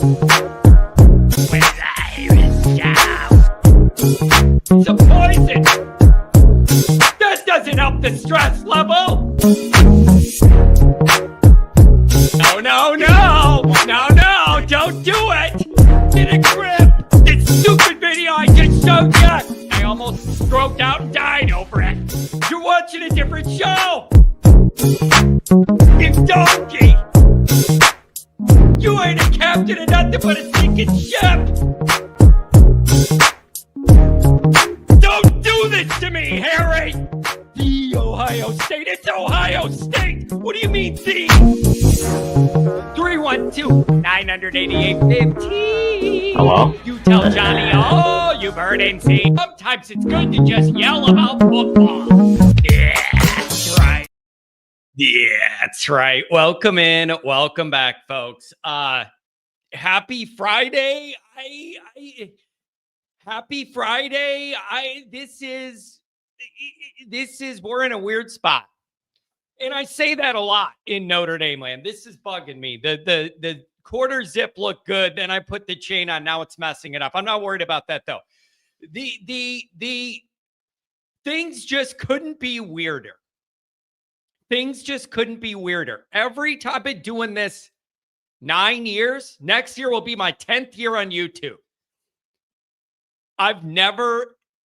It's a poison. That doesn't help the stress level. No, don't do it. Get a grip. This stupid video I just showed you. I almost stroked out and died over it. You're watching a different show. You donkey. You ain't a captain of nothing but a sinking ship. Don't do this to me, Harry. The Ohio State. It's Ohio State. What do you mean, the? 312-988-15. Hello? You tell Johnny all you've heard and seen. Sometimes it's good to just yell about football. Yeah, that's right. Yeah, that's right. Welcome in. Welcome back, folks. Happy Friday. Happy Friday. We're in a weird spot. And I say that a lot in Notre Dame land. This is bugging me. The quarter zip looked good. Then I put the chain on. Now it's messing it up. I'm not worried about that though. The things just couldn't be weirder. Things just couldn't be weirder. Every time I've been doing this 9 years, next year will be my 10th year on YouTube.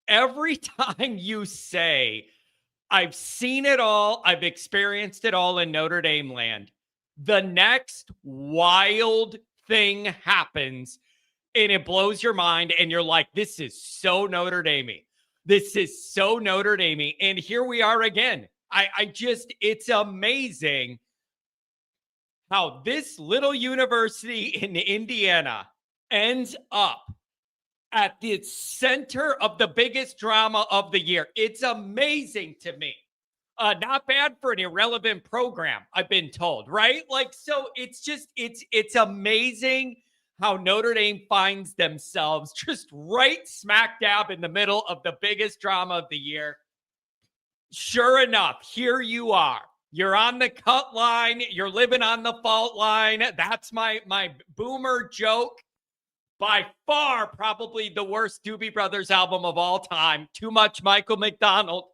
Every time you say, I've seen it all, I've experienced it all in Notre Dame land, the next wild thing happens and it blows your mind and you're like, this is so Notre Dame-y. This is so Notre Dame-y. And here we are again. It's amazing how this little university in Indiana ends up at the center of the biggest drama of the year. It's amazing to me. Not bad for an irrelevant program, I've been told, right? Like, so it's amazing how Notre Dame finds themselves just right smack dab in the middle of the biggest drama of the year. Sure enough, here you are. You're on the cut line. You're living on the fault line. That's my boomer joke. By far, probably the worst Doobie Brothers album of all time. Too much Michael McDonald.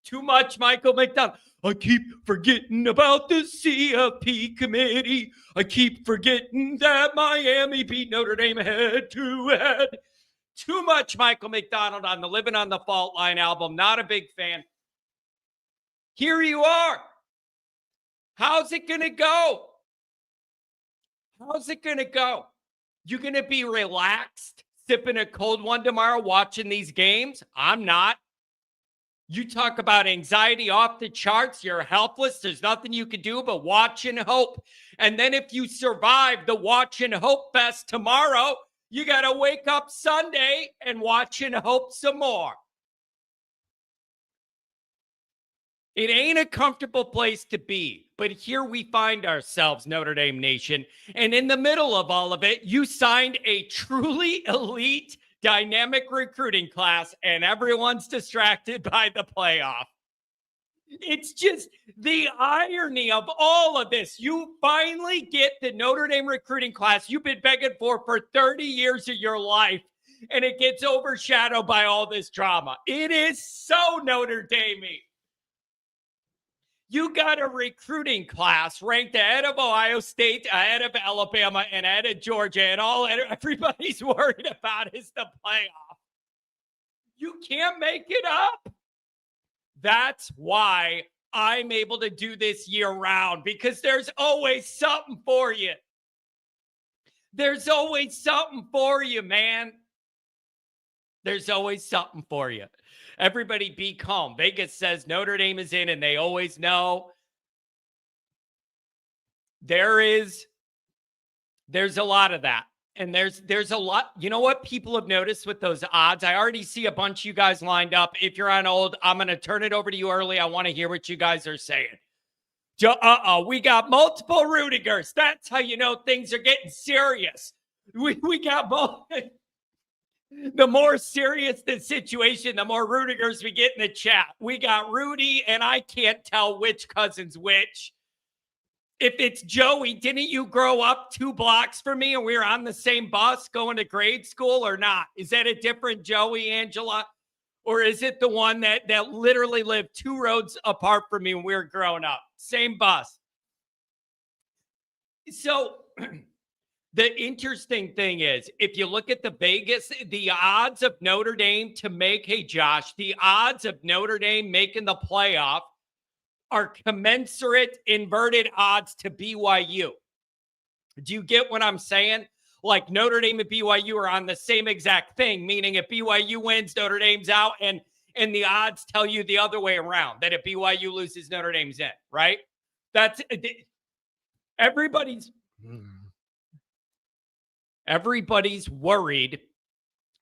Too much Michael McDonald. I keep forgetting about the CFP committee. I keep forgetting that Miami beat Notre Dame head to head. Too much Michael McDonald on the Living on the Fault Line album. Not a big fan. Here you are. How's it going to go? How's it going to go? You going to be relaxed, sipping a cold one tomorrow, watching these games? I'm not. You talk about anxiety off the charts. You're helpless. There's nothing you can do but watch and hope. And then if you survive the watch and hope fest tomorrow, you got to wake up Sunday and watch and hope some more. It ain't a comfortable place to be, but here we find ourselves, Notre Dame Nation. And in the middle of all of it, you signed a truly elite, dynamic recruiting class, and everyone's distracted by the playoff. It's just the irony of all of this. You finally get the Notre Dame recruiting class you've been begging for 30 years of your life, and it gets overshadowed by all this drama. It is so Notre Dame-y. You got a recruiting class ranked ahead of Ohio State, ahead of Alabama, and ahead of Georgia, and all everybody's worried about is the playoff. You can't make it up. That's why I'm able to do this year-round, because there's always something for you. There's always something for you, man. There's always something for you. Everybody be calm. Vegas says Notre Dame is in, and they always know. There's a lot of that. And there's a lot. You know what people have noticed with those odds? I already see a bunch of you guys lined up. If you're on hold, I'm going to turn it over to you early. I want to hear what you guys are saying. We got multiple Rudigers. That's how you know things are getting serious. We got both. The more serious the situation, the more Rudigers we get in the chat. We got Rudy, and I can't tell which cousin's which. If it's Joey, didn't you grow up 2 blocks from me and we were on the same bus going to grade school or not? Is that a different Joey, Angela? Or is it the one that literally lived 2 roads apart from me when we were growing up? Same bus. So the interesting thing is, if you look at the Vegas, the odds of Notre Dame to make, hey, Josh, the odds of Notre Dame making the playoff are commensurate inverted odds to BYU. Do you get what I'm saying? Like Notre Dame and BYU are on the same exact thing, meaning if BYU wins, Notre Dame's out, and the odds tell you the other way around, that if BYU loses, Notre Dame's in, right? That's everybody's worried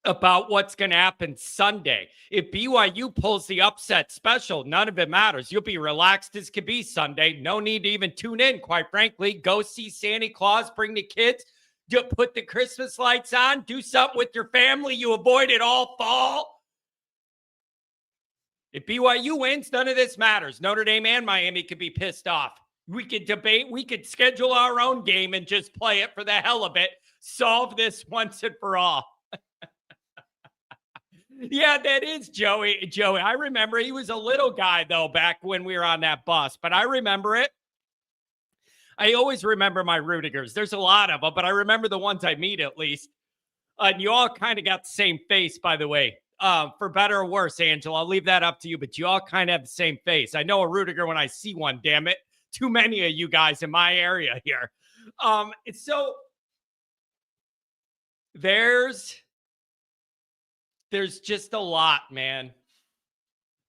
about what's going to happen Sunday. If BYU pulls the upset special, none of it matters. You'll be relaxed as can be Sunday. No need to even tune in, quite frankly. Go see Santa Claus, bring the kids, put the Christmas lights on, do something with your family. You avoided all fall. If BYU wins, none of this matters. Notre Dame and Miami could be pissed off. We could debate. We could schedule our own game and just play it for the hell of it. Solve this once and for all. Yeah, that is Joey. I remember he was a little guy, though, back when we were on that bus. But I remember it. I always remember my Rudigers. There's a lot of them, but I remember the ones I meet at least. And you all kind of got the same face, by the way. For better or worse, Angela, I'll leave that up to you. But you all kind of have the same face. I know a Rudiger when I see one, damn it. Too many of you guys in my area here. So there's just a lot, man.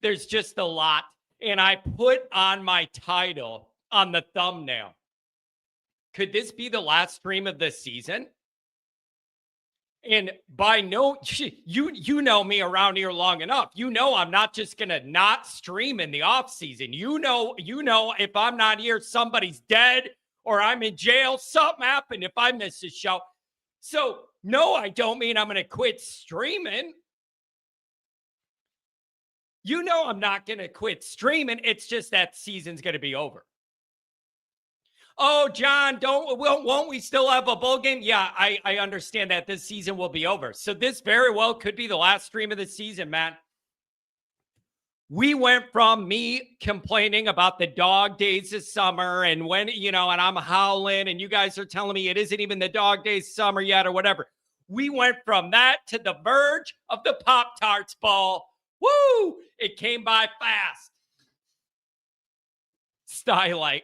There's just a lot. And I put on my title on the thumbnail. Could this be the last stream of the season? And by no, you know me around here long enough. You know I'm not just going to not stream in the off season. You know if I'm not here, somebody's dead or I'm in jail. Something happened if I miss a show. So, no, I don't mean I'm going to quit streaming. You know I'm not going to quit streaming. It's just that season's going to be over. Oh, John, won't we still have a bowl game? Yeah, I understand that this season will be over. So this very well could be the last stream of the season, man. We went from me complaining about the dog days of summer and when, and I'm howling and you guys are telling me it isn't even the dog days summer yet or whatever. We went from that to the verge of the Pop-Tarts Bowl. Woo! It came by fast. Stylite.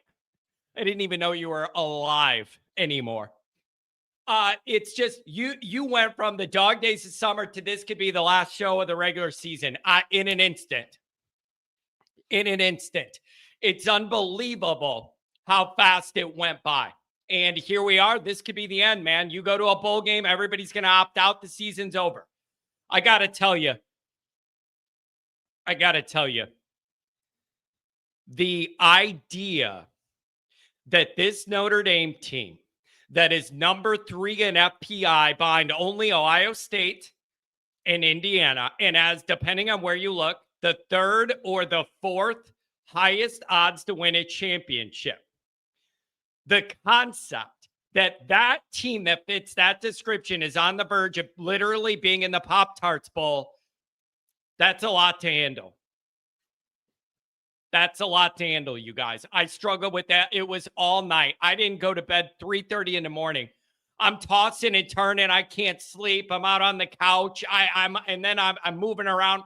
I didn't even know you were alive anymore. It's just you went from the dog days of summer to this could be the last show of the regular season in an instant. In an instant. It's unbelievable how fast it went by. And here we are. This could be the end, man. You go to a bowl game, everybody's going to opt out. The season's over. I got to tell you. The idea that this Notre Dame team that is number 3 in FPI behind only Ohio State and Indiana, and as depending on where you look, the 3rd or the 4th highest odds to win a championship. The concept that team that fits that description is on the verge of literally being in the Pop-Tarts Bowl, that's a lot to handle. That's a lot to handle, you guys. I struggled with that. It was all night. I didn't go to bed 3:30 in the morning. I'm tossing and turning. I can't sleep. I'm out on the couch. I'm moving around.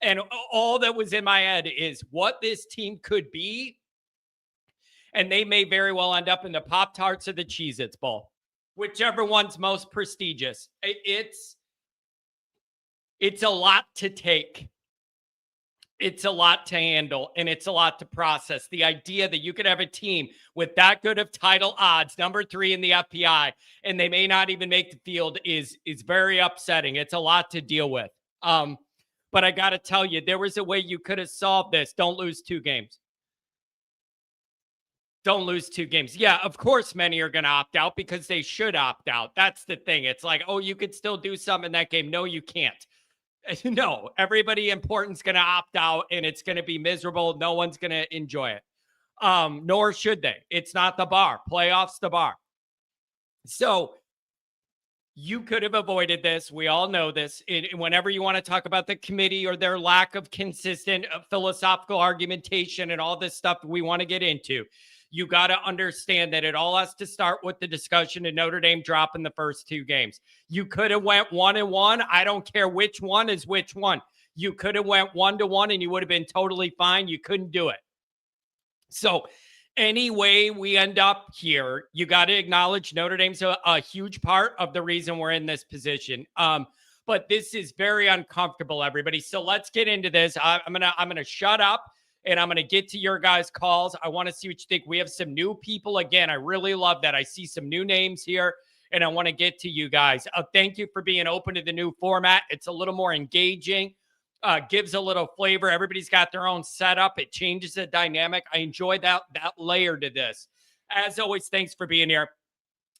And all that was in my head is what this team could be. And they may very well end up in the Pop-Tarts or the Cheez-Its Bowl, whichever one's most prestigious. It's a lot to take. It's a lot to handle, and it's a lot to process. The idea that you could have a team with that good of title odds, number 3 in the FPI, and they may not even make the field is very upsetting. It's a lot to deal with. But I got to tell you, there was a way you could have solved this. Don't lose 2 games. Don't lose 2 games. Yeah, of course, many are going to opt out because they should opt out. That's the thing. It's like, oh, you could still do something in that game. No, you can't. No, everybody important's going to opt out and it's going to be miserable. No one's going to enjoy it. Nor should they. It's not the bar. Playoffs the bar. So you could have avoided this. We all know this. Whenever you want to talk about the committee or their lack of consistent philosophical argumentation and all this stuff we want to get into, you got to understand that it all has to start with the discussion of Notre Dame dropping the first 2 games. You could have went 1-1. I don't care which one is which one. You could have went 1-1 and you would have been totally fine. You couldn't do it. So anyway, we end up here. You got to acknowledge Notre Dame's a huge part of the reason we're in this position. But this is very uncomfortable, everybody. So let's get into this. I'm gonna shut up and I'm gonna get to your guys' calls. I want to see what you think. We have some new people again. I really love that. I see some new names here, and I want to get to you guys. Thank you for being open to the new format. It's a little more engaging. Gives a little flavor. Everybody's got their own setup. It changes the dynamic. I enjoy that layer to this. As always, thanks for being here.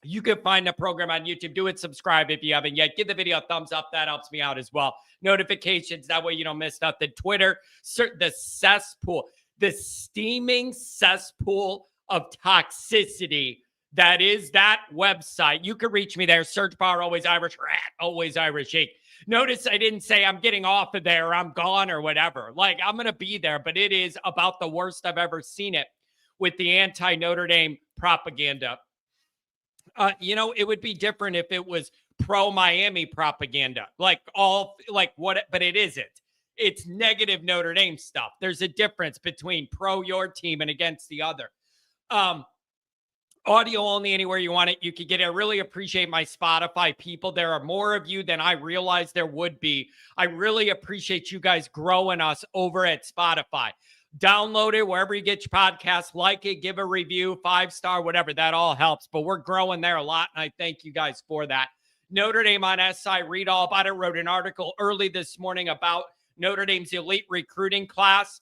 You can find the program on YouTube. Do it. Subscribe if you haven't yet. Give the video a thumbs up. That helps me out as well. Notifications. That way you don't miss nothing. Twitter. The cesspool. The steaming cesspool of toxicity that is that website. You can reach me there. Search bar Always Irish or at Always Irish Inc. Notice I didn't say I'm getting off of there, I'm gone or whatever. Like, I'm going to be there, but it is about the worst I've ever seen it with the anti-Notre Dame propaganda. It would be different if it was pro-Miami propaganda, but it isn't. It's negative Notre Dame stuff. There's a difference between pro your team and against the other. Audio only anywhere you want it. You could get it. I really appreciate my Spotify people. There are more of you than I realized there would be. I really appreciate you guys growing us over at Spotify. Download it wherever you get your podcast. Like it, give a review, 5-star, whatever. That all helps. But we're growing there a lot, and I thank you guys for that. Notre Dame on SI. Read all about it. Wrote an article early this morning about Notre Dame's elite recruiting class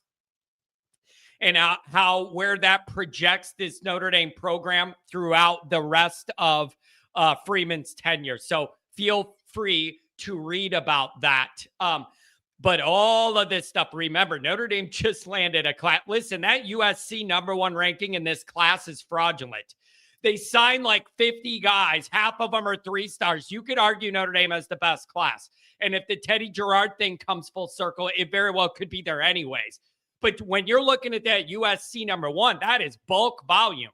and where that projects this Notre Dame program throughout the rest of Freeman's tenure. So feel free to read about that. But all of this stuff, remember, Notre Dame just landed a class. Listen, that USC #1 ranking in this class is fraudulent. They signed like 50 guys. Half of them are 3 stars. You could argue Notre Dame has the best class. And if the Teddy Gerard thing comes full circle, it very well could be there anyways. But when you're looking at that USC #1, that is bulk volume.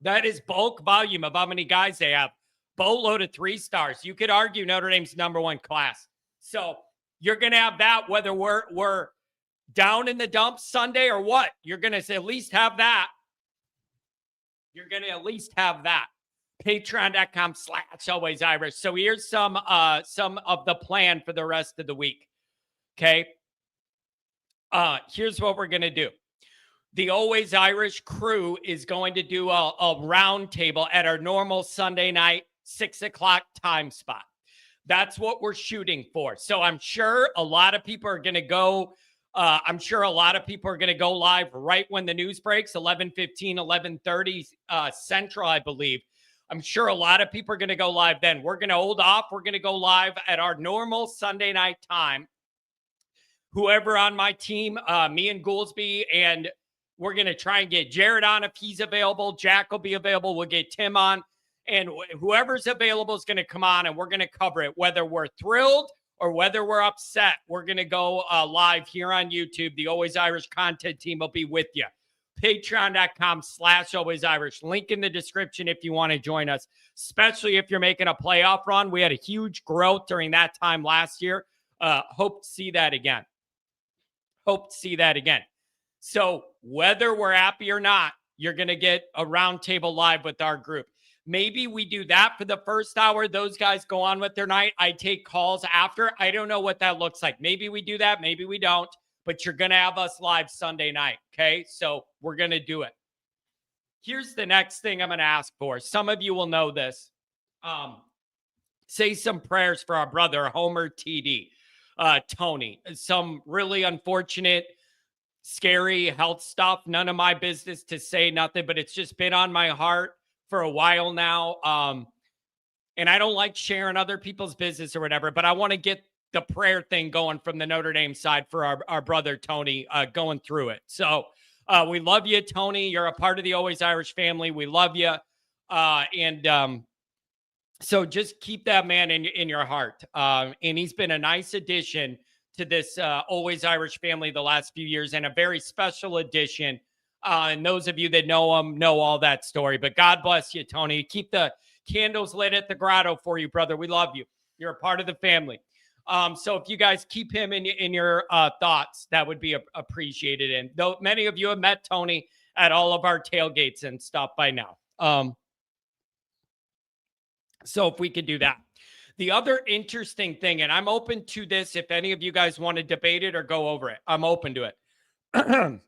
That is bulk volume of how many guys they have. Boatload of 3 stars. You could argue Notre Dame's #1 class. So you're going to have that whether we're down in the dumps Sunday or what. You're going to at least have that. You're going to at least have that. Patreon.com/Always Irish. So here's some of the plan for the rest of the week. Okay. Here's what we're going to do. The Always Irish crew is going to do a round table at our normal Sunday night, 6 o'clock time spot. That's what we're shooting for. So I'm sure a lot of people are going to go. I'm sure a lot of people are going to go live right when the news breaks, 11:15, 11:30 Central, I believe. I'm sure a lot of people are going to go live then. We're going to hold off. We're going to go live at our normal Sunday night time. Whoever on my team, me and Goolsby, and we're going to try and get Jared on if he's available. Jack will be available. We'll get Tim on. And whoever's available is going to come on, and we're going to cover it. Whether we're thrilled or whether we're upset, we're going to go live here on YouTube. The Always Irish content team will be with you. Patreon.com/Always Irish. Link in the description if you want to join us, especially if you're making a playoff run. We had a huge growth during that time last year. Hope to see that again. So whether we're happy or not, you're going to get a roundtable live with our group. Maybe we do that for the first hour. Those guys go on with their night. I take calls after. I don't know what that looks like. Maybe we do that. Maybe we don't. But you're going to have us live Sunday night, okay? So we're going to do it. Here's the next thing I'm going to ask for. Some of you will know this. Say some prayers for our brother, Homer TD. Tony. Some really unfortunate, scary health stuff. None of my business to say nothing, but it's just been on my heart for a while now. And I don't like sharing other people's business or whatever, but I want to get the prayer thing going from the Notre Dame side for our brother Tony going through it. So We love you, Tony. You're a part of the Always Irish family. We love you. So just keep that man in your heart. And he's been a nice addition to this Always Irish family the last few years, and a very special addition. And those of you that know him know all that story. But God bless you, Tony. Keep the candles lit at the grotto for you, brother. We love you. You're a part of the family. So if you guys keep him in your thoughts, that would be appreciated. And though many of you have met Tony at all of our tailgates and stuff by now. So if we could do that. The other interesting thing, and I'm open to this, if any of you guys want to debate it or go over it, I'm open to it.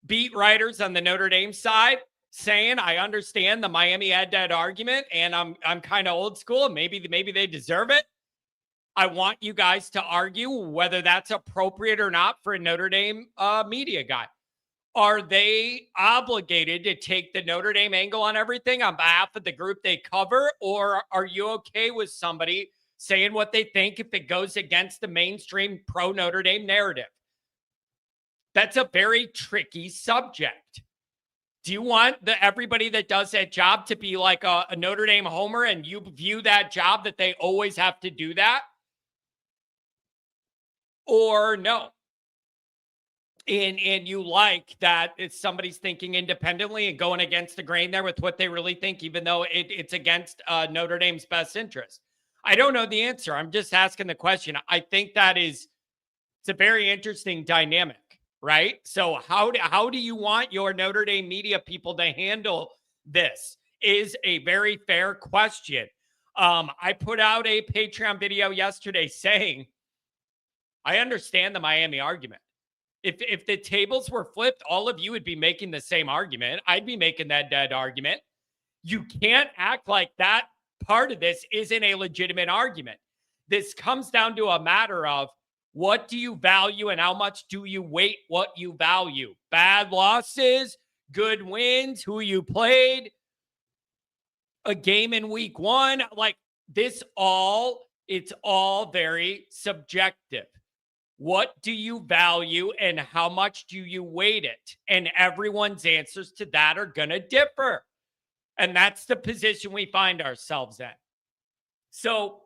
Beat writers on the Notre Dame side saying, I understand the Miami had that argument, and I'm kind of old school, and maybe they deserve it. I want you guys to argue whether that's appropriate or not for a Notre Dame media guy. Are they obligated to take the Notre Dame angle on everything on behalf of the group they cover? Or are you okay with somebody saying what they think if it goes against the mainstream pro Notre Dame narrative? That's a very tricky subject. Do you want everybody that does that job to be like a Notre Dame homer, and you view that job that they always have to do that? Or no? And you like that it's somebody's thinking independently and going against the grain there with what they really think, even though it's against Notre Dame's best interest. I don't know the answer. I'm just asking the question. I think it's a very interesting dynamic, right? So how do you want your Notre Dame media people to handle this is a very fair question. I put out a Patreon video yesterday saying, I understand the Miami argument. If the tables were flipped, all of you would be making the same argument. I'd be making that dead argument. You can't act like that part of this isn't a legitimate argument. This comes down to a matter of what do you value and how much do you weight what you value? Bad losses, good wins, who you played, a game in week one. Like it's all very subjective. What do you value and how much do you weight it? And everyone's answers to that are going to differ. And that's the position we find ourselves in. So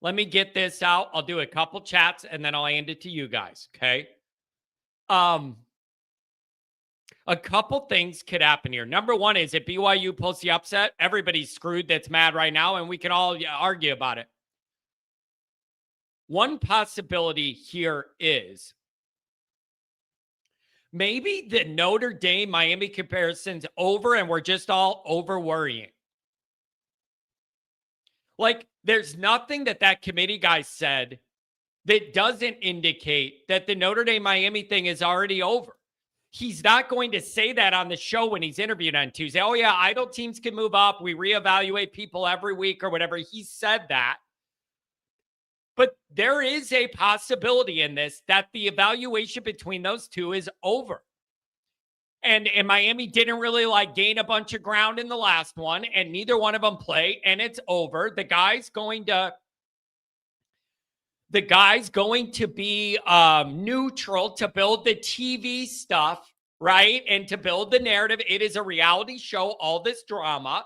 let me get this out. I'll do a couple chats and then I'll hand it to you guys. Okay. A couple things could happen here. Number one is if BYU pulls the upset, everybody's screwed that's mad right now, and we can all argue about it. One possibility here is maybe the Notre Dame Miami comparison's over and we're just all over worrying. Like there's nothing that committee guy said that doesn't indicate that the Notre Dame Miami thing is already over. He's not going to say that on the show when he's interviewed on Tuesday. Oh yeah, idle teams can move up. We reevaluate people every week or whatever. He said that. But there is a possibility in this that the evaluation between those two is over. And Miami didn't really gain a bunch of ground in the last one, and neither one of them play, and it's over. The guy's going to be neutral to build the TV stuff, right? And to build the narrative. It is a reality show, all this drama.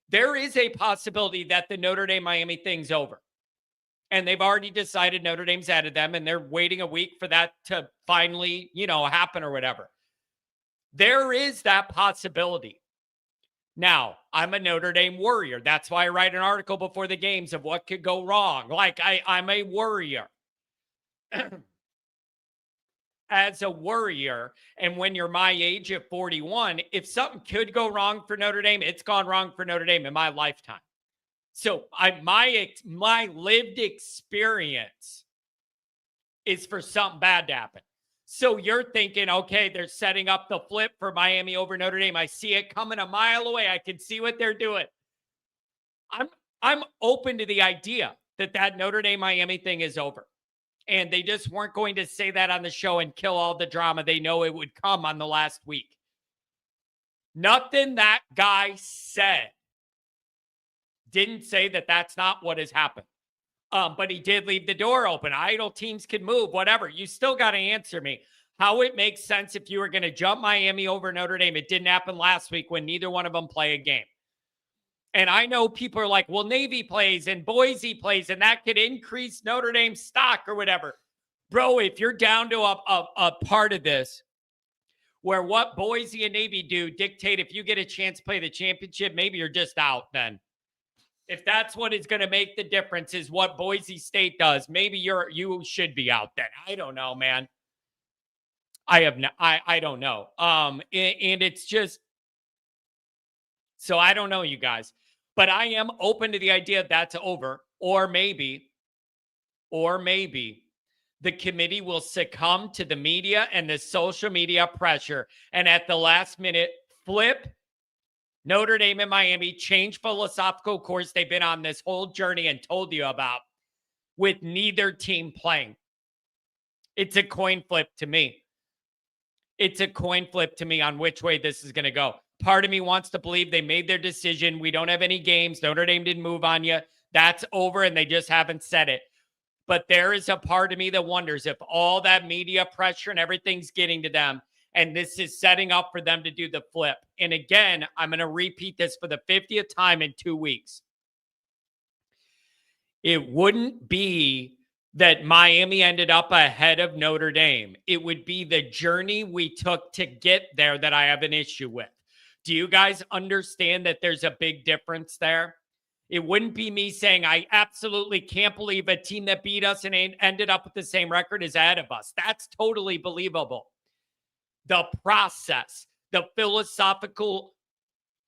There is a possibility that the Notre Dame Miami thing's over. And they've already decided Notre Dame's added them, and they're waiting a week for that to finally, happen or whatever. There is that possibility. Now, I'm a Notre Dame worrier. That's why I write an article before the games of what could go wrong. I'm a worrier. As a worrier, and when you're my age at 41, if something could go wrong for Notre Dame, it's gone wrong for Notre Dame in my lifetime. So my lived experience is for something bad to happen. So you're thinking, okay, they're setting up the flip for Miami over Notre Dame. I see it coming a mile away. I can see what they're doing. I'm open to the idea that Notre Dame Miami thing is over. And they just weren't going to say that on the show and kill all the drama. They know it would come on the last week. Nothing that guy said didn't say that that's not what has happened. But he did leave the door open. Idle teams can move, whatever. You still got to answer me how it makes sense if you were going to jump Miami over Notre Dame. It didn't happen last week when neither one of them play a game. And I know people are like, well, Navy plays and Boise plays, and that could increase Notre Dame's stock or whatever. Bro, if you're down to a part of this where what Boise and Navy do dictate if you get a chance to play the championship, maybe you're just out then. If that's what is going to make the difference is what Boise State does, maybe you should be out then. I don't know, man. I don't know. And it's just, so I don't know, you guys, but I am open to the idea that's over, or maybe the committee will succumb to the media and the social media pressure, and at the last minute flip Notre Dame and Miami, change philosophical course they've been on this whole journey and told you about, with neither team playing. It's a coin flip to me. It's a coin flip to me on which way this is going to go. Part of me wants to believe they made their decision. We don't have any games. Notre Dame didn't move on you. That's over, and they just haven't said it. But there is a part of me that wonders if all that media pressure and everything's getting to them, and this is setting up for them to do the flip. And again, I'm going to repeat this for the 50th time in 2 weeks. It wouldn't be that Miami ended up ahead of Notre Dame. It would be the journey we took to get there that I have an issue with. Do you guys understand that there's a big difference there? It wouldn't be me saying, I absolutely can't believe a team that beat us and ended up with the same record is ahead of us. That's totally believable. The process, the philosophical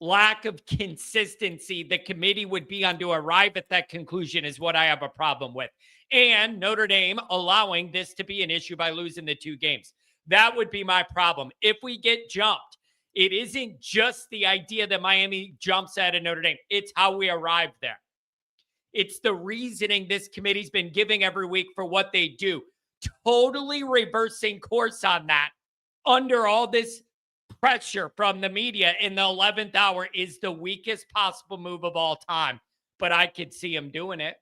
lack of consistency the committee would be on to arrive at that conclusion is what I have a problem with. And Notre Dame allowing this to be an issue by losing the 2 games. That would be my problem. If we get jumped, it isn't just the idea that Miami jumps out of Notre Dame. It's how we arrive there. It's the reasoning this committee's been giving every week for what they do. Totally reversing course on that under all this pressure from the media in the 11th hour is the weakest possible move of all time. But I could see him doing it.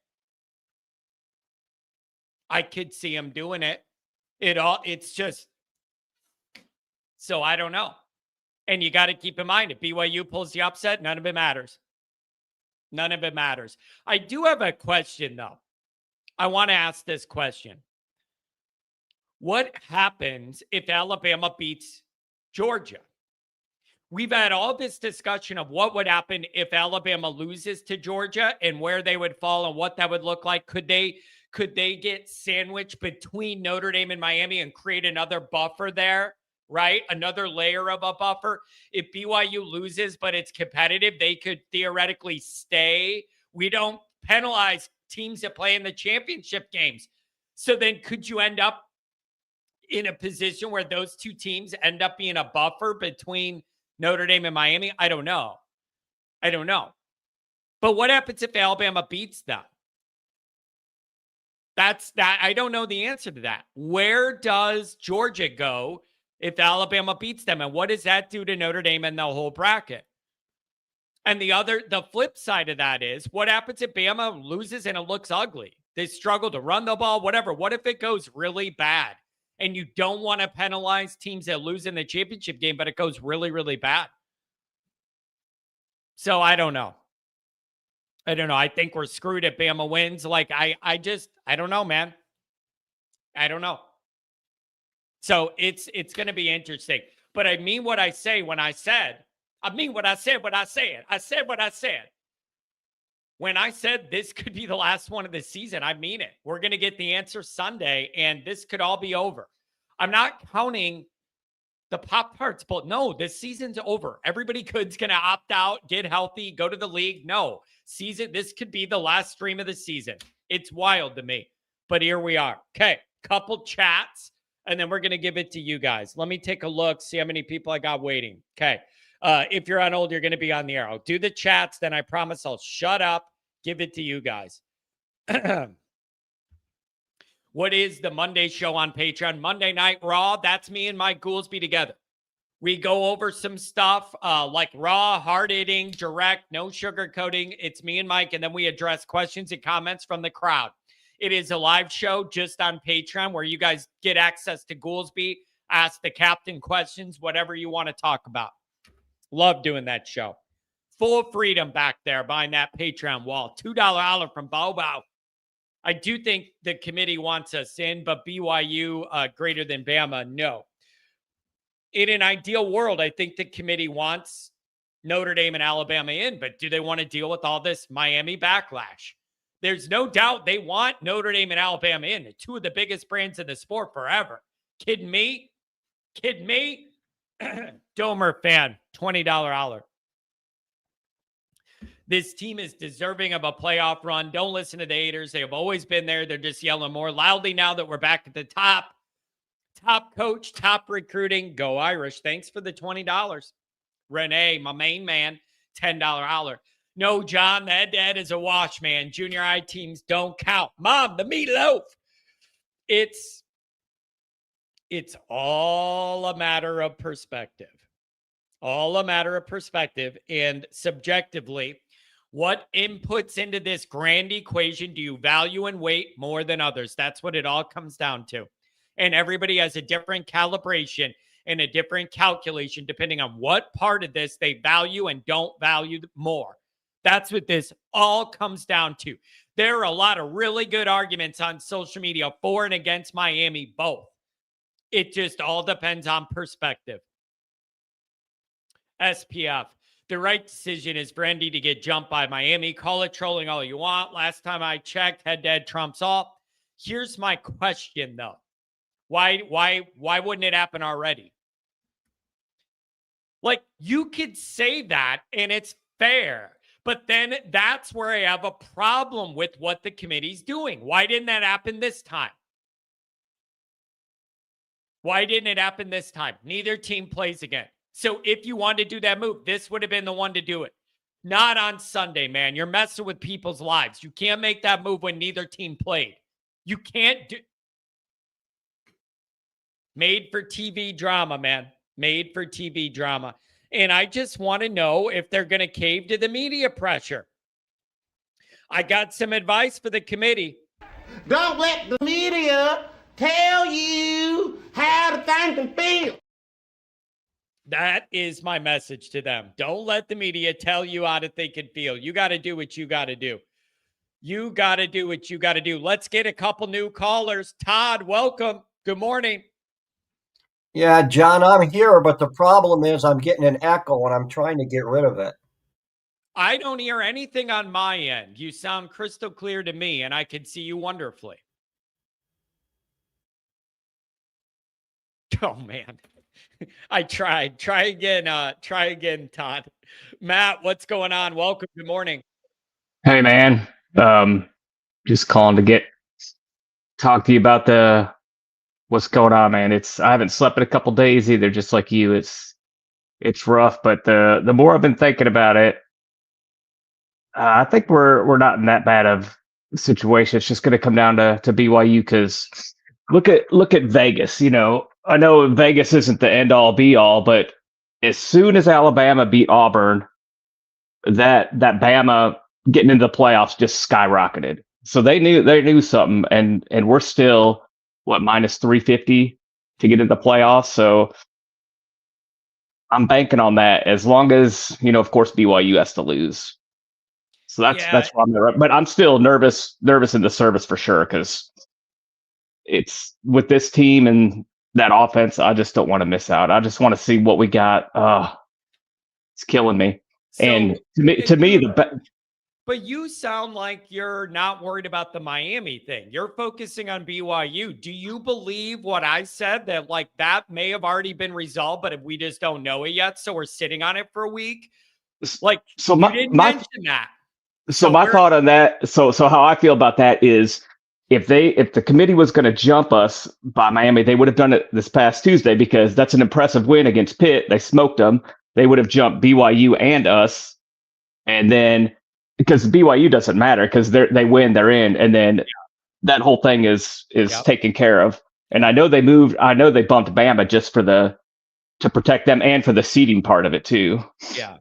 I could see him doing it. It's just, so I don't know. And you got to keep in mind, if BYU pulls the upset, none of it matters. None of it matters. I do have a question, though. I want to ask this question. What happens if Alabama beats Georgia? We've had all this discussion of what would happen if Alabama loses to Georgia and where they would fall and what that would look like. Could they get sandwiched between Notre Dame and Miami and create another buffer there, right? Another layer of a buffer. If BYU loses, but it's competitive, they could theoretically stay. We don't penalize teams that play in the championship games. So then could you end up in a position where those 2 teams end up being a buffer between Notre Dame and Miami? I don't know. But what happens if Alabama beats them? I don't know the answer to that. Where does Georgia go if Alabama beats them? And what does that do to Notre Dame and the whole bracket? And the flip side of that is, what happens if Bama loses and it looks ugly? They struggle to run the ball, whatever. What if it goes really bad? And you don't want to penalize teams that lose in the championship game, but it goes really, really bad. So I don't know. I think we're screwed if Bama wins. Like, I don't know, man. I don't know. So it's going to be interesting. But I mean what I say when I said, I mean what I said when I said. I said what I said. When I said this could be the last one of the season, I mean it. We're going to get the answer Sunday, and this could all be over. I'm not counting the Pop-Tarts, but no, this season's over. Everybody good's going to opt out, get healthy, go to the league. No, this could be the last stream of the season. It's wild to me, but here we are. Okay, couple chats, and then we're going to give it to you guys. Let me take a look, see how many people I got waiting. Okay, if you're on hold, you're going to be on the air. I'll do the chats, then I promise I'll shut up, give it to you guys. What is the Monday show on Patreon? Monday Night Raw. That's me and Mike Goolsby together. We go over some stuff like raw, hard-hitting, direct, no sugarcoating. It's me and Mike, and then we address questions and comments from the crowd. It is a live show just on Patreon where you guys get access to Goolsby, ask the captain questions, whatever you want to talk about. Love doing that show. Full freedom back there behind that Patreon wall. $2 olive from Bobo. I do think the committee wants us in, but BYU greater than Bama, no. In an ideal world, I think the committee wants Notre Dame and Alabama in, but do they want to deal with all this Miami backlash? There's no doubt they want Notre Dame and Alabama in, two of the biggest brands in the sport forever. Kidding me? Kidding me? Domer fan, $20 olive. This team is deserving of a playoff run. Don't listen to the haters. They have always been there. They're just yelling more loudly now that we're back at the top. Top coach, top recruiting. Go Irish. Thanks for the $20. Renee, my main man, $10 olive. No, John, that is a wash, man. Junior high teams don't count. Mom, the meatloaf. It's all a matter of perspective. All a matter of perspective. And subjectively, what inputs into this grand equation do you value and weight more than others? That's what it all comes down to. And everybody has a different calibration and a different calculation depending on what part of this they value and don't value more. That's what this all comes down to. There are a lot of really good arguments on social media for and against Miami, both. It just all depends on perspective. SPF. The right decision is for ND to get jumped by Miami. Call it trolling all you want. Last time I checked, head-to-head trumps all. Here's my question, though. Why wouldn't it happen already? Like, you could say that, and it's fair. But then that's where I have a problem with what the committee's doing. Why didn't that happen this time? Why didn't it happen this time? Neither team plays again. So if you wanted to do that move, this would have been the one to do it. Not on Sunday, man. You're messing with people's lives. You can't make that move when neither team played. You can't do... Made for TV drama, man. Made for TV drama. And I just want to know if they're going to cave to the media pressure. I got some advice for the committee. Don't let the media tell you how to think and feel. That is my message to them. Don't let the media tell you how to think and feel. You got to do what you got to do. You got to do what you got to do. Let's get a couple new callers. Todd, welcome. Good morning. Yeah, John, I'm here, but the problem is I'm getting an echo and I'm trying to get rid of it. I don't hear anything on my end. You sound crystal clear to me, and I can see you wonderfully. Oh, man. I tried. Try again, Todd. Matt, what's going on? Welcome. Good morning. Hey, man. Just calling to talk to you about what's going on, man. I haven't slept in a couple days either, just like you. It's rough, but the more I've been thinking about it, I think we're not in that bad of a situation. It's just going to come down to BYU because look at Vegas. You know, I know Vegas isn't the end all be all, but as soon as Alabama beat Auburn, that Bama getting into the playoffs just skyrocketed. So they knew something, and we're still minus 350 to get into the playoffs. So I'm banking on that as long as, of course, BYU has to lose. So that's why I'm there. But I'm still nervous in the service for sure, because it's with this team and that offense, I just don't want to miss out. I just want to see what we got. It's killing me. So, and to me, but you sound like you're not worried about the Miami thing. You're focusing on BYU. Do you believe what I said, that like that may have already been resolved, but we just don't know it yet, so we're sitting on it for a week? Like, so you didn't mention that. So my thought on that, so how I feel about that is, if the committee was going to jump us by Miami, they would have done it this past Tuesday, because that's an impressive win against Pitt. They smoked them. They would have jumped BYU and us, and then because BYU doesn't matter because they win, they're in, and then that whole thing is taken care of. And I know they bumped Bama just to protect them and for the seeding part of it too. Yeah.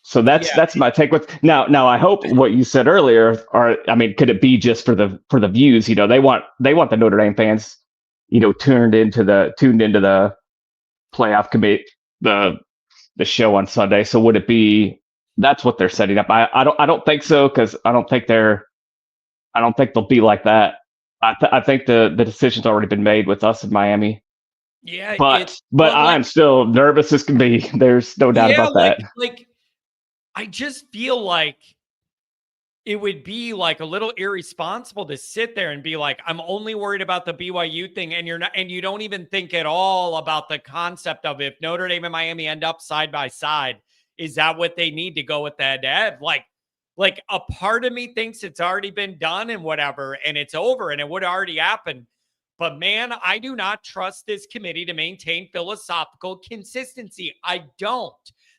So that's my take with now. I hope what you said earlier, or I mean, could it be just for the views? You know, they want the Notre Dame fans, you know, tuned into the playoff committee, the show on Sunday. So would it be that's what they're setting up? I don't think so, because I don't think they'll be like that. I think the decision's already been made with us in Miami. Yeah, But like, I'm still nervous as can be. There's no doubt about that. Like I just feel like it would be like a little irresponsible to sit there and be like, I'm only worried about the BYU thing, and you don't even think at all about the concept of if Notre Dame and Miami end up side by side, is that what they need to go with that head? Like a part of me thinks it's already been done and whatever, and it's over and it would already happen. But man, I do not trust this committee to maintain philosophical consistency. I don't.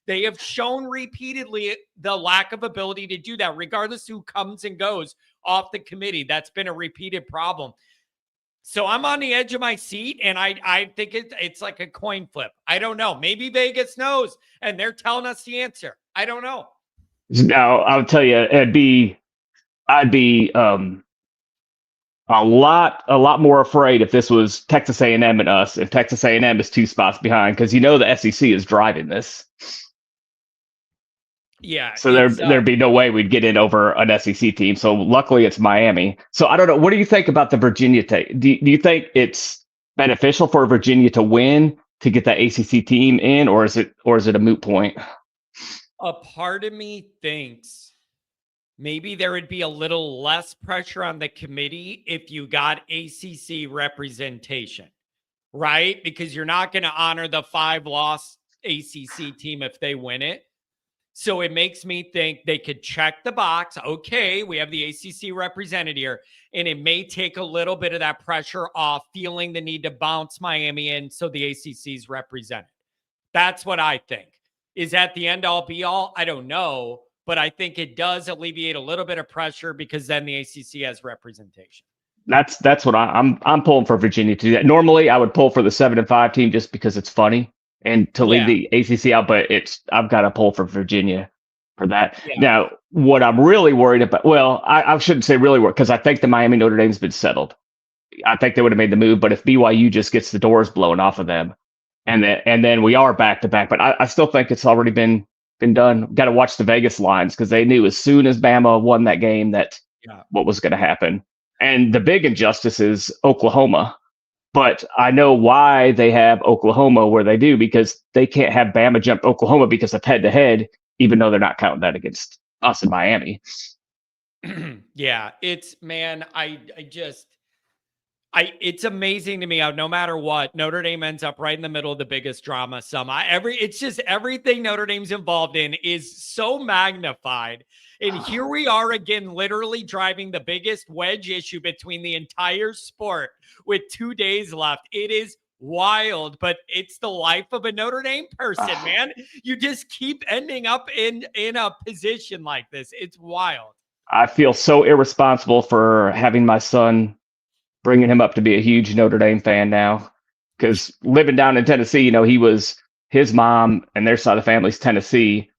They have shown repeatedly the lack of ability to do that, regardless who comes and goes off the committee. That's been a repeated problem. So I'm on the edge of my seat, and I think it's like a coin flip. I don't know. Maybe Vegas knows, and they're telling us the answer. I don't know. Now, I'll tell you, I'd be a lot more afraid if this was Texas A&M and us, and Texas A&M is 2 spots behind, because you know the SEC is driving this. Yeah. So there'd be no way we'd get in over an SEC team. So luckily it's Miami. So I don't know. What do you think about the Virginia take? Do you think it's beneficial for Virginia to win to get that ACC team in, or is it a moot point? A part of me thinks maybe there would be a little less pressure on the committee if you got ACC representation, right? Because you're not going to honor the 5-loss ACC team if they win it. So it makes me think they could check the box. Okay, we have the ACC represented here, and it may take a little bit of that pressure off, feeling the need to bounce Miami in so the ACC is represented. That's what I think. Is that the end all be all? I don't know, but I think it does alleviate a little bit of pressure because then the ACC has representation. That's what I'm pulling for Virginia to do that. Normally, I would pull for the 7-5 team just because it's funny and to leave the ACC out, but I've got to pull for Virginia for that. Yeah. Now, what I'm really worried about, well, I shouldn't say really worried, because I think the Miami Notre Dame's been settled. I think they would have made the move, but if BYU just gets the doors blown off of them, and then we are back to back, but I still think it's already been done. Got to watch the Vegas lines, because they knew as soon as Bama won that game that what was going to happen. And the big injustice is Oklahoma. But I know why they have Oklahoma where they do, because they can't have Bama jump Oklahoma because of head-to-head, even though they're not counting that against us in Miami. Yeah, it's amazing to me how no matter what, Notre Dame ends up right in the middle of the biggest drama. It's just everything Notre Dame's involved in is so magnified. And here we are again, literally driving the biggest wedge issue between the entire sport with 2 days left. It is wild, but it's the life of a Notre Dame person, man. You just keep ending up in a position like this. It's wild. I feel so irresponsible for having my son, bringing him up to be a huge Notre Dame fan now, because living down in Tennessee, you know, his mom and their side of the family's Tennessee,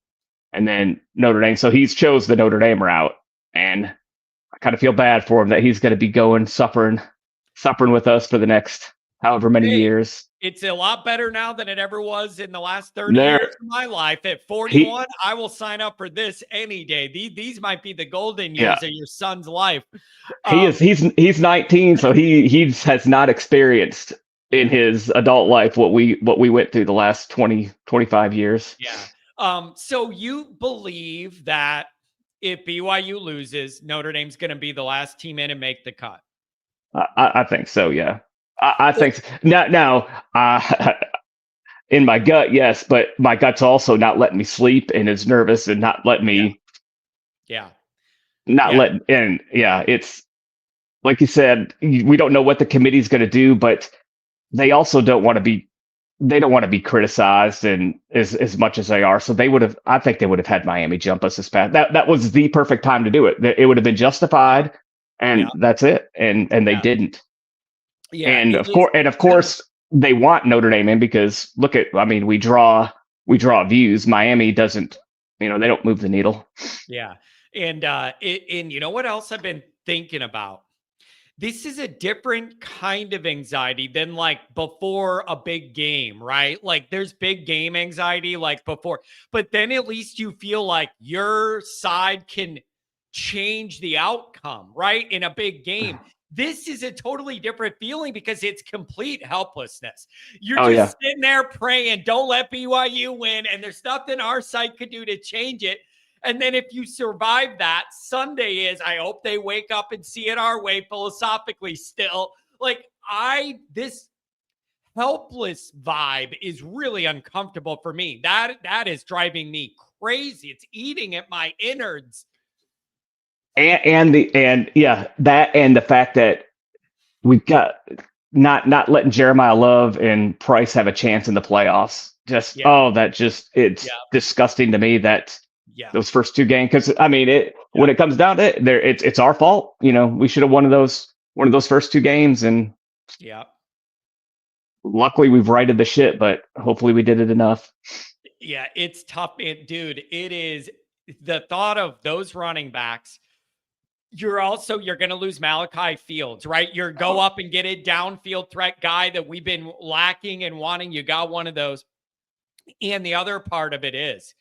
and then Notre Dame. So he's chose the Notre Dame route, and I kind of feel bad for him that he's going to be going suffering with us for the next however many years. It's a lot better now than it ever was in the last 30 years of my life. At 41, I will sign up for this any day. These might be the golden years of your son's life. He's 19, so he has not experienced in his adult life what we went through the last 25 years. Yeah. So you believe that if BYU loses, Notre Dame's going to be the last team in and make the cut? I think so. Yeah. I think so. Now, in my gut, yes, but my gut's also not letting me sleep and is nervous and not letting me. It's like you said, we don't know what the committee's going to do, but they also don't want to be criticized and as much as they are. So I think they would have had Miami jump us this past. That was the perfect time to do it. It would have been justified, and that's it. And they didn't. Yeah, and of course, they want Notre Dame in because we draw views. Miami doesn't they don't move the needle. Yeah. And you know what else I've been thinking about? This is a different kind of anxiety than like before a big game, right? Like there's big game anxiety like before, but then at least you feel like your side can change the outcome, right? In a big game. This is a totally different feeling because it's complete helplessness. You're Oh yeah. just sitting there praying, don't let BYU win. And there's nothing our side could do to change it. And then if you survive that, Sunday is, I hope they wake up and see it our way philosophically still. Like this helpless vibe is really uncomfortable for me. That is driving me crazy. It's eating at my innards. That and the fact that we've got not letting Jeremiah Love and Price have a chance in the playoffs. It's disgusting to me that those first two games, because when it comes down to it, it's our fault. We should have one of those first two games, and luckily we've righted the shit, but hopefully we did it enough. Yeah, it's tough, dude. It is the thought of those running backs. You're going to lose Malachi Fields, right? You're go up and get a downfield threat guy that we've been lacking and wanting. You got one of those. And the other part of it is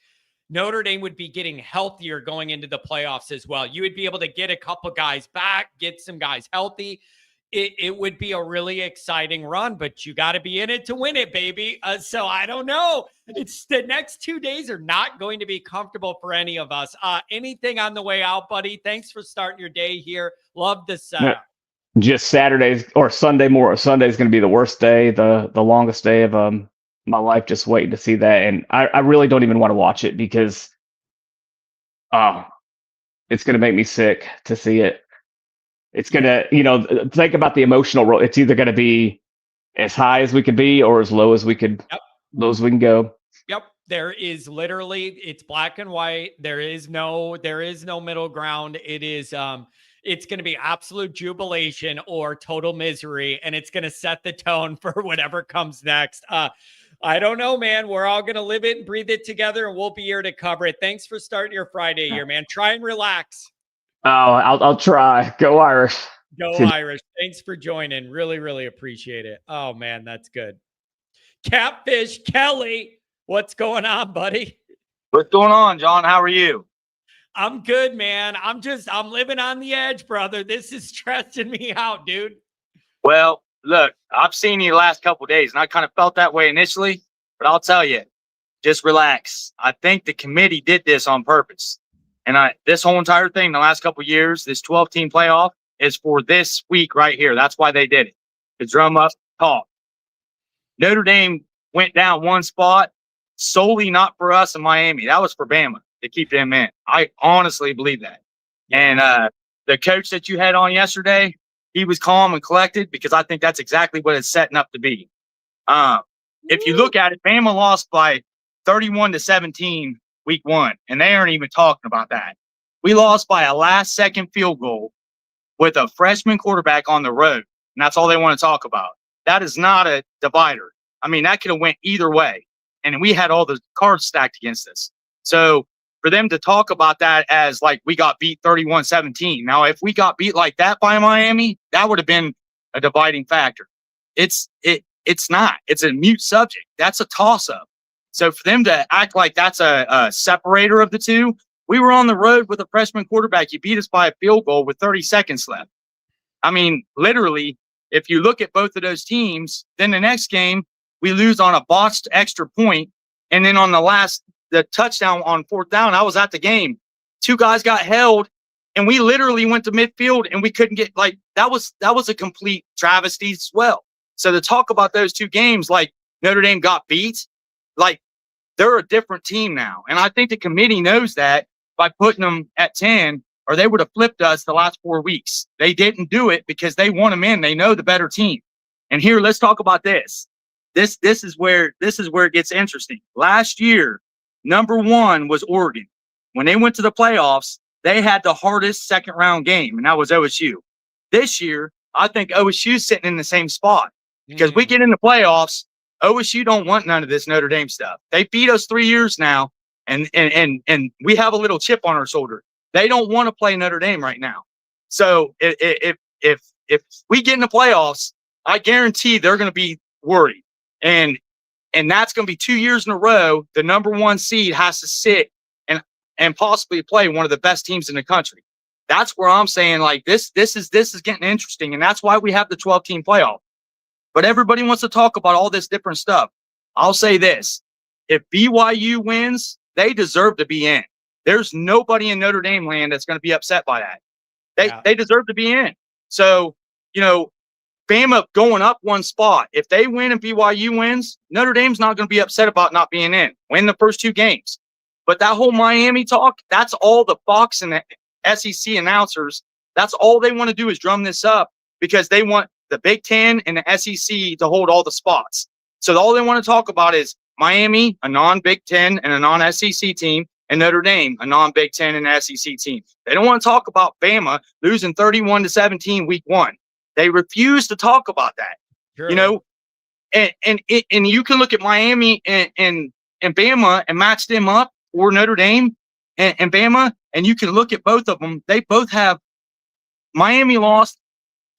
Notre Dame would be getting healthier going into the playoffs as well. You would be able to get a couple guys back, get some guys healthy. It would be a really exciting run, but you got to be in it to win it, baby. So I don't know. It's the next 2 days are not going to be comfortable for any of us. Anything on the way out, buddy? Thanks for starting your day here. Love the setup. Just Saturdays or Sunday more. Sunday's going to be the worst day, the longest day of my life, just waiting to see that. And I really don't even want to watch it because it's going to make me sick to see it. It's going to, think about the emotional role. It's either going to be as high as we could be or as low as we could, low as we can go. Yep. There is literally, it's black and white. There is no middle ground. It is, it's going to be absolute jubilation or total misery. And it's going to set the tone for whatever comes next. I don't know, man. We're all going to live it and breathe it together, and we'll be here to cover it. Thanks for starting your Friday here, man. Try and relax. Oh, I'll try. Go Irish. Go Irish. Thanks for joining. Really, really appreciate it. Oh, man, that's good. Catfish Kelly, what's going on, buddy? What's going on, John? How are you? I'm good, man. I'm living on the edge, brother. This is stressing me out, dude. Well, look, I've seen you the last couple of days, and I kind of felt that way initially, but I'll tell you, just relax. I think the committee did this on purpose. And this whole entire thing, the last couple of years, this 12-team playoff is for this week right here. That's why they did it. To drum up talk. Notre Dame went down one spot solely not for us in Miami. That was for Bama to keep them in. I honestly believe that. And the coach that you had on yesterday, he was calm and collected because I think that's exactly what it's setting up to be. If you look at it, Bama lost by 31-17 week one, and they aren't even talking about that. We lost by a last-second field goal with a freshman quarterback on the road, and that's all they want to talk about. That is not a divider. I mean, that could have went either way, and we had all the cards stacked against us. So for them to talk about that as like we got beat 31-17. Now, if we got beat like that by Miami, that would have been a dividing factor. It's not. It's a mute subject. That's a toss-up. So for them to act like that's a separator of the two, we were on the road with a freshman quarterback. You beat us by a field goal with 30 seconds left. I mean, literally, if you look at both of those teams, then the next game, we lose on a botched extra point. And then on the touchdown on fourth down, I was at the game. Two guys got held, and we literally went to midfield, and we couldn't get that was a complete travesty as well. So to talk about those two games like Notre Dame got beat, like they're a different team now. And I think the committee knows that by putting them at 10, or they would have flipped us the last 4 weeks. They didn't do it because they want them in. They know the better team. And here, let's talk about this. This is where it gets interesting. Last year, number one was Oregon. When they went to the playoffs, they had the hardest second round game, and that was OSU. This year, I think OSU's sitting in the same spot because we get in the playoffs. OSU don't want none of this Notre Dame stuff. They beat us 3 years now, and we have a little chip on our shoulder. They don't want to play Notre Dame right now. So if we get in the playoffs, I guarantee they're going to be worried. And that's going to be 2 years in a row. The number 1 seed has to sit and possibly play one of the best teams in the country. That's where I'm saying, like, this is getting interesting. And that's why we have the 12-team playoff. But everybody wants to talk about all this different stuff. I'll say this. If BYU wins, they deserve to be in. There's nobody in Notre Dame land that's going to be upset by that. They deserve to be in. So, Bama going up 1 spot. If they win and BYU wins, Notre Dame's not going to be upset about not being in. Win the first 2 games. But that whole Miami talk, that's all the Fox and the SEC announcers, that's all they want to do is drum this up because they want the Big Ten and the SEC to hold all the spots. So all they want to talk about is Miami, a non-Big Ten and a non-SEC team, and Notre Dame, a non-Big Ten and SEC team. They don't want to talk about Bama losing 31-17 week 1. They refuse to talk about that. Sure. And you can look at Miami and Bama and match them up, or Notre Dame and Bama, and you can look at both of them. They both have Miami lost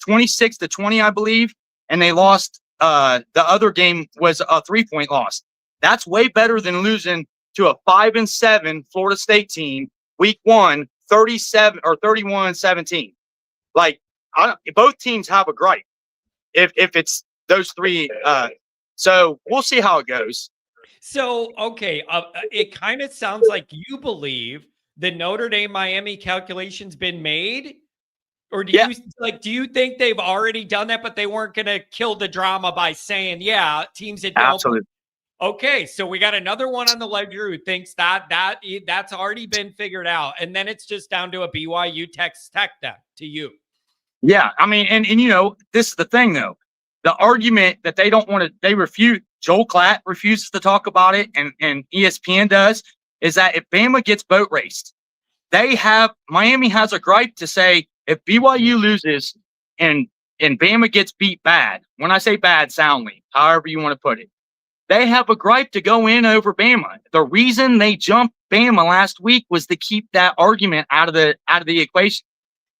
26-20, I believe, and they lost the other game was a 3-point loss. That's way better than losing to a 5-7 Florida State team week 1, 37 or 31-17. Like, both teams have a gripe if it's those 3. So we'll see how it goes. So, okay, it kind of sounds like you believe the Notre Dame Miami calculation's been made, or do you think they've already done that, but they weren't going to kill the drama by saying, yeah, teams that don't. Absolutely. Okay, so we got another one on the ledger who thinks that's already been figured out, and then it's just down to a BYU Texas Tech then to you. Yeah, I mean, and this is the thing though. The argument that they don't want to, they refuse. Joel Klatt refuses to talk about it, and ESPN does, is that if Bama gets boat raced, Miami has a gripe to say if BYU loses and Bama gets beat bad, when I say bad soundly, however you want to put it, they have a gripe to go in over Bama. The reason they jumped Bama last week was to keep that argument out of the equation,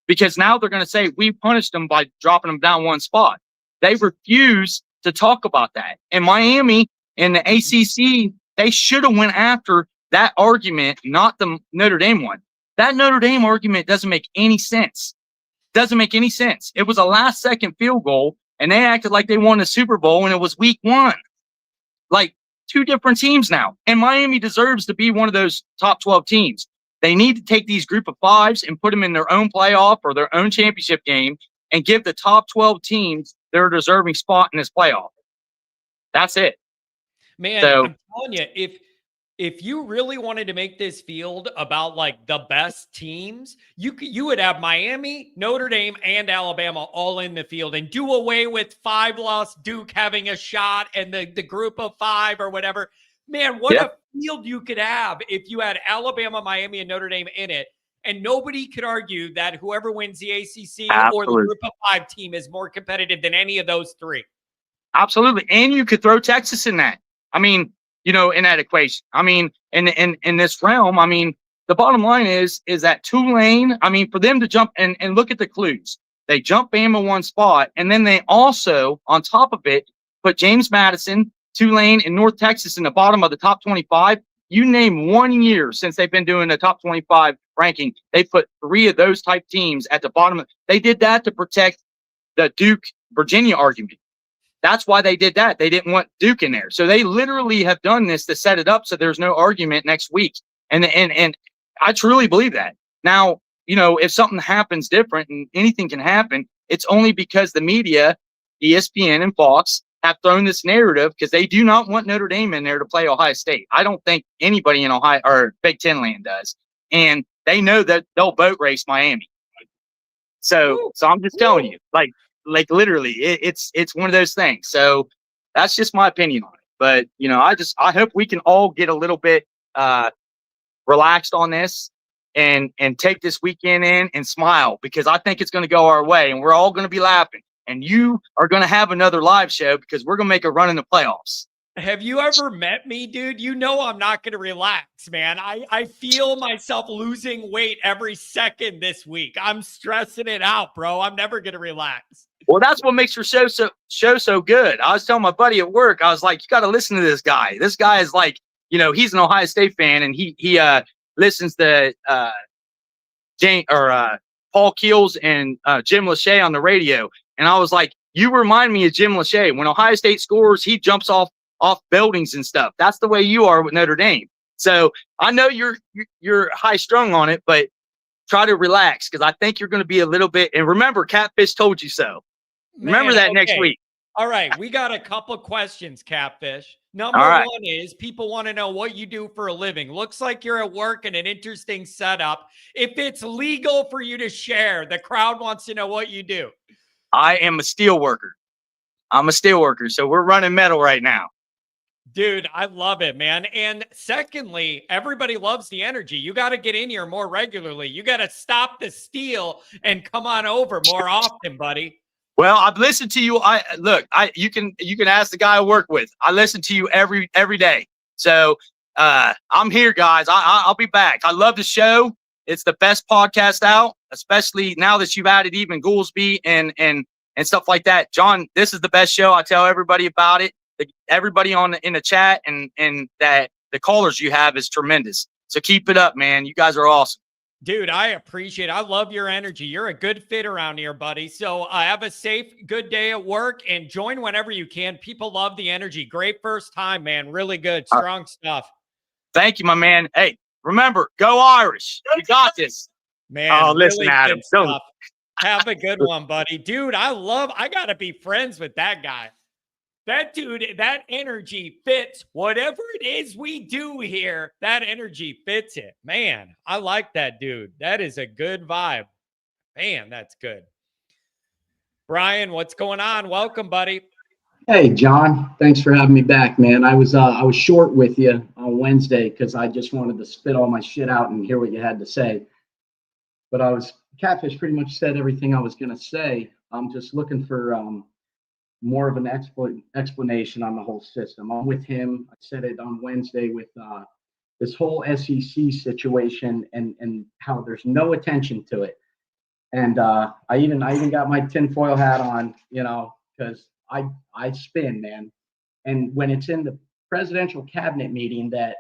because now they're going to say we punished them by dropping them down 1 spot. They refuse to talk about that. And Miami and the ACC, they should have went after that argument, not the Notre Dame one. That Notre Dame argument doesn't make any sense. Doesn't make any sense. It was a last-second field goal, and they acted like they won the Super Bowl, and it was week 1. Like, 2 different teams now. And Miami deserves to be one of those top 12 teams. They need to take these group of 5s and put them in their own playoff or their own championship game and give the top 12 teams their deserving spot in this playoff. That's it. Man, so, I'm telling you, if you really wanted to make this field about like the best teams, you would have Miami, Notre Dame, and Alabama all in the field and do away with 5-loss Duke having a shot and the group of 5 or whatever. Man, what a field you could have if you had Alabama, Miami, and Notre Dame in it. And nobody could argue that whoever wins the ACC or the group of 5 team is more competitive than any of those 3. Absolutely. And you could throw Texas in that. I mean, in that equation. I mean, in this realm, I mean, the bottom line is that Tulane, I mean, for them to jump and look at the clues. They jump Bama 1 spot, and then they also, on top of it, put James Madison, Tulane, and North Texas in the bottom of the top 25. You name 1 year since they've been doing the top 25 ranking, they put 3 of those type teams at the bottom. They did that to protect the Duke-Virginia argument. That's why they did that. They didn't want Duke in there. So they literally have done this to set it up so there's no argument next week. And I truly believe that. Now, if something happens different, and anything can happen, it's only because the media, ESPN and Fox, have thrown this narrative because they do not want Notre Dame in there to play Ohio State. I don't think anybody in Ohio or Big Ten land does. And they know that they'll boat race Miami. So I'm just telling you, like literally, it's one of those things. So that's just my opinion on it. But I hope we can all get a little bit relaxed on this and take this weekend in and smile, because I think it's going to go our way and we're all going to be laughing. And you are going to have another live show because we're going to make a run in the playoffs. Have you ever met me, dude? You know I'm not going to relax, man. I feel myself losing weight every second this week. I'm stressing it out, bro. I'm never going to relax. Well, that's what makes your show so good. I was telling my buddy at work, I was like, you got to listen to this guy. This guy is like, he's an Ohio State fan, and he listens to Paul Keels and Jim Lachey on the radio. And I was like, you remind me of Jim Lachey. When Ohio State scores, he jumps off buildings and stuff. That's the way you are with Notre Dame. So I know you're high strung on it, but try to relax, because I think you're going to be a little bit. And remember, Catfish told you so. Remember that next week. All right. We got a couple questions, Catfish. Number one is, people want to know what you do for a living. Looks like you're at work in an interesting setup. If it's legal for you to share, the crowd wants to know what you do. I am a steel worker. I'm a steel worker. So we're running metal right now. Dude, I love it, man. And secondly, everybody loves the energy. You got to get in here more regularly. You got to stop the steal and come on over more often, buddy. Well, I've listened to you. You can ask the guy I work with. I listen to you every day. So I'm here, guys. I'll be back. I love the show. It's the best podcast out, especially now that you've added even Goolsby and stuff like that. John, this is the best show. I tell everybody about it. Everybody in the chat and that the callers you have is tremendous. So keep it up, man. You guys are awesome. Dude, I appreciate it. I love your energy. You're a good fit around here, buddy. So have a safe, good day at work, and join whenever you can. People love the energy. Great first time, man. Really good. Strong stuff. Thank you, my man. Hey, remember, go Irish. You got this. Man, oh, listen, really Adam. Have a good one, buddy. Dude, I got to be friends with that guy. That dude, that energy fits whatever it is we do here. That energy fits it. Man, I like that dude. That is a good vibe. Man, that's good. Brian, what's going on? Welcome, buddy. Hey, John. Thanks for having me back, man. I was short with you on Wednesday because I just wanted to spit all my shit out and hear what you had to say. But Catfish pretty much said everything I was going to say. I'm just looking for more of an explanation on the whole system. I'm with him. I said it on Wednesday with this whole SEC situation and how there's no attention to it. And I even got my tinfoil hat on, because I spin, man. And when it's in the presidential cabinet meeting that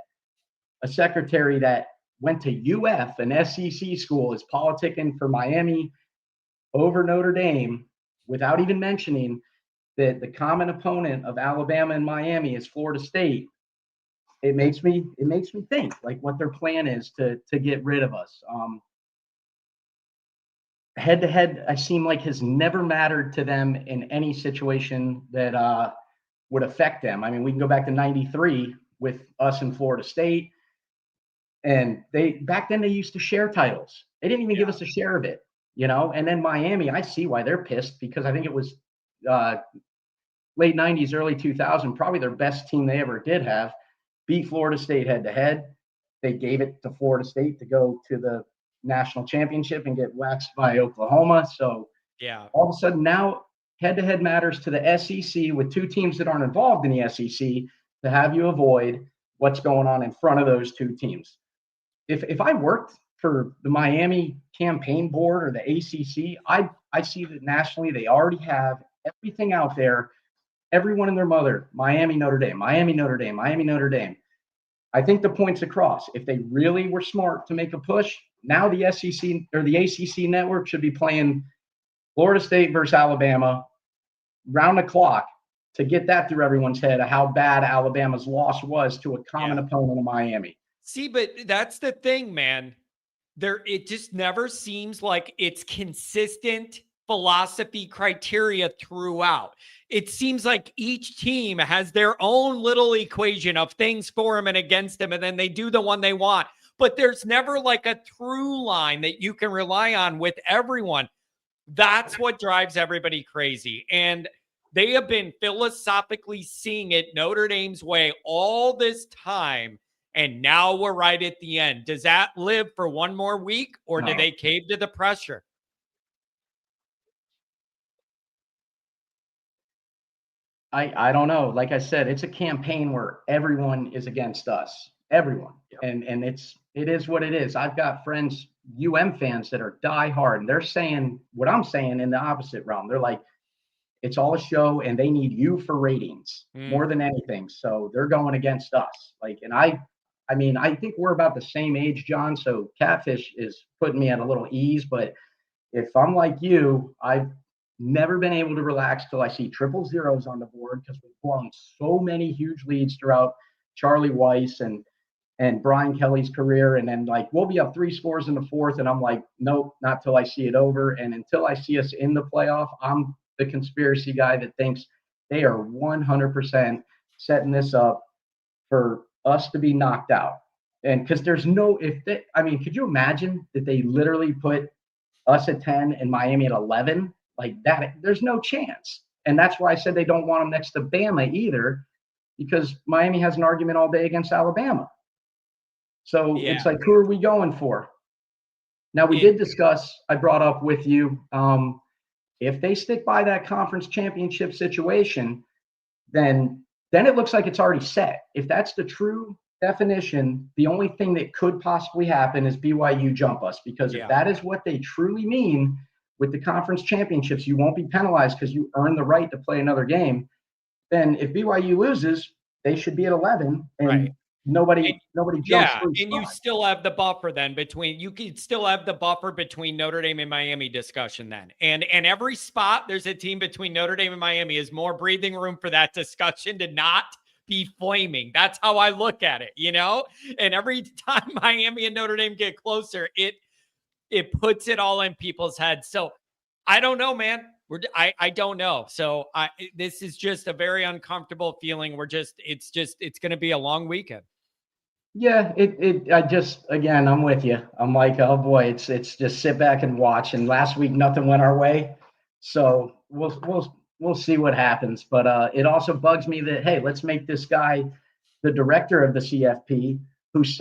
a secretary that went to UF, an SEC school, is politicking for Miami over Notre Dame without even mentioning that the common opponent of Alabama and Miami is Florida State, it makes me think like what their plan is to get rid of us. Head to head, I seem like has never mattered to them in any situation that would affect them. I mean, we can go back to '93 with us in Florida State, and back then they used to share titles. They didn't even give us a share of it, And then Miami, I see why they're pissed, because I think it was late 90s, early 2000, probably their best team they ever did have, beat Florida State head to head. They gave it to Florida State to go to the national championship and get waxed by Oklahoma. So all of a sudden now head to head matters to the SEC with two teams that aren't involved in the SEC to have you avoid what's going on in front of those two teams. If I worked for the Miami campaign board or the ACC, I see that nationally they already have everything out there. Everyone and their mother, Miami, Notre Dame, Miami, Notre Dame, Miami, Notre Dame. I think the point's across. If they really were smart to make a push, now the SEC or the ACC network should be playing Florida State versus Alabama round the clock to get that through everyone's head of how bad Alabama's loss was to a common opponent of Miami. See, but that's the thing, man. It just never seems like it's consistent philosophy criteria throughout. It seems like each team has their own little equation of things for them and against them, and then they do the one they want. But there's never like a through line that you can rely on with everyone. That's what drives everybody crazy. And they have been philosophically seeing it Notre Dame's way all this time. And now we're right at the end. Does that live for one more week, or do they cave to the pressure? I don't know. Like I said, it's a campaign where everyone is against us. Everyone. Yep. And it is what it is. I've got friends, fans that are diehard, and they're saying what I'm saying in the opposite realm. They're like, it's all a show and they need you for ratings more than anything. So they're going against us. Like, and I mean, I think we're about the same age, John. So Catfish is putting me at a little ease, but if I'm like you, I've never been able to relax till I see triple zeros on the board because we've blown so many huge leads throughout Charlie Weiss and Brian Kelly's career. And then like we'll be up 3 scores in the fourth, and I'm like, nope, not till I see it over. And until I see us in the playoff, I'm the conspiracy guy that thinks they are 100% setting this up for us to be knocked out. And because there's no, could you imagine that they literally put us at 10 and Miami at 11 like that? There's no chance. And that's why I said they don't want them next to Bama either, because Miami has an argument all day against Alabama. So It's like, who are we going for? Now, we did discuss, I brought up with you, if they stick by that conference championship situation, then it looks like it's already set. If that's the true definition, the only thing that could possibly happen is BYU jump us, because if that is what they truly mean with the conference championships, you won't be penalized because you earn the right to play another game. Then if BYU loses, they should be at 11, and nobody jumps. Yeah, and you still have the buffer then you could still have the buffer between Notre Dame and Miami discussion then. And every spot there's a team between Notre Dame and Miami is more breathing room for that discussion to not be flaming. That's how I look at it, And every time Miami and Notre Dame get closer, it puts it all in people's heads. So I don't know, man. I don't know. So this is just a very uncomfortable feeling. It's going to be a long weekend. Yeah, again, I'm with you. I'm like, oh boy, it's just sit back and watch. And last week, nothing went our way. So we'll see what happens. But it also bugs me that, hey, let's make this guy the director of the CFP, who's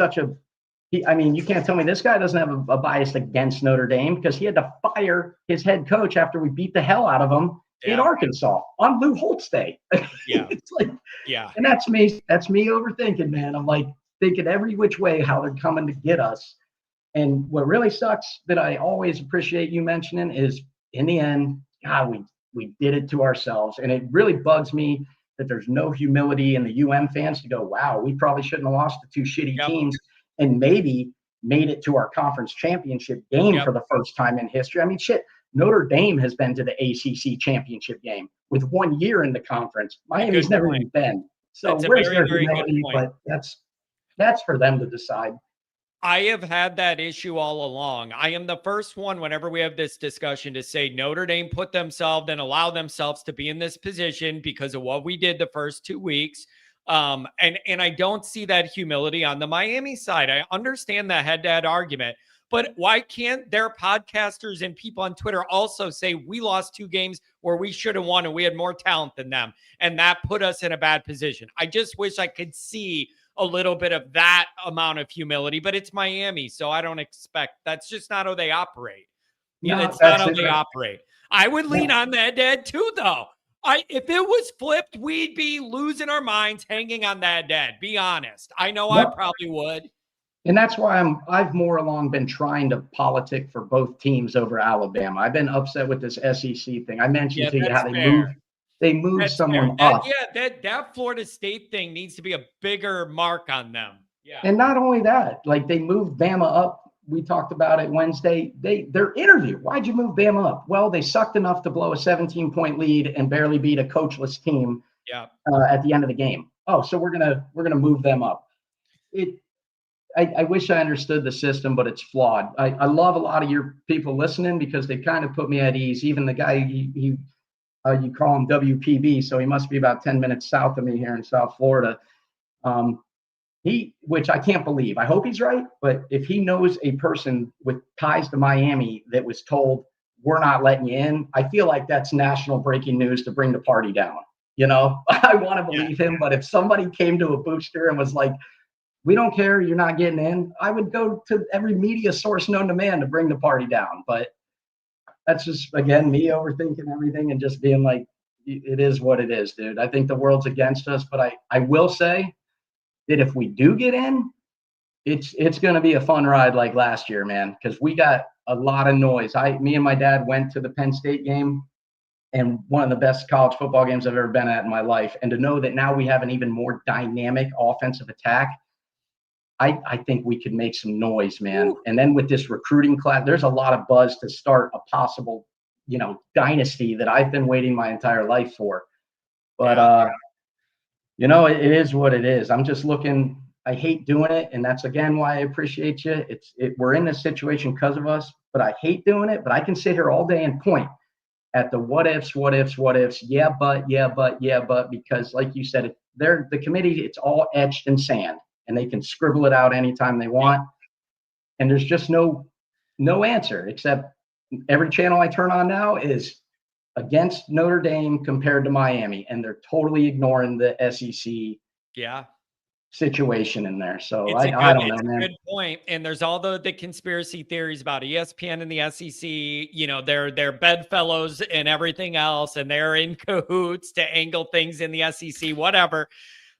you can't tell me this guy doesn't have a bias against Notre Dame, because he had to fire his head coach after we beat the hell out of him in Arkansas on Lou Holtz Day. Yeah. It's like, and that's me overthinking, man. I'm like thinking every which way how they're coming to get us. And what really sucks that I always appreciate you mentioning is, in the end, God, we did it to ourselves. And it really bugs me that there's no humility in the fans to go, wow, we probably shouldn't have lost to 2 shitty teams, and maybe made it to our conference championship game for the first time in history. I mean, shit, Notre Dame has been to the ACC championship game with 1 year in the conference. Miami's never even been. So where's their humility? But that's for them to decide. I have had that issue all along. I am the first one, whenever we have this discussion, to say Notre Dame put themselves and allow themselves to be in this position because of what we did the first 2 weeks. And I don't see that humility on the Miami side. I understand the head-to-head argument, but why can't their podcasters and people on Twitter also say we lost 2 games where we should have won and we had more talent than them, and that put us in a bad position? I just wish I could see a little bit of that amount of humility, but it's Miami, so I don't expect. That's just not how they operate. It's not how they operate. I would lean on the head-to-head too, though. If it was flipped, we'd be losing our minds hanging on that dead. Be honest. I know I probably would. And that's why I've more along been trying to politic for both teams over Alabama. I've been upset with this SEC thing. I mentioned to you how they moved someone up. That Florida State thing needs to be a bigger mark on them. Yeah. And not only that, like they moved Bama up. We talked about it Wednesday. Their interview. Why'd you move Bama up? Well, they sucked enough to blow a 17-point lead and barely beat a coachless team. At the end of the game. Oh, so we're gonna move them up. I wish I understood the system, but it's flawed. I love a lot of your people listening because they kind of put me at ease. Even the guy you call him WPB, so he must be about 10 minutes south of me here in South Florida. Which I can't believe. I hope he's right, but if he knows a person with ties to Miami that was told, we're not letting you in, I feel like that's national breaking news to bring the party down. I want to believe him, but if somebody came to a booster and was like, we don't care, you're not getting in, I would go to every media source known to man to bring the party down. But that's just, again, me overthinking everything and just being like, it is what it is, dude. I think the world's against us, but I will say that if we do get in, it's going to be a fun ride like last year, man, because we got a lot of noise. Me and my dad went to the Penn State game, and one of the best college football games I've ever been at in my life. And to know that now we have an even more dynamic offensive attack, I think we could make some noise, man. Ooh. And then with this recruiting class, there's a lot of buzz to start a possible, dynasty that I've been waiting my entire life for. But, it is what it is. I'm just looking. I hate doing it, and that's again why I appreciate you. We're in this situation because of us, but I hate doing it. But I can sit here all day and point at the what ifs. Yeah, but, because like you said, the committee, it's all etched in sand, and they can scribble it out anytime they want. And there's just no answer, except every channel I turn on now is against Notre Dame compared to Miami, and they're totally ignoring the SEC situation in there. So I don't know, man. Good point. And there's all the conspiracy theories about ESPN and the SEC. They're bedfellows and everything else, and they're in cahoots to angle things in the SEC. Whatever.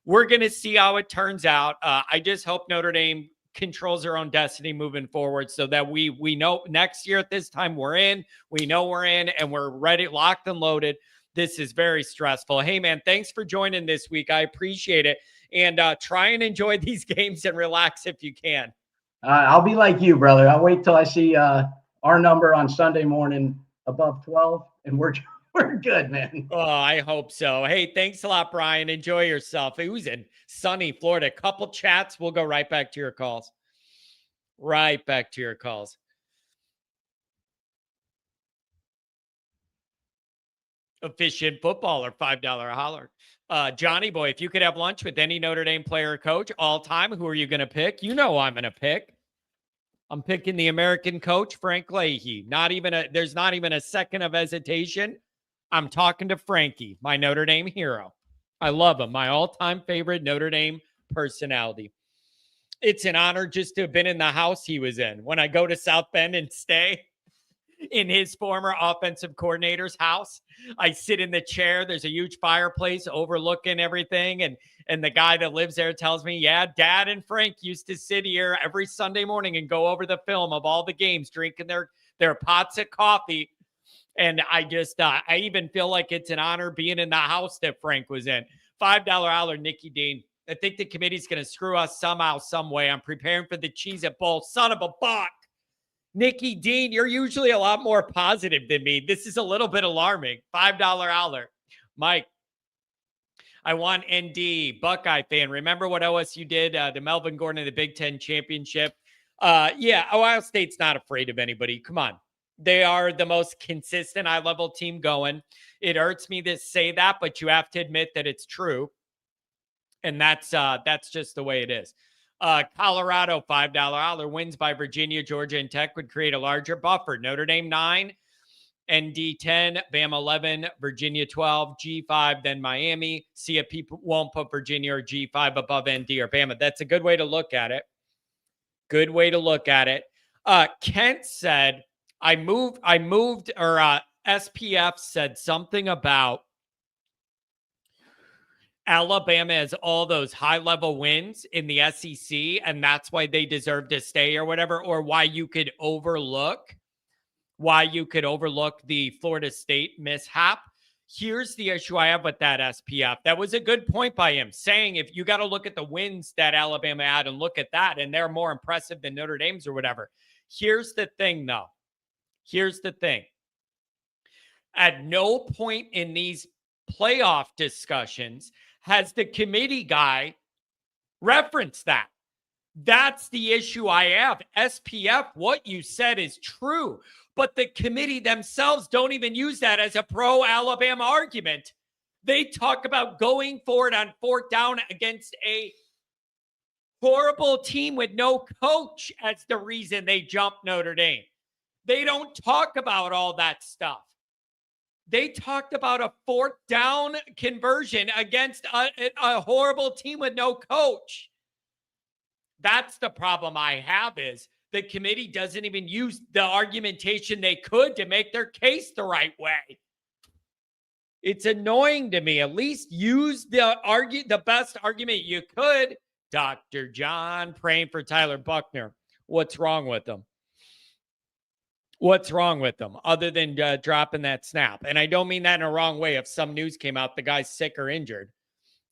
We're going to see how it turns out. I just hope Notre Dame controls their own destiny moving forward, so that we know next year at this time we're in. We know we're in, and we're ready, locked and loaded. This is very stressful. Hey, man, thanks for joining this week. I appreciate it. And try and enjoy these games and relax if you can. I'll be like you, brother. I'll wait till I see our number on Sunday morning above 12, and we're good, man. Oh, I hope so. Hey, thanks a lot, Brian. Enjoy yourself. Who's in sunny Florida? Couple chats. We'll go right back to your calls. Right back to your calls. Efficient footballer, $5 holler. Johnny boy, if you could have lunch with any Notre Dame player or coach all time, who are you going to pick? You know I'm going to pick. I'm picking the American coach, Frank Leahy. There's not even a second of hesitation. I'm talking to Frankie, my Notre Dame hero. I love him. My all-time favorite Notre Dame personality. It's an honor just to have been in the house he was in. When I go to South Bend and stay in his former offensive coordinator's house, I sit in the chair. There's a huge fireplace overlooking everything. And the guy that lives there tells me, yeah, Dad and Frank used to sit here every Sunday morning and go over the film of all the games, drinking their pots of coffee. And I just, I even feel like it's an honor being in the house that Frank was in. $5 holler, Nikki Dean. I think the committee's going to screw us somehow, some way. I'm preparing for the Cheez-It Bowl. Son of a buck. Nikki Dean, you're usually a lot more positive than me. This is a little bit alarming. $5 holler. Mike, I want ND, Buckeye fan. Remember what OSU did to Melvin Gordon in the Big Ten championship? Yeah, Ohio State's not afraid of anybody. Come on. They are the most consistent high-level team going. It hurts me to say that, but you have to admit that it's true. And that's just the way it is. Colorado, $5 wins by Virginia, Georgia, and Tech would create a larger buffer. Notre Dame 9, ND 10, Bama 11, Virginia 12, G5, then Miami. CFP won't put Virginia or G5 above ND or Bama. That's a good way to look at it. Good way to look at it. Kent said, I moved, or SPF said something about Alabama has all those high-level wins in the SEC, and that's why they deserve to stay or whatever, or why you could overlook the Florida State mishap. Here's the issue I have with that, SPF. That was a good point by him, saying if you got to look at the wins that Alabama had and look at that, and they're more impressive than Notre Dame's or whatever. Here's the thing, though. Here's the thing. At no point in these playoff discussions has the committee guy referenced that. That's the issue I have. SPF, what you said is true, but the committee themselves don't even use that as a pro-Alabama argument. They talk about going forward on fourth down against a horrible team with no coach as the reason they jumped Notre Dame. They don't talk about all that stuff. They talked about a fourth down conversion against a horrible team with no coach. That's the problem I have, is the committee doesn't even use the argumentation they could to make their case the right way. It's annoying to me. At least use the best argument you could. Dr. John praying for Tyler Buckner. What's wrong with them? What's wrong with them other than dropping that snap? And I don't mean that in a wrong way. If some news came out, the guy's sick or injured.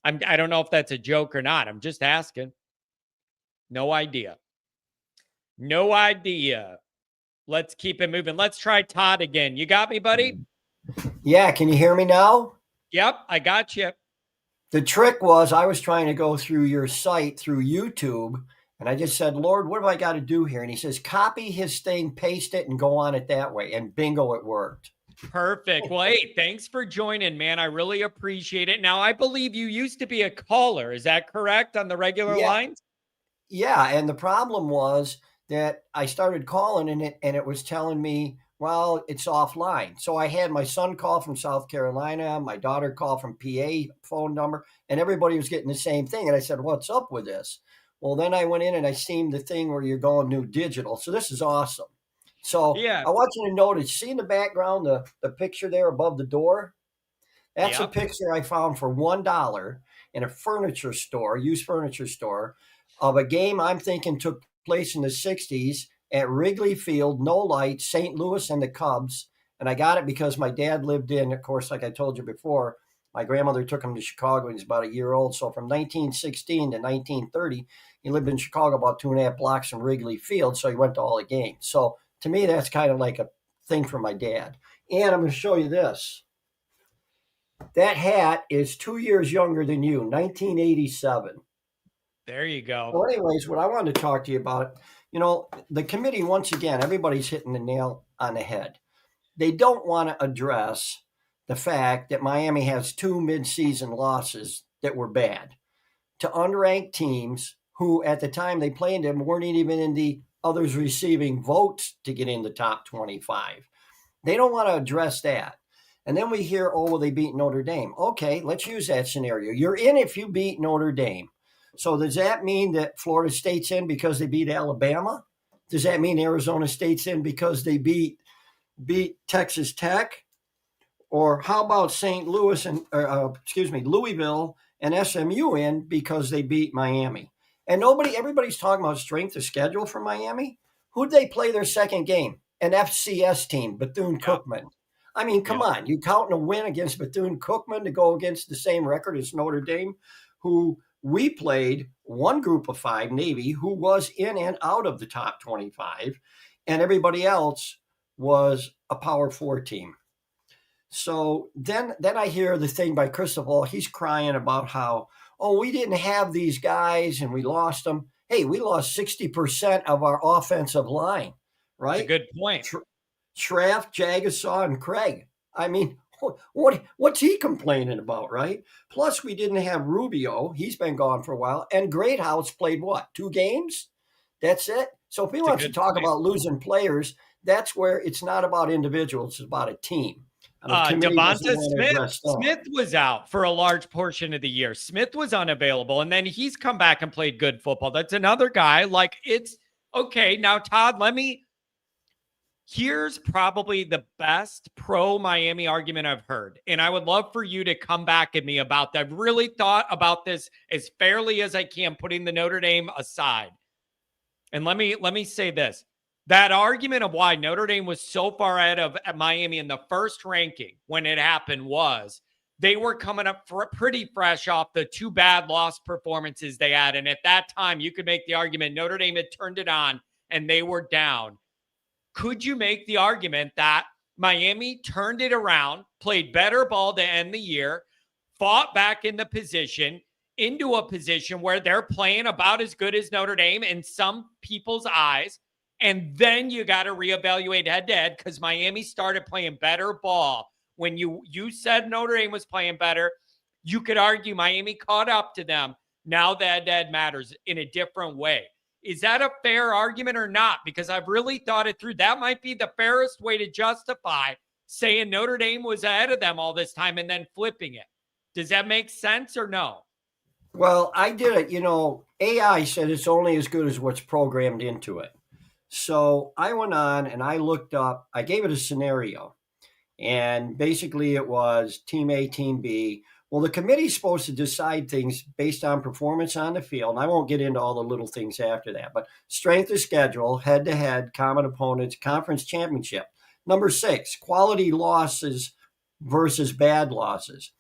I don't know if that's a joke or not. I'm just asking. No idea. No idea. Let's keep it moving. Let's try Todd again. You got me, buddy? Yeah, can you hear me now? Yep, I got you. The trick was I was trying to go through your site through YouTube, and I just said, Lord, what do I got to do here? And he says, copy his thing, paste it, and go on it that way. And bingo, it worked. Perfect. Well, hey, thanks for joining, man. I really appreciate it. Now, I believe you used to be a caller. Is that correct on the regular lines? Yeah, and the problem was that I started calling and it was telling me, well, it's offline. So I had my son call from South Carolina, my daughter call from PA phone number, and everybody was getting the same thing. And I said, what's up with this? Well, then I went in and I seen the thing where you're going new digital. So this is awesome. So Yeah. I want you to notice, see in the background, the picture there above the door? That's a picture I found for $1 in a furniture store, used furniture store, of a game I'm thinking took place in the 60s at Wrigley Field, no lights, St. Louis and the Cubs. And I got it because my dad lived in, of course, like I told you before, my grandmother took him to Chicago when he was about a year old. So from 1916 to 1930, he lived in Chicago about 2.5 blocks from Wrigley Field. So he went to all the games. So to me, that's kind of like a thing for my dad. And I'm going to show you this. That hat is 2 years younger than you, 1987. There you go. Well, anyways, what I wanted to talk to you about, the committee, once again, everybody's hitting the nail on the head. They don't want to address the fact that Miami has 2 midseason losses that were bad to unranked teams who, at the time they played them, weren't even in the others receiving votes to get in the top 25. They don't want to address that. And then we hear, oh, well, they beat Notre Dame. Okay, let's use that scenario. You're in if you beat Notre Dame. So does that mean that Florida State's in because they beat Alabama? Does that mean Arizona State's in because they beat Texas Tech? Or how about St. Louis and Louisville and SMU in because they beat Miami? And everybody's talking about strength of schedule for Miami. Who'd they play their second game? An FCS team, Bethune-Cookman. I mean, come on. You counting a win against Bethune-Cookman to go against the same record as Notre Dame, who we played one group of 5, Navy, who was in and out of the top 25, and everybody else was a Power 4 team. So then I hear the thing by Cristobal. He's crying about how, we didn't have these guys and we lost them. Hey, we lost 60% of our offensive line, right? That's a good point. Schraft, Jagasaw, and Craig. I mean, what's he complaining about, right? Plus, we didn't have Rubio. He's been gone for a while. And Greathouse played what, 2 games? That's it. So if he wants to talk about losing players, that's where it's not about individuals. It's about a team. Devonta Smith was out for a large portion of the year. Smith was unavailable, and then he's come back and played good football. That's another guy. Like, it's okay. Now, Todd, here's probably the best pro-Miami argument I've heard, and I would love for you to come back at me about that. I've really thought about this as fairly as I can, putting the Notre Dame aside. And let me say this. That argument of why Notre Dame was so far ahead of Miami in the first ranking when it happened was they were coming up pretty fresh off the 2 bad loss performances they had. And at that time, you could make the argument Notre Dame had turned it on and they were down. Could you make the argument that Miami turned it around, played better ball to end the year, fought back into a position where they're playing about as good as Notre Dame in some people's eyes, and then you got to reevaluate head-to-head because Miami started playing better ball. When you said Notre Dame was playing better, you could argue Miami caught up to them. Now the head-to-head matters in a different way. Is that a fair argument or not? Because I've really thought it through. That might be the fairest way to justify saying Notre Dame was ahead of them all this time and then flipping it. Does that make sense or no? Well, I did it. AI said it's only as good as what's programmed into it. So I went on and I looked up, I gave it a scenario. And basically it was team A, team B. Well, the committee's supposed to decide things based on performance on the field. And I won't get into all the little things after that, but strength of schedule, head to head, common opponents, conference championship. Number 6, quality losses versus bad losses.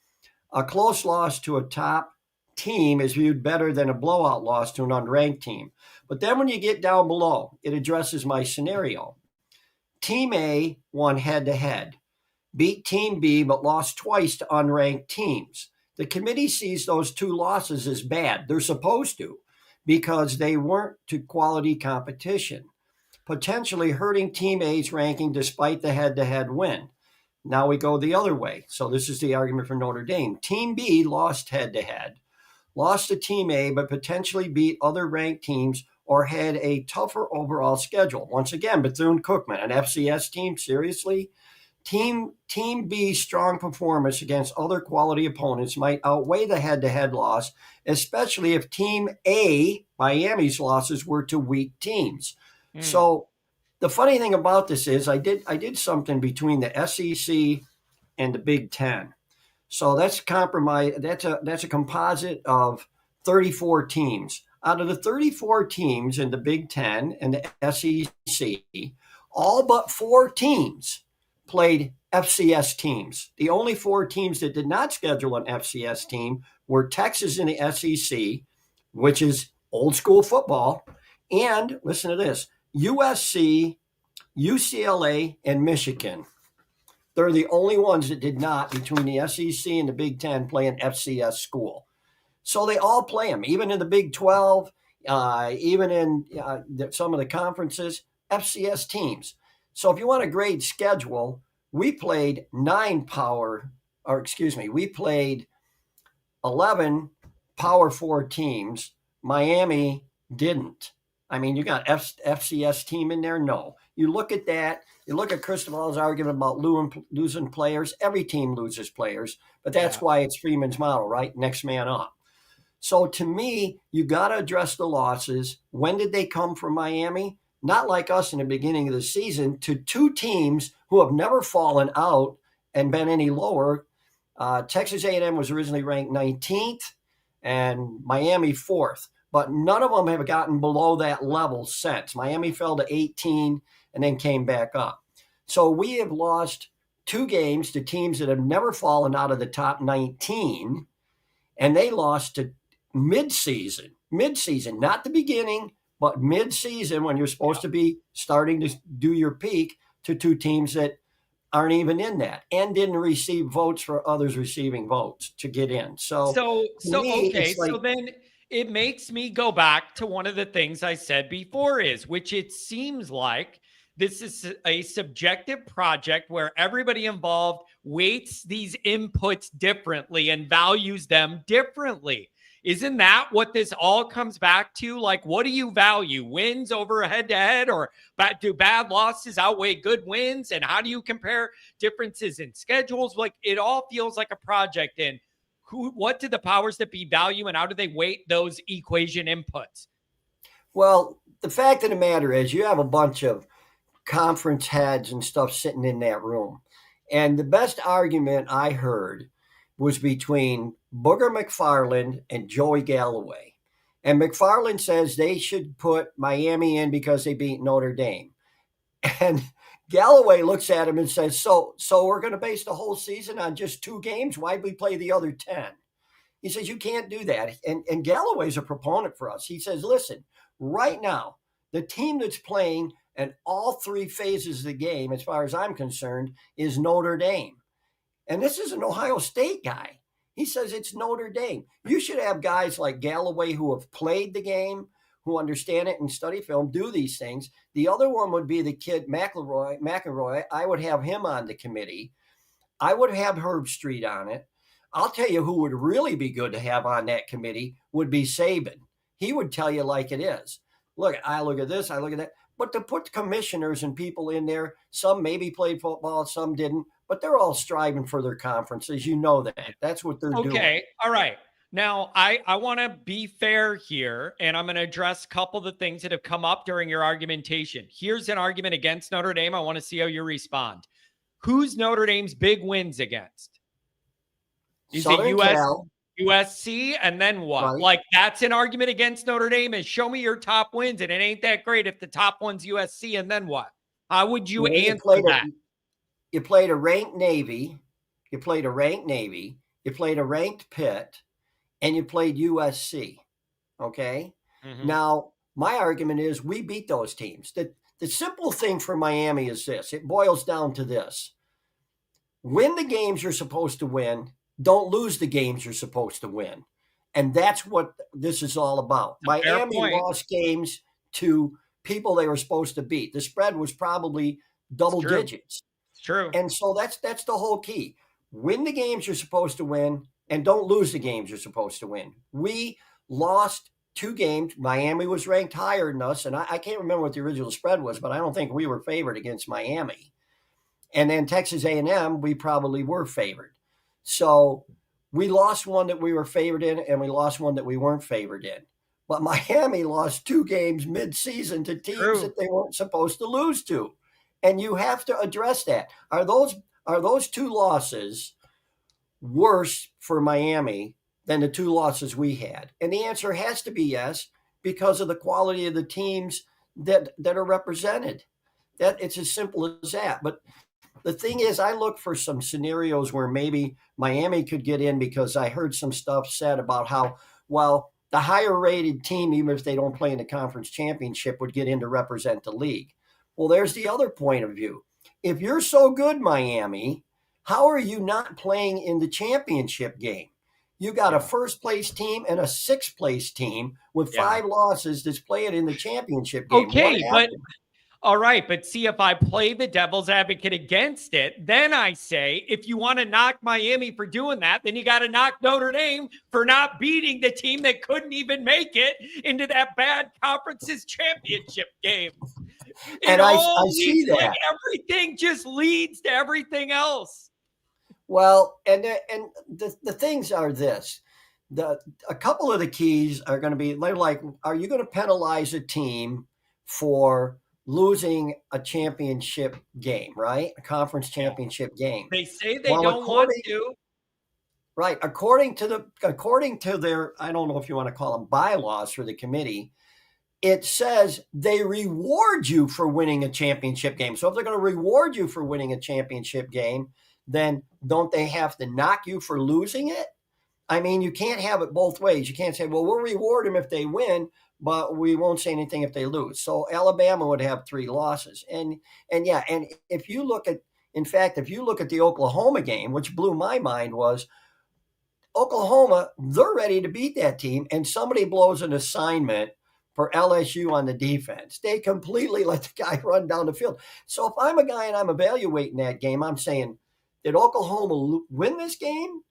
A close loss to a top team is viewed better than a blowout loss to an unranked team. But then when you get down below, it addresses my scenario. Team A won head to head, beat Team B, but lost twice to unranked teams. The committee sees those 2 losses as bad. They're supposed to, because they weren't to quality competition, potentially hurting Team A's ranking despite the head-to-head win. Now we go the other way. So this is the argument for Notre Dame. Team B lost head-to-head, lost to Team A, but potentially beat other ranked teams or had a tougher overall schedule. Once again, Bethune-Cookman, an FCS team, seriously? Team B's strong performance against other quality opponents might outweigh the head-to-head loss, especially if Team A, Miami's losses, were to weak teams. So the funny thing about this is I did something between the SEC and the Big Ten. So that's compromise. That's a composite of 34 teams. Out of the 34 teams in the Big Ten and the SEC, all but 4 teams played FCS teams. The only 4 teams that did not schedule an FCS team were Texas in the SEC, which is old school football, and listen to this, USC, UCLA, and Michigan. They're the only ones that did not, between the SEC and the Big Ten, play an FCS school. So they all play them, even in the Big 12, even in some of the conferences, FCS teams. So if you want a grade schedule, we played 11 Power 4 teams. Miami didn't. I mean, you got FCS team in there? No. You look at that. You look at Cristobal's argument about losing players. Every team loses players, but that's why it's Freeman's model, right? Next man up. So to me, you got to address the losses. When did they come from Miami? Not like us in the beginning of the season, to 2 teams who have never fallen out and been any lower. Texas A&M was originally ranked 19th and Miami 4th. But none of them have gotten below that level since. Miami fell to 18 and then came back up. So we have lost 2 games to teams that have never fallen out of the top 19, and they lost to mid-season, not the beginning, but mid-season when you're supposed to be starting to do your peak, to 2 teams that aren't even in that and didn't receive votes for others receiving votes to get in. So then it makes me go back to one of the things I said before which it seems like this is a subjective project where everybody involved weights these inputs differently and values them differently. Isn't that what this all comes back to? Like, what do you value? Wins over a head-to-head, or do bad losses outweigh good wins? And how do you compare differences in schedules? Like, it all feels like a project in what do the powers that be value, and how do they weight those equation inputs? Well, the fact of the matter is you have a bunch of conference heads and stuff sitting in that room. And the best argument I heard was between Booger McFarland and Joey Galloway. And McFarland says they should put Miami in because they beat Notre Dame. And Galloway looks at him and says, so we're going to base the whole season on just 2 games? Why'd we play the other 10? He says, you can't do that. And Galloway's a proponent for us. He says, listen, right now, the team that's playing in all 3 phases of the game, as far as I'm concerned, is Notre Dame. And this is an Ohio State guy. He says it's Notre Dame. You should have guys like Galloway who have played the game, who understand it and study film, do these things. The other one would be the kid McElroy. I would have him on the committee. I would have Herb Street on it. I'll tell you who would really be good to have on that committee would be Saban. He would tell you like it is. Look, I look at this, I look at that. But to put commissioners and people in there, some maybe played football, some didn't, but they're all striving for their conferences. You know that. That's what they're doing. Okay, all right. Now, I want to be fair here, and I'm going to address a couple of the things that have come up during your argumentation. Here's an argument against Notre Dame. I want to see how you respond. who's Notre Dame's big wins against? Is Southern it Cal, USC, and then what? right? Like, that's an argument against Notre Dame, and show me your top wins, and it ain't that great if the top one's USC, and then what? How would you answer that? You played a ranked Navy, you played a ranked Pitt, and you played USC. Okay. Mm-hmm. Now, my argument is we beat those teams. The simple thing for Miami is this: it boils down to this: win the games you're supposed to win, don't lose the games you're supposed to win. And that's what this is all about. Miami lost games to people they were supposed to beat. The spread was probably double digits. It's true. And so that's the whole key. Win the games you're supposed to win and don't lose the games you're supposed to win. We lost 2 games. Miami was ranked higher than us, and I can't remember what the original spread was, but I don't think we were favored against Miami. And then Texas A&M, we probably were favored. So we lost one that we were favored in, and we lost one that we weren't favored in. But Miami lost 2 games mid-season to teams that they weren't supposed to lose to. And you have to address that. Are those 2 losses worse for Miami than the 2 losses we had? And the answer has to be yes, because of the quality of the teams that are represented. That it's as simple as that. But the thing is, I look for some scenarios where maybe Miami could get in, because I heard some stuff said about how, well, the higher rated team, even if they don't play in the conference championship, would get in to represent the league. Well, there's the other point of view. If you're so good, Miami, how are you not playing in the championship game? You got a first place team and a 6th place team with 5 losses that's playing in the championship game. Okay, but all right, but see, if I play the devil's advocate against it, then I say, if you want to knock Miami for doing that, then you got to knock Notre Dame for not beating the team that couldn't even make it into that bad conference's championship game. And I see that. Like, everything just leads to everything else. Well, and the things are this. A couple of the keys are going to be, like, are you going to penalize a team for losing a championship game, right? A conference championship game. They say they don't want to. Right. According to their, I don't know if you want to call them bylaws for the committee, it says they reward you for winning a championship game. So if they're going to reward you for winning a championship game, then don't they have to knock you for losing it? I mean, you can't have it both ways. You can't say, well, we'll reward them if they win, but we won't say anything if they lose. So Alabama would have 3 losses. And if you look at the Oklahoma game, which blew my mind, was Oklahoma, they're ready to beat that team, and somebody blows an assignment for LSU on the defense. They completely let the guy run down the field. So if I'm a guy and I'm evaluating that game, I'm saying, did Oklahoma win this game,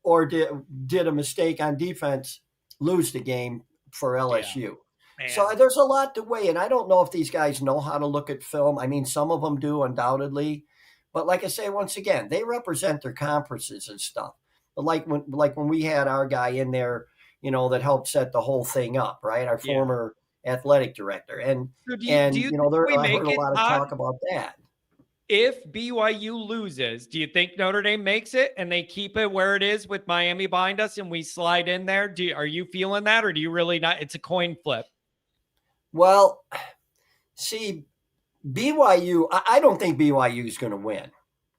or did a mistake on defense lose the game for LSU? Yeah. So there's a lot to weigh, and I don't know if these guys know how to look at film. I mean, some of them do, undoubtedly. But like I say, once again, they represent their conferences and stuff. But like when we had our guy in there, that helped set the whole thing up, right? Our former athletic director. And so I heard a lot of talk about that. If BYU loses, do you think Notre Dame makes it and they keep it where it is with Miami behind us and we slide in there? Are you feeling that, or do you really not? It's a coin flip. Well, see, BYU, I don't think BYU is going to win.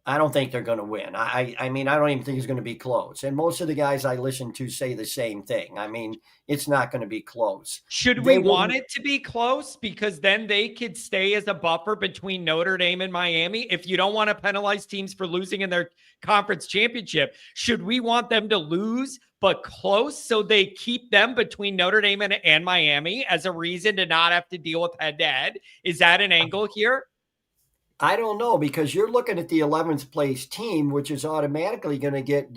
I don't think they're going to win. I mean, I don't even think it's going to be close. And most of the guys I listen to say the same thing. I mean, it's not going to be close. Should we want it to be close? Because then they could stay as a buffer between Notre Dame and Miami. If you don't want to penalize teams for losing in their conference championship, should we want them to lose but close so they keep them between Notre Dame and Miami as a reason to not have to deal with head-to-head? Is that an angle here? I don't know, because you're looking at the 11th place team, which is automatically going to get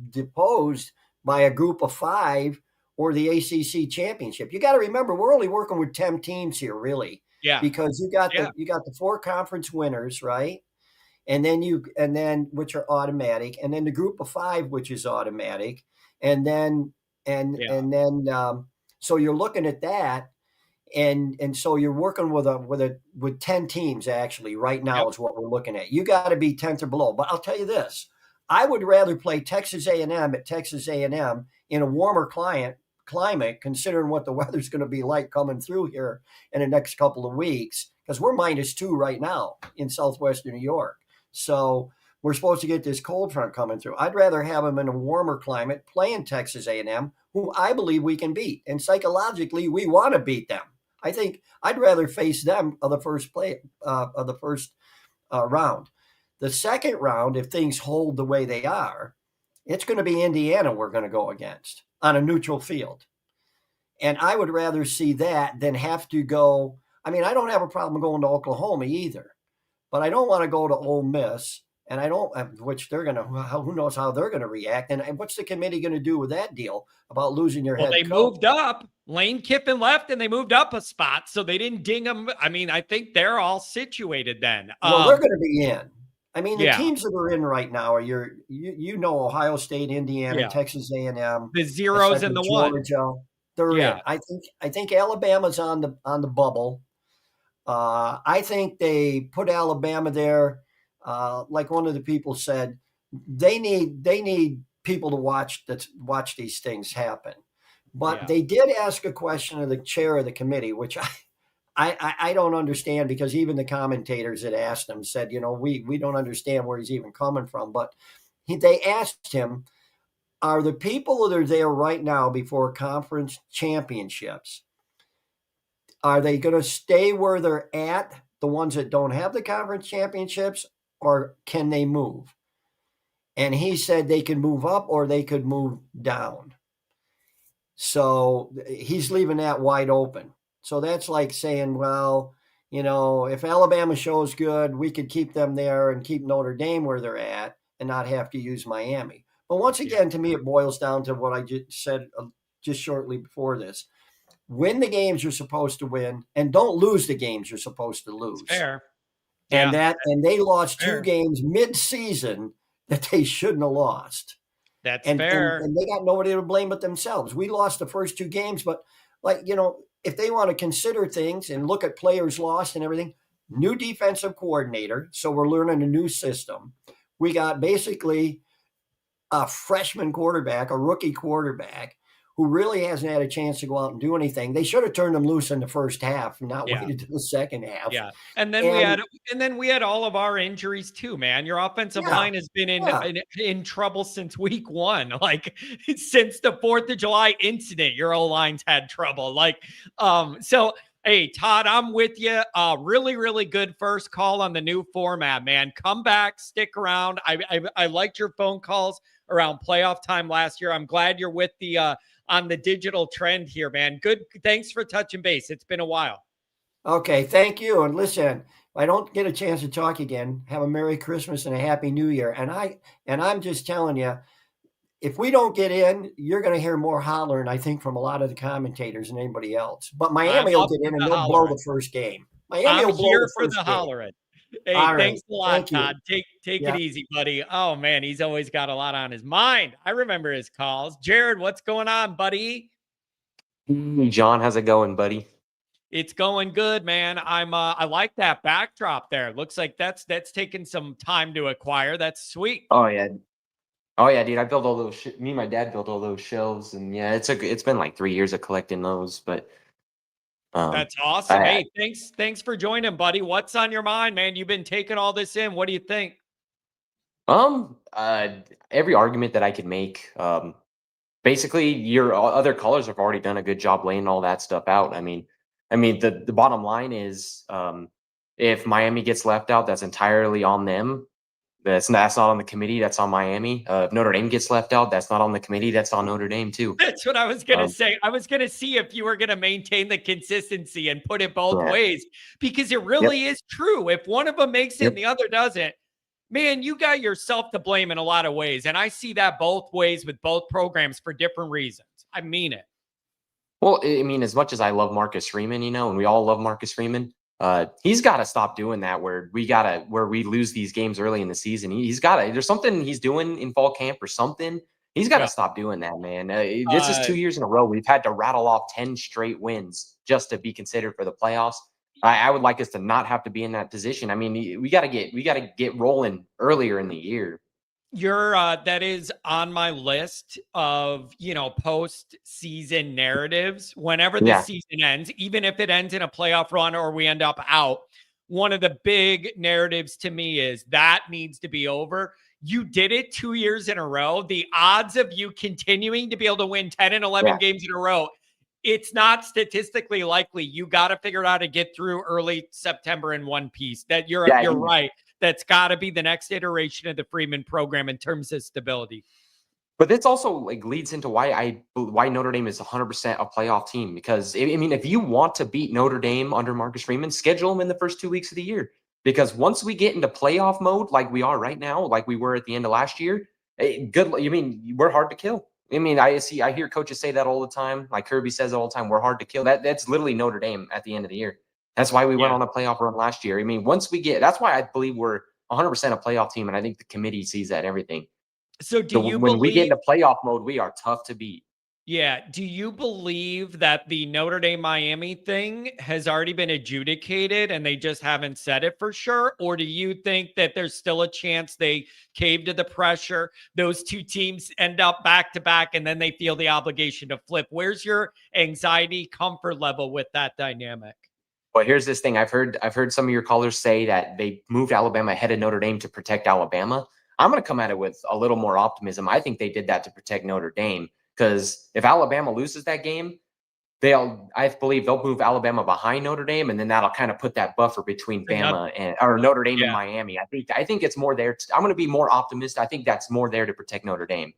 deposed by a group of 5 or the ACC championship. You got to remember, we're only working with 10 teams here, really. Yeah. Because you got the 4 conference winners, right? And then which are automatic, and then the group of 5, which is automatic, and then so you're looking at that. And so you're working with 10 teams actually right now is what we're looking at. You got to be 10th or below. But I'll tell you this, I would rather play Texas A&M at Texas A&M in a warmer climate, considering what the weather's going to be like coming through here in the next couple of weeks, because we're -2 right now in southwestern New York. So we're supposed to get this cold front coming through. I'd rather have them in a warmer climate playing Texas A&M, who I believe we can beat. And psychologically, we want to beat them. I think I'd rather face them of the first round. The second round, if things hold the way they are, it's going to be Indiana we're going to go against on a neutral field. And I would rather see that than have to go. I mean, I don't have a problem going to Oklahoma either, but I don't want to go to Ole Miss. And I don't, which they're going to, who knows how they're going to react. And what's the committee going to do with that deal about losing your head coach? They moved up. Lane Kiffin left and they moved up a spot. So they didn't ding them. I mean, I think they're all situated then. Well, they're going to be in. I mean, the teams that are in right now are you know, Ohio State, Indiana, Texas A&M, the zeros and the Georgia, one. They're in. I think Alabama's on the bubble. I think they put Alabama there. Like one of the people said, they need people to watch these things happen. But they did ask a question of the chair of the committee, which I don't understand, because even the commentators that asked him said, you know, we don't understand where he's even coming from. But they asked him, are the people that are there right now before conference championships, are they going to stay where they're at, the ones that don't have the conference championships, or can they move? And he said they can move up or they could move down. So he's leaving that wide open. So that's like saying, well, you know, if Alabama shows good, we could keep them there and keep Notre Dame where they're at and not have to use Miami. But once again, to me, it boils down to what I just said just shortly before this. Win the games you're supposed to win, and don't lose the games you're supposed to lose. That's fair. And they lost 2 games mid-season that they shouldn't have lost. That's fair. And they got nobody to blame but themselves. We lost the first 2 games, but like, you know, if they want to consider things and look at players lost and everything, new defensive coordinator. So we're learning a new system. We got basically a freshman quarterback, a rookie quarterback, who really hasn't had a chance to go out and do anything. They should have turned him loose in the first half and not waited to the second half. Yeah. And then we had all of our injuries too, man. Your offensive line has been in trouble since week 1. Like, since the 4th of July incident, your O-line's had trouble. Like, so hey, Todd, I'm with you. Really, really good first call on the new format, man. Come back, stick around. I liked your phone calls around playoff time last year. I'm glad you're with the on the digital trend here, man. Good. Thanks for touching base. It's been a while. Okay. Thank you. And listen, if I don't get a chance to talk again, have a Merry Christmas and a Happy New Year. And I'm just telling you, if we don't get in, you're going to hear more hollering, I think, from a lot of the commentators than anybody else. But Miami will get in and they'll blow the first game. Miami will blow here the for first the game. hollering. Hey, All thanks a lot, Thank Todd. Take it easy, buddy. Oh, man, he's always got a lot on his mind. I remember his calls. Jared, what's going on, buddy? John, how's it going, buddy? It's going good, man. I like that backdrop there. Looks like that's taken some time to acquire. That's sweet. Oh yeah, dude. I built all those. Me and my dad built all those shelves, and yeah, it's been like 3 years of collecting those, but. That's awesome. Hey, thanks for joining, buddy. What's on your mind, man? You've been taking all this in. What do you think? Every argument that I could make. Basically, your other callers have already done a good job laying all that stuff out. I mean, the bottom line is, if Miami gets left out, that's entirely on them. That's not on the committee. That's on Miami. If Notre Dame gets left out, that's not on the committee. That's on Notre Dame too. That's what I was going to say. I was going to see if you were going to maintain the consistency and put it both ways, because it really is true. If one of them makes it and the other doesn't, man, you got yourself to blame in a lot of ways. And I see that both ways with both programs for different reasons. I mean it. Well, I mean, as much as I love Marcus Freeman, and we all love Marcus Freeman, he's got to stop doing that where we lose these games early in the season. There's something he's doing in fall camp or something He's got to Yeah. stop doing that, man. This is 2 years in a row. We've had to rattle off 10 straight wins just to be considered for the playoffs. I would like us to not have to be in that position. I mean, we got to get rolling earlier in the year. That is on my list of, post season narratives. Whenever the season ends, even if it ends in a playoff run or we end up out, one of the big narratives to me is that needs to be over. You did it 2 years in a row. The odds of you continuing to be able to win 10 and 11 games in a row, it's not statistically likely. You got to figure out how to get through early September in one piece. That you're right. That's got to be the next iteration of the Freeman program in terms of stability. But this also leads into why Notre Dame is 100% a playoff team. Because I mean, if you want to beat Notre Dame under Marcus Freeman, schedule them in the first 2 weeks of the year. Because once we get into playoff mode, like we are right now, like we were at the end of last year, we're hard to kill. I mean, I hear coaches say that all the time. Like Kirby says it all the time. We're hard to kill. That's literally Notre Dame at the end of the year. That's why we went on a playoff run last year. I mean, that's why I believe we're 100% a playoff team, and I think the committee sees that and everything. So when we get into playoff mode, we are tough to beat. Yeah. Do you believe that the Notre Dame Miami thing has already been adjudicated and they just haven't said it for sure? Or do you think that there's still a chance they cave to the pressure, those two teams end up back to back, and then they feel the obligation to flip? Where's your anxiety, comfort level with that dynamic? Well, here's this thing. I've heard some of your callers say that they moved Alabama ahead of Notre Dame to protect Alabama. I'm going to come at it with a little more optimism. I think they did that to protect Notre Dame, because if Alabama loses that game, I believe they'll move Alabama behind Notre Dame, and then that'll kind of put that buffer between Bama or Notre Dame and Miami. I think it's more there. I'm going to be more optimistic. I think that's more there to protect Notre Dame,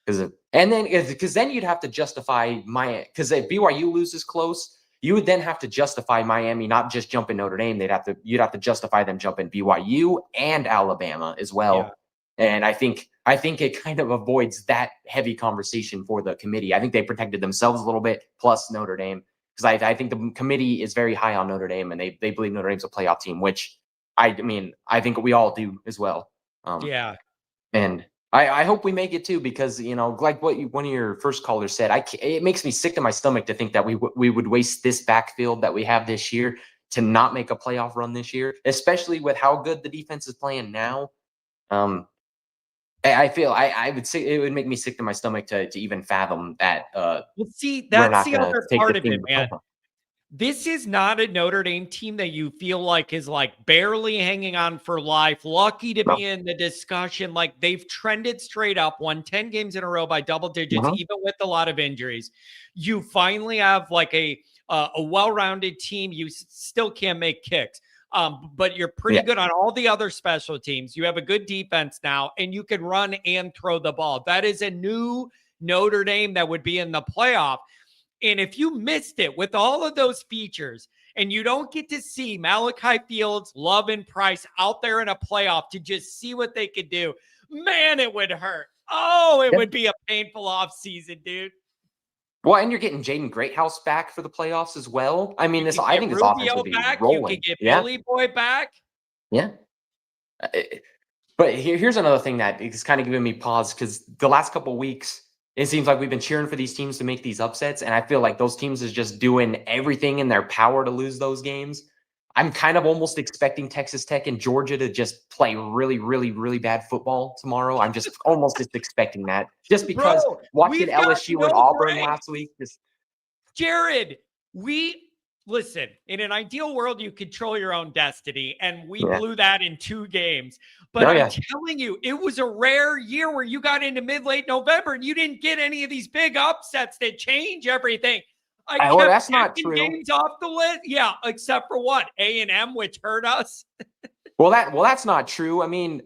because then you'd have to justify because if BYU loses close, you would then have to justify Miami not just jumping Notre Dame. You'd have to justify them jumping BYU and Alabama as well. Yeah. And I think it kind of avoids that heavy conversation for the committee. I think they protected themselves a little bit, plus Notre Dame, because I think the committee is very high on Notre Dame, and they believe Notre Dame's a playoff team, which I think we all do as well. And I hope we make it too, because like what one of your first callers said, it makes me sick to my stomach to think that we would waste this backfield that we have this year to not make a playoff run this year, especially with how good the defense is playing now. I feel I would say it would make me sick to my stomach to even fathom that. Well, see, that's the other part of it, man. This is not a Notre Dame team that you feel like is like barely hanging on for life, lucky to be in the discussion. Like, they've trended straight up, won 10 games in a row by double digits, even with a lot of injuries. You finally have like a well-rounded team. You still can't make kicks. But you're pretty good on all the other special teams. You have a good defense now, and you can run and throw the ball. That is a new Notre Dame that would be in the playoff. And if you missed it with all of those features and you don't get to see Malachi Fields, Love, and Price out there in a playoff to just see what they could do, man, it would hurt. Oh, it would be a painful offseason, dude. Well, and you're getting Jaden Greathouse back for the playoffs as well. I mean, I think this offense will be rolling. You could get Billy Boy back. Yeah. But here's another thing that is kind of giving me pause, because the last couple of weeks, it seems like we've been cheering for these teams to make these upsets, and I feel like those teams is just doing everything in their power to lose those games. I'm kind of almost expecting Texas Tech and Georgia to just play really, really, really bad football tomorrow. I'm just almost just expecting that, just because watching LSU and Auburn last week. Jared, listen, in an ideal world, you control your own destiny, and we blew that in 2 games. But I'm telling you, it was a rare year where you got into mid-late November and you didn't get any of these big upsets that change everything. That's not true. Games off the list, except for what? A&M, which hurt us. Well, that's not true. I mean,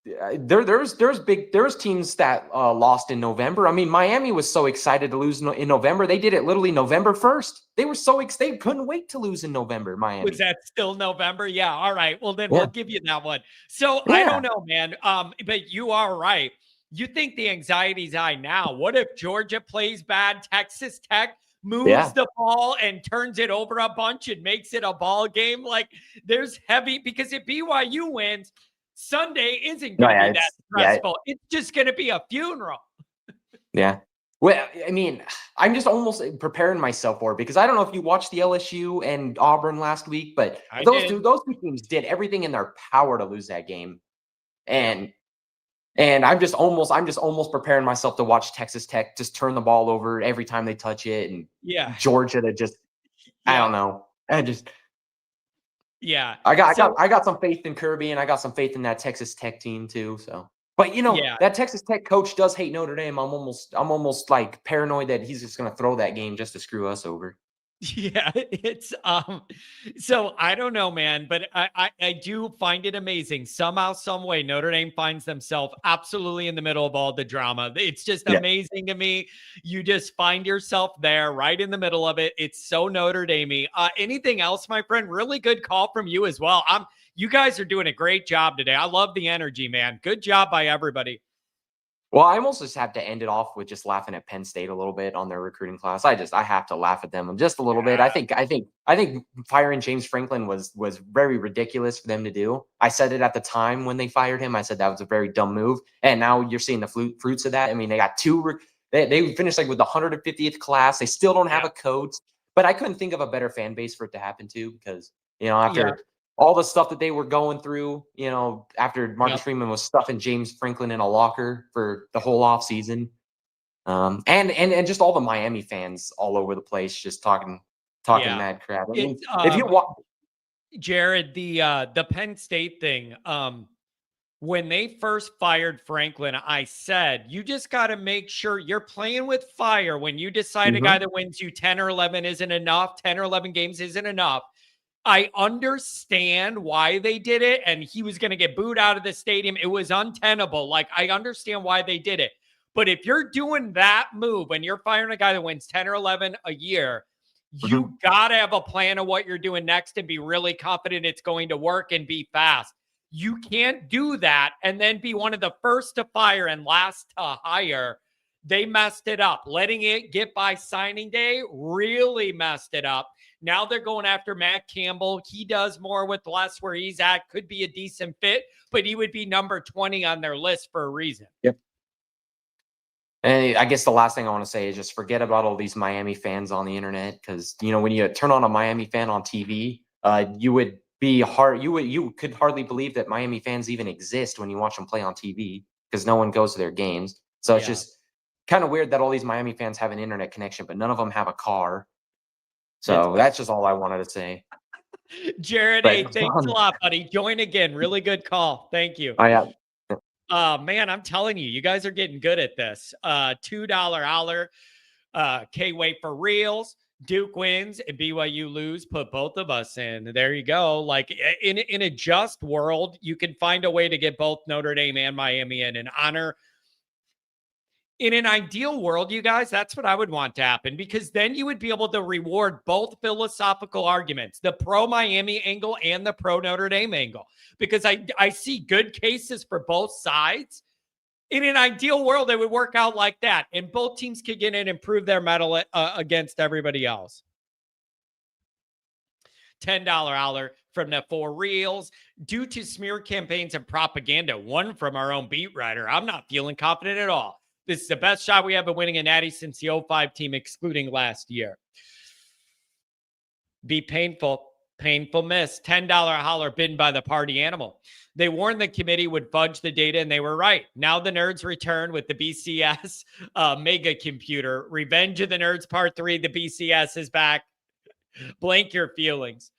there's teams that lost in November. I mean, Miami was so excited to lose in November. They did it literally November 1st. They were so excited, they couldn't wait to lose in November. Miami. Was that still November? Yeah. All right. Well, then we'll give you that one. So I don't know, man. But you are right. You think the anxiety's high now. What if Georgia plays bad? Texas Tech moves the ball and turns it over a bunch and makes it a ball game. Like, there's heavy, because if BYU wins, Sunday isn't going to be that stressful. It's just going to be a funeral. Yeah. Well, I mean, I'm just almost preparing myself for it because I don't know if you watched the LSU and Auburn last week, but I those did. two teams did everything in their power to lose that game. Yeah. And I'm just almost preparing myself to watch Texas Tech just turn the ball over every time they touch it, and Yeah. Georgia to just I don't know. Yeah. I So got some faith in Kirby, and I got some faith in that Texas Tech team too. So, but yeah. that Texas Tech coach does hate Notre Dame. I'm almost like paranoid that he's just gonna throw that game just to screw us over. Yeah, it's so I don't know, man, but I do find it amazing. Somehow, some way, Notre Dame finds themselves absolutely in the middle of all the drama. It's just Yeah. amazing to me. You just find yourself there, right in the middle of it. It's so Notre Dame-y. Anything else, my friend? Really good call from you as well. You guys are doing a great job today. I love the energy, man. Good job by everybody. Well, I almost just have to end it off with just laughing at Penn State a little bit on their recruiting class. I have to laugh at them just a little bit. I think firing James Franklin was very ridiculous for them to do. I said it at the time when they fired him. I said that was a very dumb move, and now you're seeing the fruits of that. I mean, they got they finished like with the 150th class. They still don't have a coach, but I couldn't think of a better fan base for it to happen to because after all the stuff that they were going through, after Marcus Freeman was stuffing James Franklin in a locker for the whole off season. And just all the Miami fans all over the place, just talking mad crap. I mean, if you Jared, the Penn State thing, when they first fired Franklin, I said, you just got to make sure you're playing with fire. When you decide a guy that wins you 10 or 11 isn't enough, 10 or 11 games isn't enough. I understand why they did it, and he was going to get booed out of the stadium. It was untenable. Like, I understand why they did it. But if you're doing that move and you're firing a guy that wins 10 or 11 a year, you got to have a plan of what you're doing next and be really confident it's going to work and be fast. You can't do that and then be one of the first to fire and last to hire. They messed it up. Letting it get by signing day really messed it up. Now they're going after Matt Campbell. He does more with less where he's at. Could be a decent fit, but he would be number 20 on their list for a reason. Yep. And I guess the last thing I want to say is just forget about all these Miami fans on the internet, because when you turn on a Miami fan on TV, you could hardly believe that Miami fans even exist when you watch them play on TV, because no one goes to their games. So it's just kind of weird that all these Miami fans have an internet connection, but none of them have a car. So that's just all I wanted to say. Jared, hey, thanks a lot, buddy. Join again. Really good call. Thank you. Man, I'm telling you, you guys are getting good at this. $2 holler. K-Way for reals. Duke wins and BYU lose. Put both of us in. There you go. Like in a just world, you can find a way to get both Notre Dame and Miami in and honor. In an ideal world, you guys, that's what I would want to happen, because then you would be able to reward both philosophical arguments, the pro-Miami angle and the pro-Notre Dame angle, because I see good cases for both sides. In an ideal world, it would work out like that, and both teams could get in and prove their mettle against everybody else. $10 holler from the For Reals. Due to smear campaigns and propaganda, one from our own beat writer, I'm not feeling confident at all. This is the best shot we have at winning a natty since the 05 team, excluding last year. Be painful. Painful miss. $10 holler bitten by the party animal. They warned the committee would fudge the data, and they were right. Now the nerds return with the BCS mega computer. Revenge of the Nerds Part 3. The BCS is back. Blank your feelings.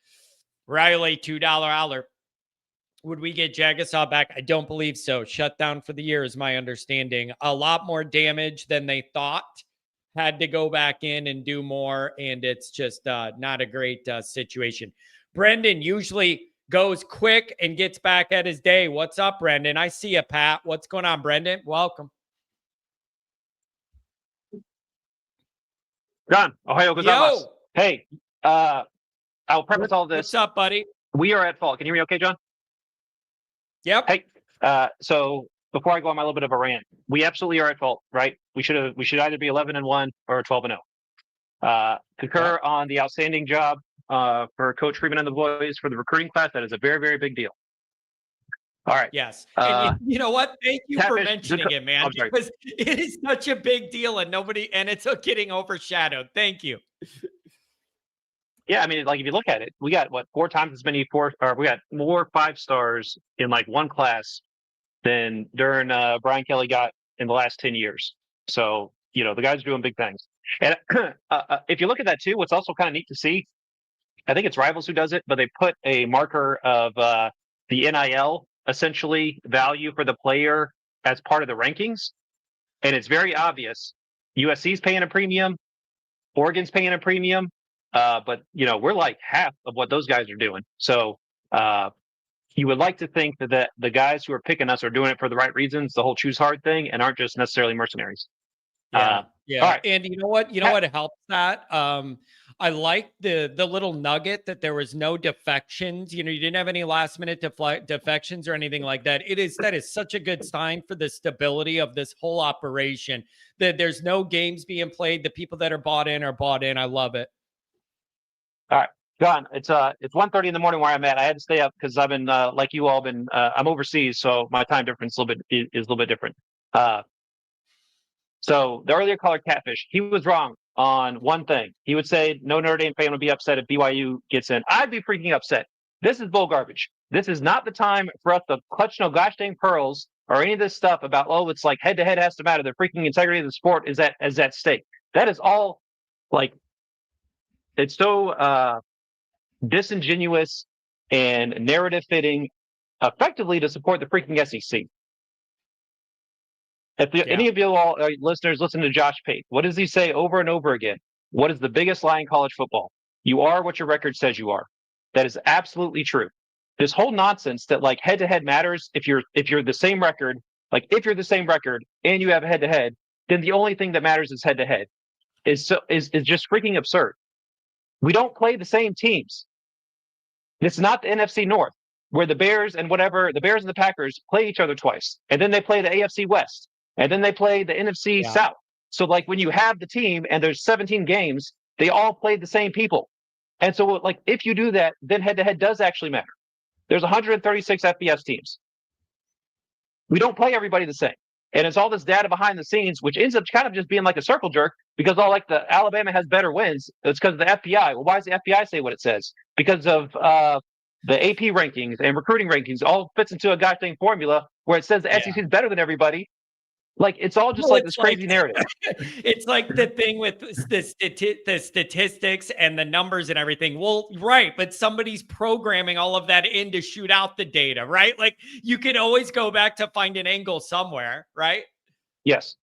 Riley, $2 holler. Would we get Jagasaw back? I don't believe so. Shut down for the year is my understanding. A lot more damage than they thought. Had to go back in and do more, and it's just not a great situation. Brendan usually goes quick and gets back at his day. What's up, Brendan? I see you, Pat. What's going on, Brendan? Welcome. John, Ohio gozaimasu. Hey, I'll preface all this. What's up, buddy? We are at fault. Can you hear me okay, John? Yep. Hey, so before I go on my little bit of a rant, we absolutely are at fault, right? We should either be 11-1 or 12-0. Concur on the outstanding job for Coach Freeman and the boys for the recruiting class. That is a very, very big deal. All right. Yes. And you know what? Thank you for Catfish, mentioning it, man, I'm sorry. because it is such a big deal and it's getting overshadowed. Thank you. Yeah, I mean, like if you look at it, we got what 4 times as many we got more 5 stars in like one class than during Brian Kelly got in the last 10 years. So, the guys are doing big things. And if you look at that too, what's also kind of neat to see, I think it's Rivals who does it, but they put a marker of the NIL essentially value for the player as part of the rankings. And it's very obvious. USC's paying a premium, Oregon's paying a premium, but we're like half of what those guys are doing. So you would like to think that the guys who are picking us are doing it for the right reasons, the whole choose hard thing, and aren't just necessarily mercenaries. Yeah. All right. And you know what helps that? I like the little nugget that there was no defections. You didn't have any last minute defections or anything like that. That is such a good sign for the stability of this whole operation, that there's no games being played. The people that are bought in are bought in. I love it. All right, John, it's 1:30 in the morning where I'm at. I had to stay up because I've been like you all been. I'm overseas, so my time difference is a little bit different. So the earlier caller Catfish, he was wrong on one thing. He would say no Notre Dame fan would be upset if BYU gets in. I'd be freaking upset. This is bull garbage. This is not the time for us to clutch no gosh dang pearls or any of this stuff about, it's like head to head has to matter. The freaking integrity of the sport is at stake. That is all like, it's so disingenuous and narrative fitting effectively to support the freaking SEC. If any of you all listeners listen to Josh Pate, what does he say over and over again? What is the biggest lie in college football? You are what your record says you are. That is absolutely true. This whole nonsense that like head to head matters if you're the same record, like if you're the same record and you have a head to head, then the only thing that matters is head to head is just freaking absurd. We don't play the same teams. It's not the NFC North where the Bears and the Packers play each other twice, and then they play the AFC West. And then they play the NFC South. So like when you have the team and there's 17 games, they all play the same people. And so like if you do that, then head to head does actually matter. There's 136 FBS teams. We don't play everybody the same. And it's all this data behind the scenes, which ends up kind of just being like a circle jerk because all like the Alabama has better wins. It's because of the FBI. Well, why does the FBI say what it says? Because of the AP rankings and recruiting rankings all fits into a gosh dang formula where it says the SEC is better than everybody. Like it's all just this crazy narrative. It's like the thing with the statistics and the numbers and everything. Well, right, but somebody's programming all of that in to shoot out the data, right? Like you can always go back to find an angle somewhere, right? Yes.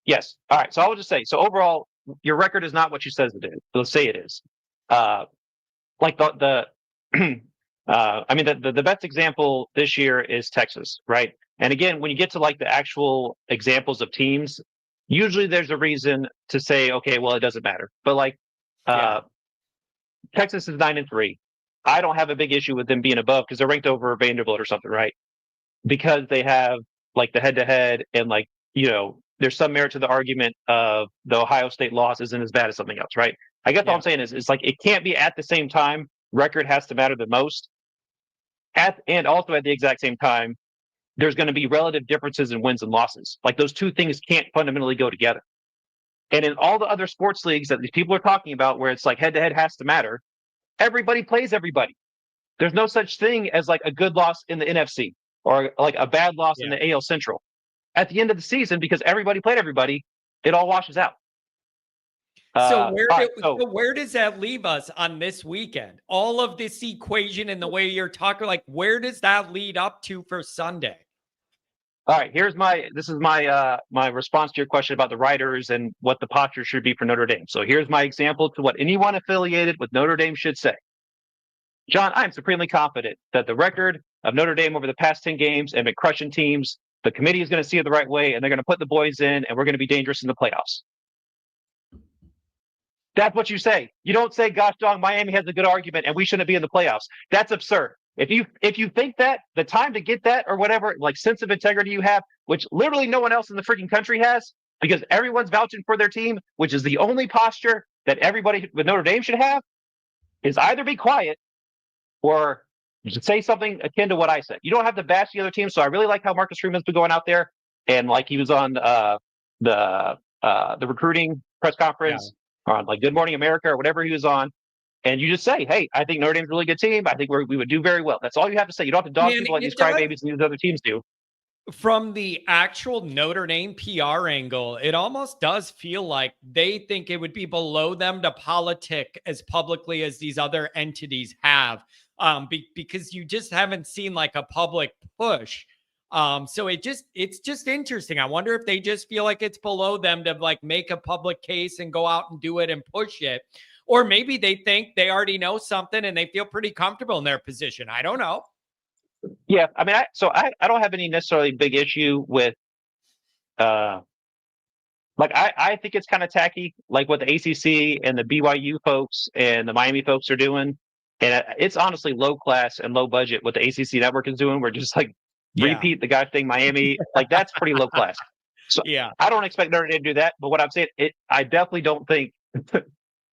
All right. So I will just say, so overall, your record is not what you says it is. Let's say it is. Like the best example this year is Texas, right? And again, when you get to like the actual examples of teams, usually there's a reason to say, okay, well, it doesn't matter. But like Texas is 9-3. I don't have a big issue with them being above because they're ranked over Vanderbilt or something, right? Because they have like the head-to-head and like, there's some merit to the argument of the Ohio State loss isn't as bad as something else, right? I guess all I'm saying is like it can't be at the same time. Record has to matter the most. And also at the exact same time, there's going to be relative differences in wins and losses. Like those two things can't fundamentally go together. And in all the other sports leagues that these people are talking about, where it's like head to head has to matter, everybody plays everybody. There's no such thing as like a good loss in the NFC or like a bad loss in the AL Central. At the end of the season, because everybody played everybody, it all washes out. So where does that leave us on this weekend? All of this equation and the way you're talking, like where does that lead up to for Sunday? All right, this is my response to your question about the writers and what the posture should be for Notre Dame. So here's my example to what anyone affiliated with Notre Dame should say. John, I'm supremely confident that the record of Notre Dame over the past 10 games and been crushing teams, the committee is going to see it the right way, and they're going to put the boys in, and we're going to be dangerous in the playoffs. That's what you say. You don't say, gosh dang, Miami has a good argument and we shouldn't be in the playoffs. That's absurd. If you think that, the time to get that or whatever, like sense of integrity you have, which literally no one else in the freaking country has, because everyone's vouching for their team, which is the only posture that everybody with Notre Dame should have, is either be quiet or say something akin to what I said. You don't have to bash the other team. So I really like how Marcus Freeman's been going out there, and like he was on the recruiting press conference, or on like Good Morning America or whatever he was on. And you just say, hey, I think Notre Dame's a really good team. I think we would do very well. That's all you have to say. You don't have to dog people like these crybabies and these other teams do. From the actual Notre Dame PR angle, it almost does feel like they think it would be below them to politic as publicly as these other entities have, because you just haven't seen like a public push. So it's just interesting. I wonder if they just feel like it's below them to like make a public case and go out and do it and push it. Or maybe they think they already know something and they feel pretty comfortable in their position. I don't know. Yeah, I mean, I don't have any necessarily big issue with, I think it's kind of tacky, like what the ACC and the BYU folks and the Miami folks are doing, and it's honestly low class and low budget what the ACC network is doing. We're just like repeat the guy thing Miami, like that's pretty low class. So yeah, I don't expect Notre Dame to do that, but what I'm saying, I definitely don't think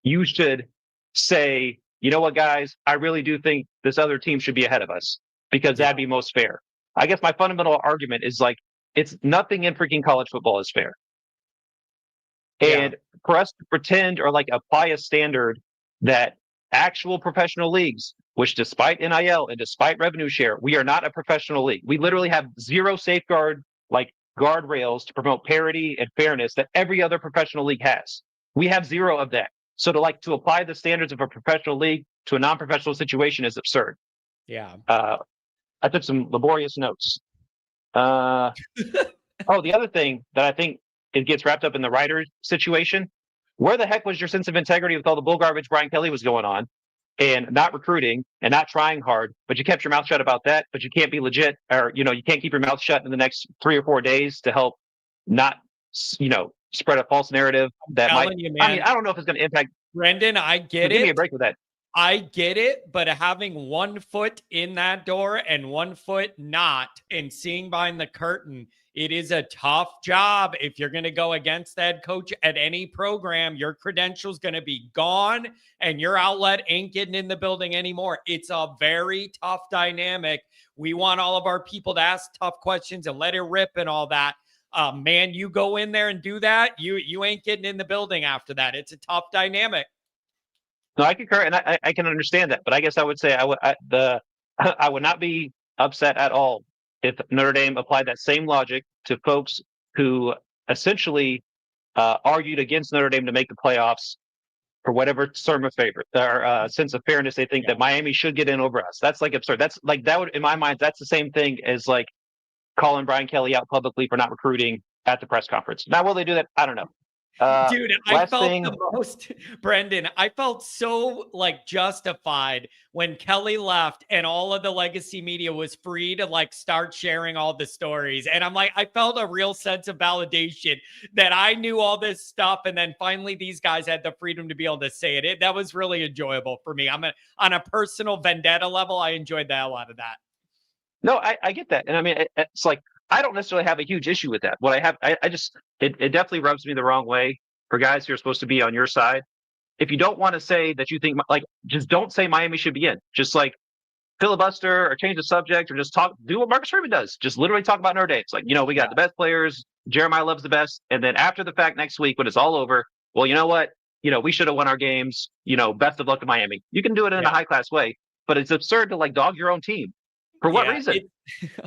you should say, you know what, guys, I really do think this other team should be ahead of us. Because that'd be most fair. I guess my fundamental argument is like, it's nothing in freaking college football is fair. And for us to pretend or like apply a standard that actual professional leagues, which despite NIL and despite revenue share, we are not a professional league. We literally have zero safeguard, like guardrails to promote parity and fairness that every other professional league has. We have zero of that. So to apply the standards of a professional league to a non-professional situation is absurd. Yeah. I took some laborious notes. The other thing that I think it gets wrapped up in the writers situation. Where the heck was your sense of integrity with all the bull garbage Brian Kelly was going on and not recruiting and not trying hard, but you kept your mouth shut about that, but you can't be legit or, you can't keep your mouth shut in the next 3 or 4 days to help not, spread a false narrative that might, I don't know if it's going to impact. Brendan, I get it. Give me a break with that. I get it, but having 1 foot in that door and 1 foot not and seeing behind the curtain, it is a tough job. If you're going to go against the head coach at any program, your credential's going to be gone and your outlet ain't getting in the building anymore. It's a very tough dynamic. We want all of our people to ask tough questions and let it rip and all that. Man, you go in there and do that, you ain't getting in the building after that. It's a tough dynamic. No, I concur, and I can understand that, but I guess I would say I would not be upset at all if Notre Dame applied that same logic to folks who essentially argued against Notre Dame to make the playoffs for whatever term of favor or sense of fairness they think that Miami should get in over us. That's like absurd. That's like that would, in my mind, that's the same thing as like calling Brian Kelly out publicly for not recruiting at the press conference. Now, will they do that? I don't know. Dude, I felt the most, Brendan, I felt so like justified when Kelly left and all of the legacy media was free to like start sharing all the stories. And I'm like, I felt a real sense of validation that I knew all this stuff. And then finally these guys had the freedom to be able to say it. That was really enjoyable for me. On a personal vendetta level, I enjoyed the hell out of that. No, I get that. And I mean, it's like, I don't necessarily have a huge issue with that. What I have, I just, it definitely rubs me the wrong way for guys who are supposed to be on your side. If you don't want to say that you think, like, just don't say Miami should be in. Just like filibuster or change the subject or just do what Marcus Freeman does. Just literally talk about Notre Dame. It's like, we got the best players. Jeremiah loves the best. And then after the fact next week, when it's all over, well, you know what? We should have won our games. Best of luck to Miami. You can do it in a high class way, but it's absurd to like dog your own team. For what reason?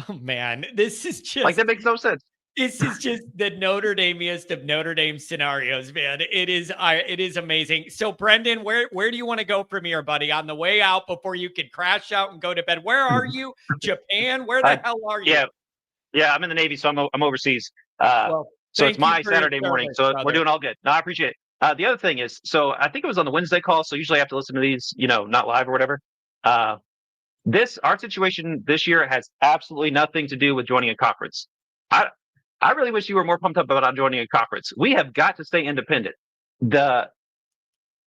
Oh man, this is just like that makes no sense. This is just the Notre Dameiest of Notre Dame scenarios, man. It is amazing. So, Brendan, where do you want to go from here, buddy? On the way out before you can crash out and go to bed. Where are you? Japan? Where the hell are you? Yeah, I'm in the Navy, so I'm overseas. So it's my Saturday morning, so we're doing all good. No, I appreciate it. The other thing is, so I think it was on the Wednesday call, so usually I have to listen to these, not live or whatever. Our situation this year has absolutely nothing to do with joining a conference. I really wish you were more pumped up about joining a conference. We have got to stay independent. The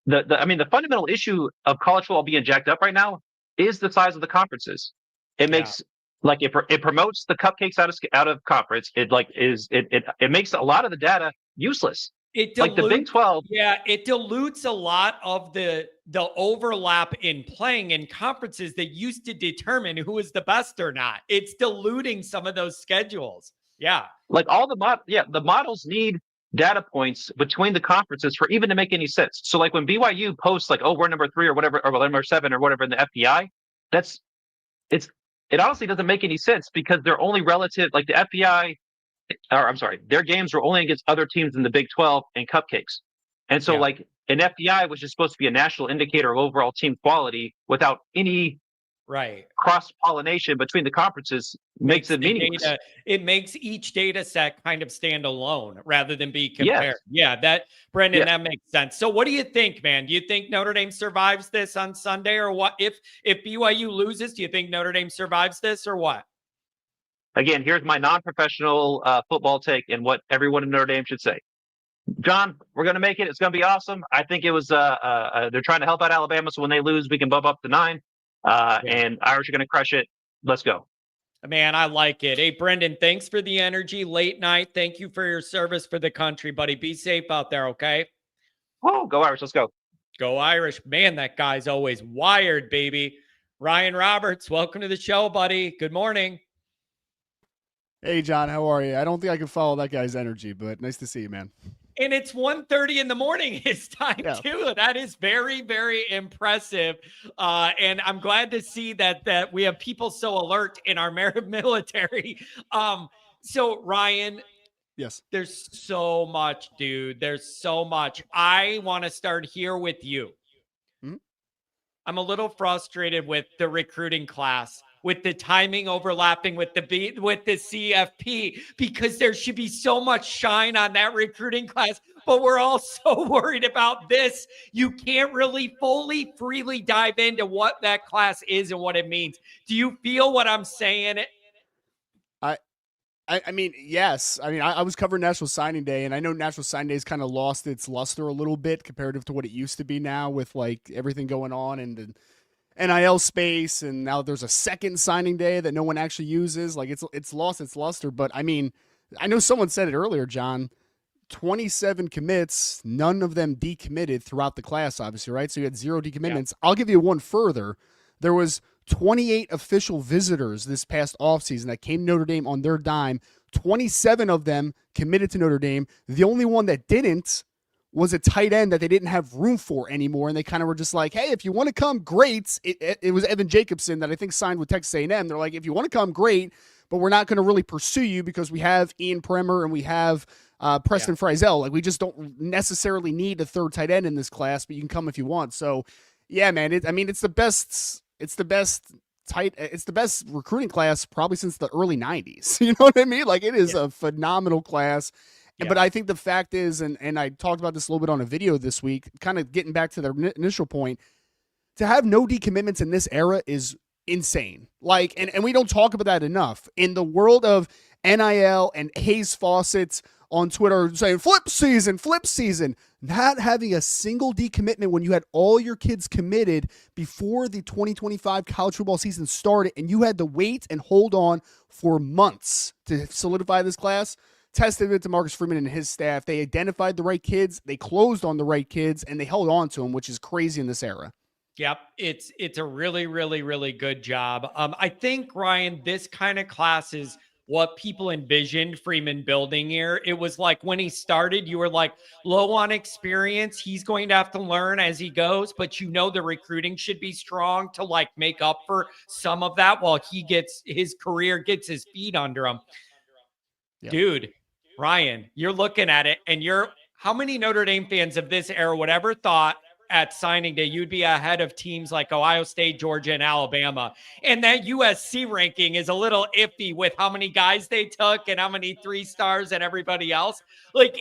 fundamental issue of college football being jacked up right now is the size of the conferences. It makes it promotes the cupcakes out of conference. It makes a lot of the data useless. It Like the Big dilutes, 12, yeah, it dilutes a lot of the overlap in playing in conferences that used to determine who is the best or not. It's diluting some of those schedules. Yeah. like all the models need data points between the conferences for even to make any sense. So like when BYU posts like, oh, we're number 3 or whatever, or number 7 or whatever in the FPI, it honestly doesn't make any sense because they're only relative. Like the FPI, or I'm sorry, their games were only against other teams in the Big 12 and cupcakes. And so like an FPI was just supposed to be a national indicator of overall team quality without any cross-pollination between the conferences makes it meaningless. It makes each data set kind of stand alone rather than be compared. Yeah, that Brendan, that makes sense. So what do you think, man? Do you think Notre Dame survives this on Sunday, or what? If BYU loses, do you think Notre Dame survives this, or what? Again, here's my non-professional football take and what everyone in Notre Dame should say. John, we're going to make it. It's going to be awesome. I think it was they're trying to help out Alabama, so when they lose, we can bump up to 9. And Irish are going to crush it. Let's go. Man, I like it. Hey, Brendan, thanks for the energy late night. Thank you for your service for the country, buddy. Be safe out there, okay? Oh, go Irish. Let's go. Go Irish. Man, that guy's always wired, baby. Ryan Roberts, welcome to the show, buddy. Good morning. Hey, John, how are you? I don't think I can follow that guy's energy, but nice to see you, man. And it's 1:30 in the morning his time, too. That is very, very impressive. And I'm glad to see that we have people so alert in our military. So, Ryan, yes, there's so much, dude. There's so much. I want to start here with you. Mm-hmm. I'm a little frustrated with the recruiting class, with the timing overlapping with the CFP, because there should be so much shine on that recruiting class, but we're all so worried about this. You can't really freely dive into what that class is and what it means. Do you feel what I'm saying? I mean, yes. I mean, I was covering National Signing Day, and I know National Signing Day has kind of lost its luster a little bit comparative to what it used to be now with like everything going on and the NIL space, and now there's a second signing day that no one actually uses. Like it's lost its luster. But I mean, I know someone said it earlier, John. 27 commits, none of them decommitted throughout the class, obviously, right? So you had 0 decommitments. Yeah. I'll give you one further. There was 28 official visitors this past offseason that came to Notre Dame on their dime. 27 of them committed to Notre Dame. The only one that didn't was a tight end that they didn't have room for anymore, and they kind of were just like, hey, if you want to come, great. It was Evan Jacobson that I think signed with Texas A&M. They're like, if you want to come, great, but we're not going to really pursue you because we have Ian Premer and we have Preston Frizzell. Like, we just don't necessarily need a third tight end in this class, but you can come if you want. So, yeah, man, it's the best recruiting class probably since the early 90s. You know what I mean? Like, it is a phenomenal class. Yeah. But I think the fact is, and I talked about this a little bit on a video this week, kind of getting back to the initial point, to have no decommitments in this era is insane. Like, and we don't talk about that enough. In the world of NIL and Hayes Fawcett's on Twitter saying, flip season, not having a single decommitment when you had all your kids committed before the 2025 college football season started, and you had to wait and hold on for months to solidify this class. Testament to Marcus Freeman and his staff. They identified the right kids, they closed on the right kids, and they held on to them, which is crazy in this era. Yep, it's a really, really, really good job. I think, Ryan, this kind of class is what people envisioned Freeman building here. It was like when he started, you were like low on experience. He's going to have to learn as he goes, but the recruiting should be strong to like make up for some of that while he gets his feet under him. Yep. Dude, Ryan, you're looking at it, and how many Notre Dame fans of this era would ever thought at signing day you'd be ahead of teams like Ohio State, Georgia, and Alabama? And that USC ranking is a little iffy with how many guys they took and how many 3 stars and everybody else. Like,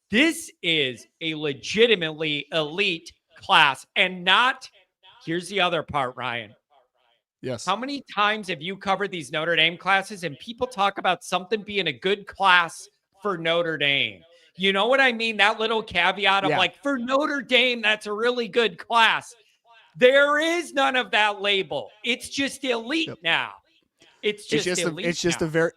this is a legitimately elite class, and here's the other part, Ryan. Yes. How many times have you covered these Notre Dame classes and people talk about something being a good class for Notre Dame? You know what I mean? That little caveat of like, for Notre Dame, that's a really good class. There is none of that label. It's just elite now. It's just elite it's just a now. very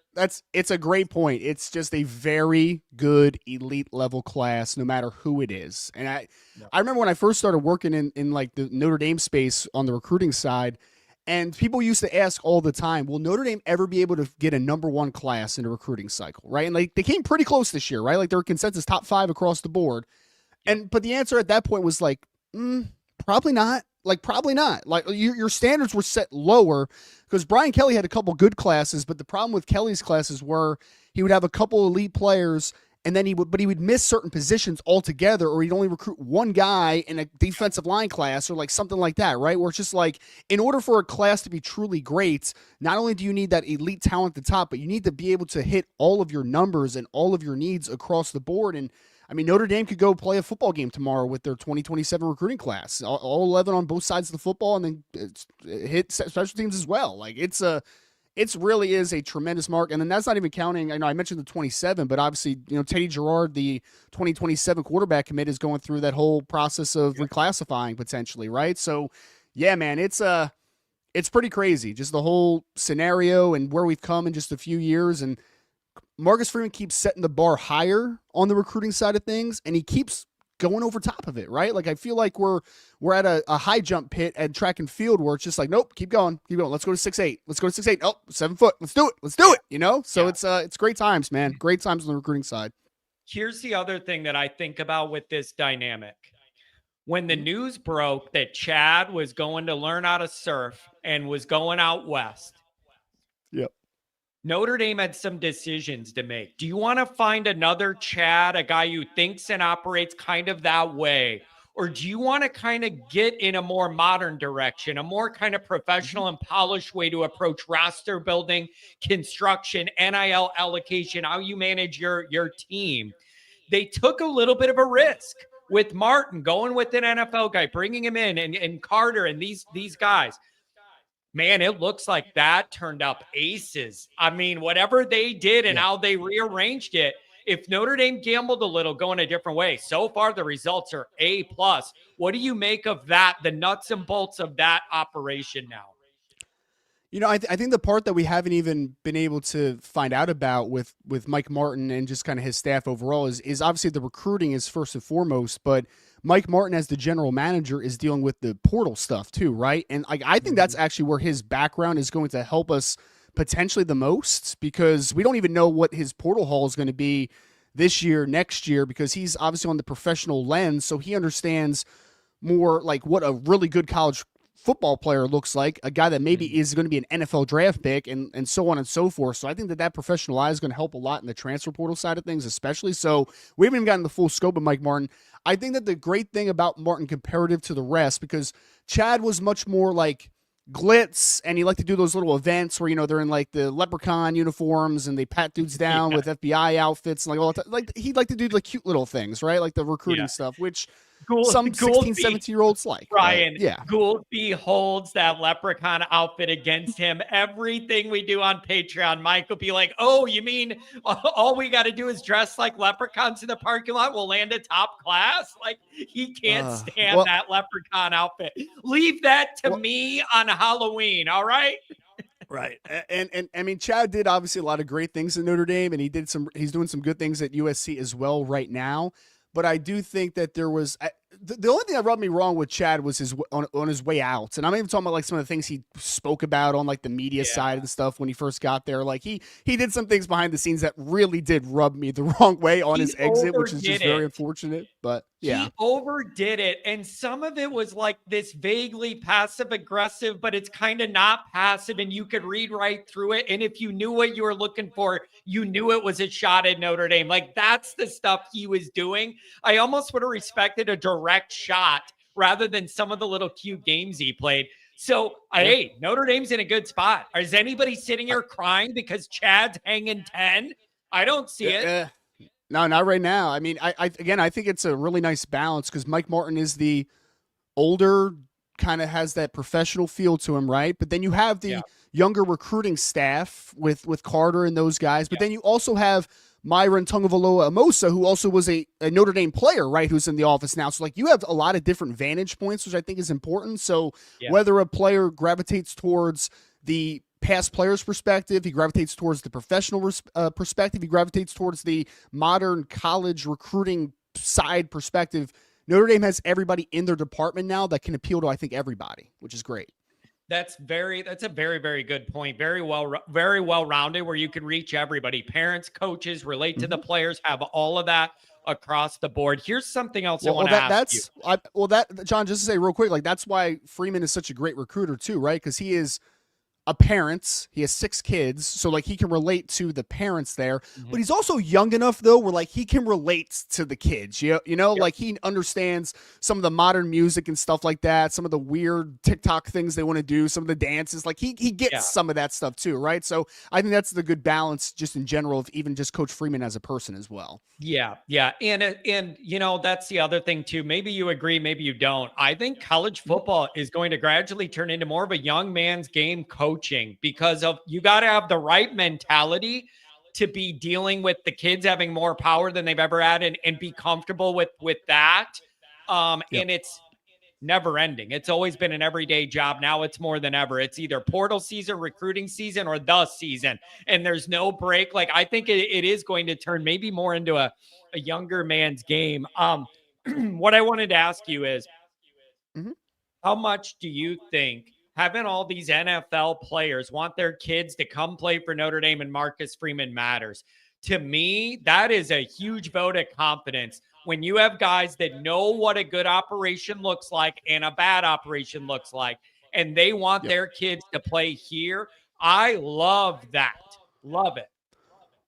it's a great point. It's just a very good elite level class, no matter who it is. And I remember when I first started working in like the Notre Dame space on the recruiting side, and people used to ask all the time, will Notre Dame ever be able to get a number one class in a recruiting cycle, right? And like they came pretty close this year, right? Like they were consensus top 5 across the board. But the answer at that point was like, probably not. Like, probably not. Like, your standards were set lower because Brian Kelly had a couple good classes, but the problem with Kelly's classes were he would have a couple elite players, and then he would miss certain positions altogether, or he'd only recruit one guy in a defensive line class or like something like that, right? Where it's just like, in order for a class to be truly great, not only do you need that elite talent at the top, but you need to be able to hit all of your numbers and all of your needs across the board. And I mean, Notre Dame could go play a football game tomorrow with their 2027 recruiting class, all 11 on both sides of the football, and then hit special teams as well. Like it's really is a tremendous mark. And then that's not even counting. I know I mentioned the 27, but obviously, Teddy Gerard, the 2027 quarterback commit, is going through that whole process of reclassifying potentially, right? So yeah, man, it's pretty crazy. Just the whole scenario and where we've come in just a few years. And Marcus Freeman keeps setting the bar higher on the recruiting side of things, and he keeps going over top of it, right? Like I feel like we're at a high jump pit at track and field where it's just like, nope, keep going. Let's go to 6'8". Let's go to 6'8". Oh, 7 foot. Let's do it. So it's great times, man. Great times on the recruiting side. Here's the other thing that I think about with this dynamic. When the news broke that Chad was going to learn how to surf and was going out west. Yep. Notre Dame had some decisions to make. Do you want to find another Chad, a guy who thinks and operates kind of that way? Or do you want to kind of get in a more modern direction, a more kind of professional and polished way to approach roster building, construction, NIL allocation, how you manage your team? They took a little bit of a risk with Martin, going with an NFL guy, bringing him in, and Carter and these guys. Man, it looks like that turned up aces. I mean, whatever they did and how they rearranged it, if Notre Dame gambled a little, going a different way, so far the results are A+. What do you make of that, the nuts and bolts of that operation now? I think the part that we haven't even been able to find out about with Mike Martin and just kind of his staff overall is obviously the recruiting is first and foremost, but Mike Martin as the general manager is dealing with the portal stuff too, right? And I think that's actually where his background is going to help us potentially the most, because we don't even know what his portal haul is going to be this year, next year, because he's obviously on the professional lens, so he understands more like what a really good college football player looks like, a guy that maybe is going to be an NFL draft pick, and so on and so forth. So I think that professional eye is going to help a lot in the transfer portal side of things, especially. So we haven't even gotten the full scope of Mike Martin. I think that the great thing about Martin comparative to the rest, because Chad was much more like glitz, and he liked to do those little events where, they're in like the leprechaun uniforms and they pat dudes down with FBI outfits and like all that. Like he'd like to do the cute little things, right? Like the recruiting stuff, which some 16, 17-year-olds like. Ryan, yeah. Goolsby holds that leprechaun outfit against him. Everything we do on Patreon, Mike will be like, oh, you mean all we got to do is dress like leprechauns in the parking lot? We'll land a top class? Like, he can't stand that leprechaun outfit. Leave that to me on Halloween, all right? Right. And I mean, Chad did obviously a lot of great things in Notre Dame, and he's doing some good things at USC as well right now. But I do think that there was the only thing that rubbed me wrong with Chad was his on his way out. And I'm even talking about like some of the things he spoke about on like the media side and stuff when he first got there. Like he did some things behind the scenes that really did rub me the wrong way on his exit, which is just very unfortunate. But yeah, he overdid it. And some of it was like this vaguely passive aggressive, but it's kind of not passive, and you could read right through it. And if you knew what you were looking for, you knew it was a shot at Notre Dame. Like that's the stuff he was doing. I almost would have respected a direct shot rather than some of the little cute games he played. So, hey, Notre Dame's in a good spot. Is anybody sitting here crying because Chad's hanging 10? I don't see it. No, not right now. I mean, I think it's a really nice balance because Mike Martin is the older, kind of has that professional feel to him, right? But then you have the younger recruiting staff with Carter and those guys. But then you also have Myron Tungavaloa Amosa, who also was a Notre Dame player, right, who's in the office now. So, like, you have a lot of different vantage points, which I think is important. So whether a player gravitates towards the past player's perspective. He gravitates towards the professional perspective. He gravitates towards the modern college recruiting side perspective. Notre Dame has everybody in their department now that can appeal to, I think, everybody, which is great. That's a very, very good point. Very well rounded, where you can reach everybody. Parents, coaches, relate to the players, have all of that across the board. Here's something else I want to ask you. John, just to say real quick, like that's why Freeman is such a great recruiter too, right? Because he is a parent. He has 6 kids, so like he can relate to the parents there. But he's also young enough though, where like he can relate to the kids. Like he understands some of the modern music and stuff like that. Some of the weird TikTok things they want to do. Some of the dances. Like he gets some of that stuff too, right? So I think that's the good balance, just in general, of even just Coach Freeman as a person as well. Yeah. And that's the other thing too. Maybe you agree, maybe you don't. I think college football is going to gradually turn into more of a young man's game coaching, because of you got to have the right mentality to be dealing with the kids having more power than they've ever had, and be comfortable with that. And it's never ending. It's always been an everyday job. Now it's more than ever. It's either portal season, recruiting season, or the season, and there's no break. Like I think it is going to turn maybe more into a younger man's game. What I wanted to ask you is, how much do you think having all these NFL players want their kids to come play for Notre Dame and Marcus Freeman matters? To me, that is a huge vote of confidence. When you have guys that know what a good operation looks like and a bad operation looks like, and they want their kids to play here, I love that. Love it.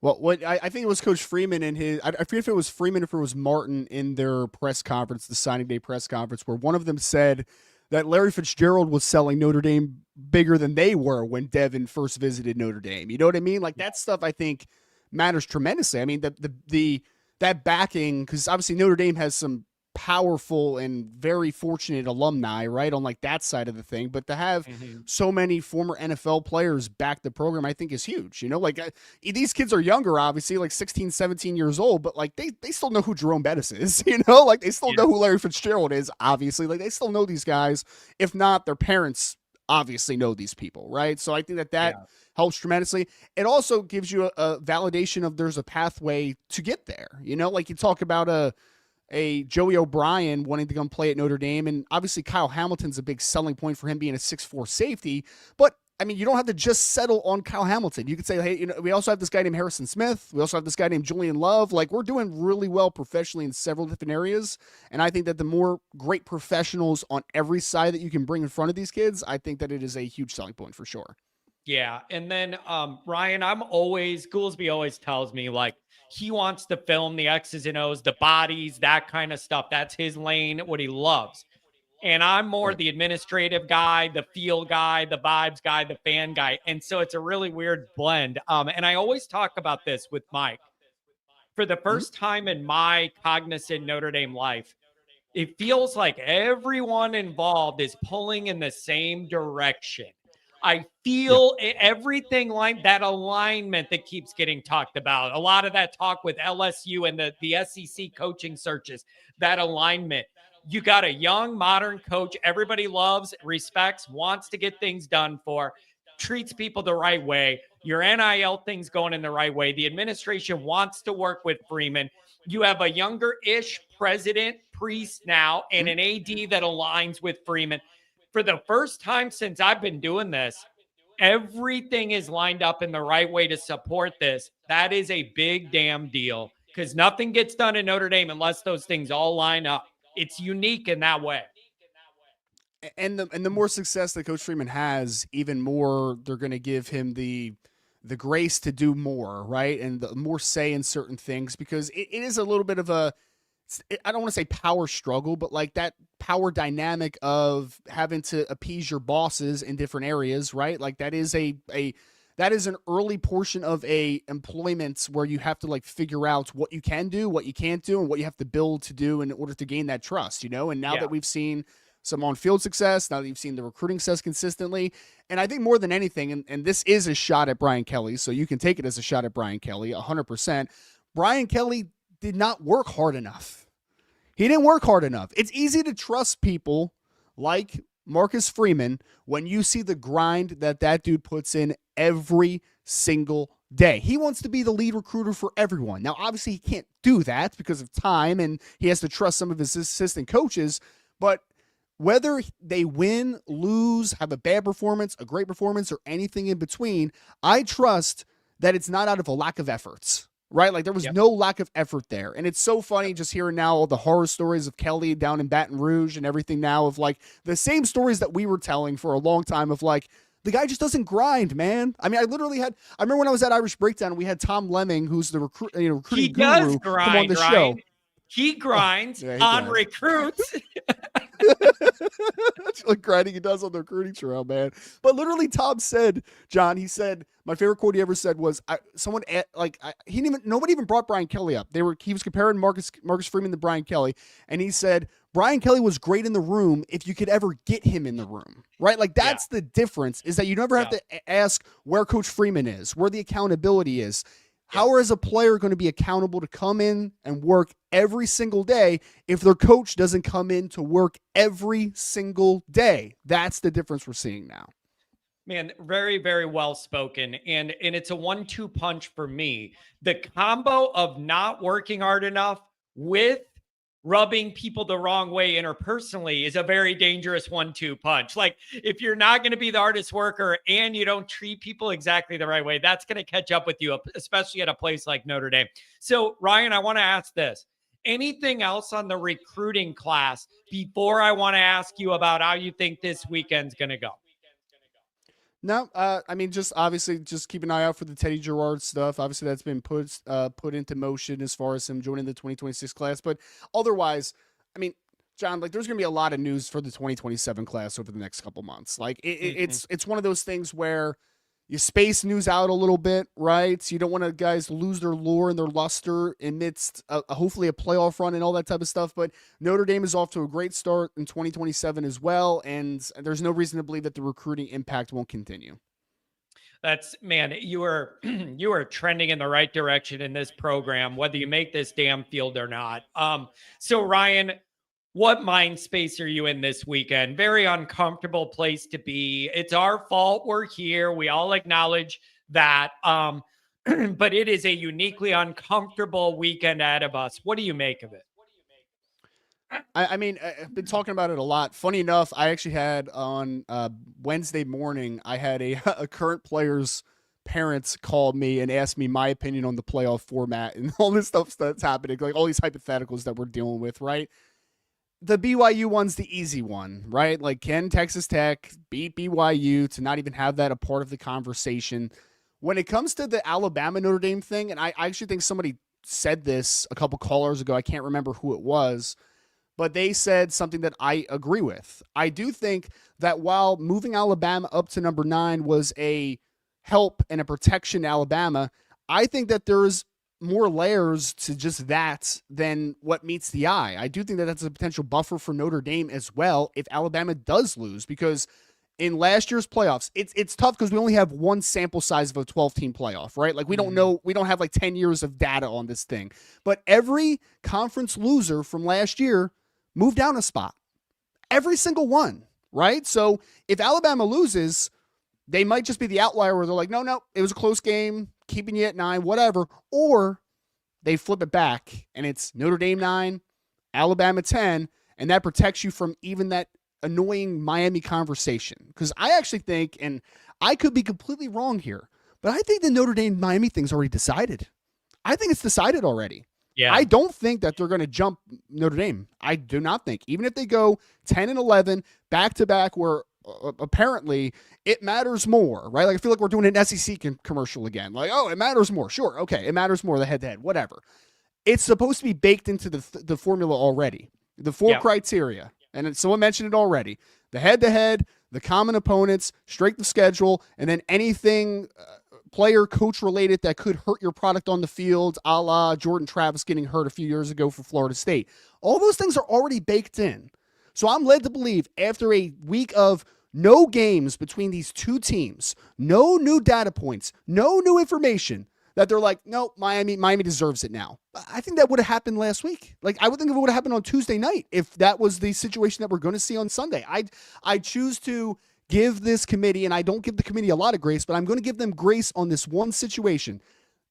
Well, what I think it was Coach Freeman in his, I forget if it was Freeman or if it was Martin in their press conference, the signing day press conference, where one of them said that Larry Fitzgerald was selling Notre Dame bigger than they were when Devin first visited Notre Dame. You know what I mean? Like that stuff I think matters tremendously. I mean, that backing, because obviously Notre Dame has some powerful and very fortunate alumni, right, on like that side of the thing. But to have so many former NFL players back the program, I think is huge. Like these kids are younger, obviously, like 16, 17 years old, but like they still know who Jerome Bettis is, like they still know who Larry Fitzgerald is, obviously. Like they still know these guys. If not, their parents obviously know these people, right? So I think that helps tremendously. It also gives you a validation of there's a pathway to get there. Like you talk about a Joey O'Brien wanting to come play at Notre Dame, and obviously Kyle Hamilton's a big selling point for him being a 6'4" safety. But I mean, you don't have to just settle on Kyle Hamilton. You could say, hey, we also have this guy named Harrison Smith. We also have this guy named Julian Love. Like we're doing really well professionally in several different areas. And I think that the more great professionals on every side that you can bring in front of these kids, I think that it is a huge selling point for sure. Yeah. And then Ryan, Goolsby always tells me like he wants to film the X's and O's, the bodies, that kind of stuff. That's his lane, what he loves. And I'm more the administrative guy, the feel guy, the vibes guy, the fan guy. And so it's a really weird blend. And I always talk about this with Mike. For the first time in my cognizant Notre Dame life, it feels like everyone involved is pulling in the same direction. I feel everything like that alignment that keeps getting talked about. A lot of that talk with LSU and the SEC coaching searches, that alignment. You got a young, modern coach everybody loves, respects, wants to get things done for, treats people the right way. Your NIL thing's going in the right way. The administration wants to work with Freeman. You have a younger-ish president, Priest now, and an AD that aligns with Freeman. For the first time since I've been doing this, everything is lined up in the right way to support this. That is a big damn deal, because nothing gets done in Notre Dame unless those things all line up. It's unique in that way. And the more success that Coach Freeman has, even more they're going to give him the grace to do more, right? And the more say in certain things, because it is a little bit of a, I don't want to say power struggle, but like that power dynamic of having to appease your bosses in different areas, right? Like that is that is an early portion of a employment where you have to like figure out what you can do, what you can't do, and what you have to build to do in order to gain that trust, And now that we've seen some on-field success, now that you've seen the recruiting success consistently, and I think more than anything, and this is a shot at Brian Kelly, so you can take it as a shot at Brian Kelly, 100%. Brian Kelly did not work hard enough. He didn't work hard enough. It's easy to trust people like Marcus Freeman when you see the grind that dude puts in every single day. He wants to be the lead recruiter for everyone. Now, obviously, he can't do that because of time, and he has to trust some of his assistant coaches, but whether they win, lose, have a bad performance, a great performance, or anything in between, I trust that it's not out of a lack of efforts, right? Like there was no lack of effort there. And it's so funny just hearing now all the horror stories of Kelly down in Baton Rouge and everything now of like the same stories that we were telling for a long time of like, the guy just doesn't grind, man. I mean, I remember when I was at Irish Breakdown, we had Tom Lemming, who's the recruiting guru, come on the show. He grinds on recruits. That's what grinding he does on the recruiting trail, man. But literally, Tom said, John, he said, my favorite quote he ever said was, nobody even brought Brian Kelly up. He was comparing Marcus Freeman to Brian Kelly, and he said, Brian Kelly was great in the room if you could ever get him in the room, right? Like that's the difference, is that you never have to ask where Coach Freeman is, where the accountability is. How is a player going to be accountable to come in and work every single day if their coach doesn't come in to work every single day? That's the difference we're seeing now. Man, very, very well spoken. And it's a 1-2 punch for me. The combo of not working hard enough with rubbing people the wrong way interpersonally is a very dangerous 1-2 punch. Like if you're not going to be the hardest worker and you don't treat people exactly the right way, that's going to catch up with you, especially at a place like Notre Dame. So Ryan, I want to ask this. Anything else on the recruiting class before I want to ask you about how you think this weekend's going to go? No, I mean, just obviously just keep an eye out for the Teddy Gerard stuff. Obviously, that's been put into motion as far as him joining the 2026 class. But otherwise, I mean, John, like there's going to be a lot of news for the 2027 class over the next couple months. Like it's one of those things where you space news out a little bit, right? So you don't want to guys lose their lure and their luster amidst hopefully a playoff run and all that type of stuff. But Notre Dame is off to a great start in 2027 as well. And there's no reason to believe that the recruiting impact won't continue. That's, man, you are trending in the right direction in this program, whether you make this damn field or not. So Ryan, what mind space are you in this weekend? Very uncomfortable place to be. It's our fault we're here. We all acknowledge that. But it is a uniquely uncomfortable weekend ahead of us. What do you make of it? I mean, I've been talking about it a lot. Funny enough, I actually had on Wednesday morning, I had a current player's parents called me and asked me my opinion on the playoff format and all this stuff that's happening, like all these hypotheticals that we're dealing with, right? The BYU one's the easy one, right? Like, can Texas Tech beat BYU to not even have that a part of the conversation? When it comes to the Alabama Notre Dame thing, and I actually think somebody said this a couple callers ago, I can't remember who it was, but they said something that I agree with. I do think that while moving Alabama up to number 9 was a help and a protection to Alabama, I think that there's more layers to just that than what meets the eye. I do think that that's a potential buffer for Notre Dame as well if Alabama does lose, because in last year's playoffs, it's tough because we only have one sample size of a 12-team playoff, right? Like we don't know, we don't have like 10 years of data on this thing. But every conference loser from last year moved down a spot. Every single one, right? So if Alabama loses, they might just be the outlier where they're like, no, it was a close game, keeping you at 9, whatever. Or they flip it back and it's Notre Dame 9, Alabama 10, and that protects you from even that annoying Miami conversation. Because I actually think, and I could be completely wrong here, but I think the Notre Dame Miami thing's already decided. I think it's decided already. Yeah. I don't think that they're going to jump Notre Dame. I do not think. Even if they go 10 and 11 back to back, where apparently it matters more, right? Like I feel like we're doing an SEC commercial again. Like, oh, it matters more. Sure. Okay. It matters more, the head-to-head, whatever. It's supposed to be baked into the formula already. The 4 criteria. And someone mentioned it already. The head-to-head, the common opponents, strength of schedule, and then anything player, coach related that could hurt your product on the field, a la Jordan Travis getting hurt a few years ago for Florida State. All those things are already baked in. So I'm led to believe after a week of no games between these two teams, no new data points, no new information, that they're like, no, Miami deserves it now. I think that would have happened last week. Like, I would think it would have happened on Tuesday night if that was the situation that we're going to see on Sunday. I choose to give this committee, and I don't give the committee a lot of grace, but I'm going to give them grace on this one situation.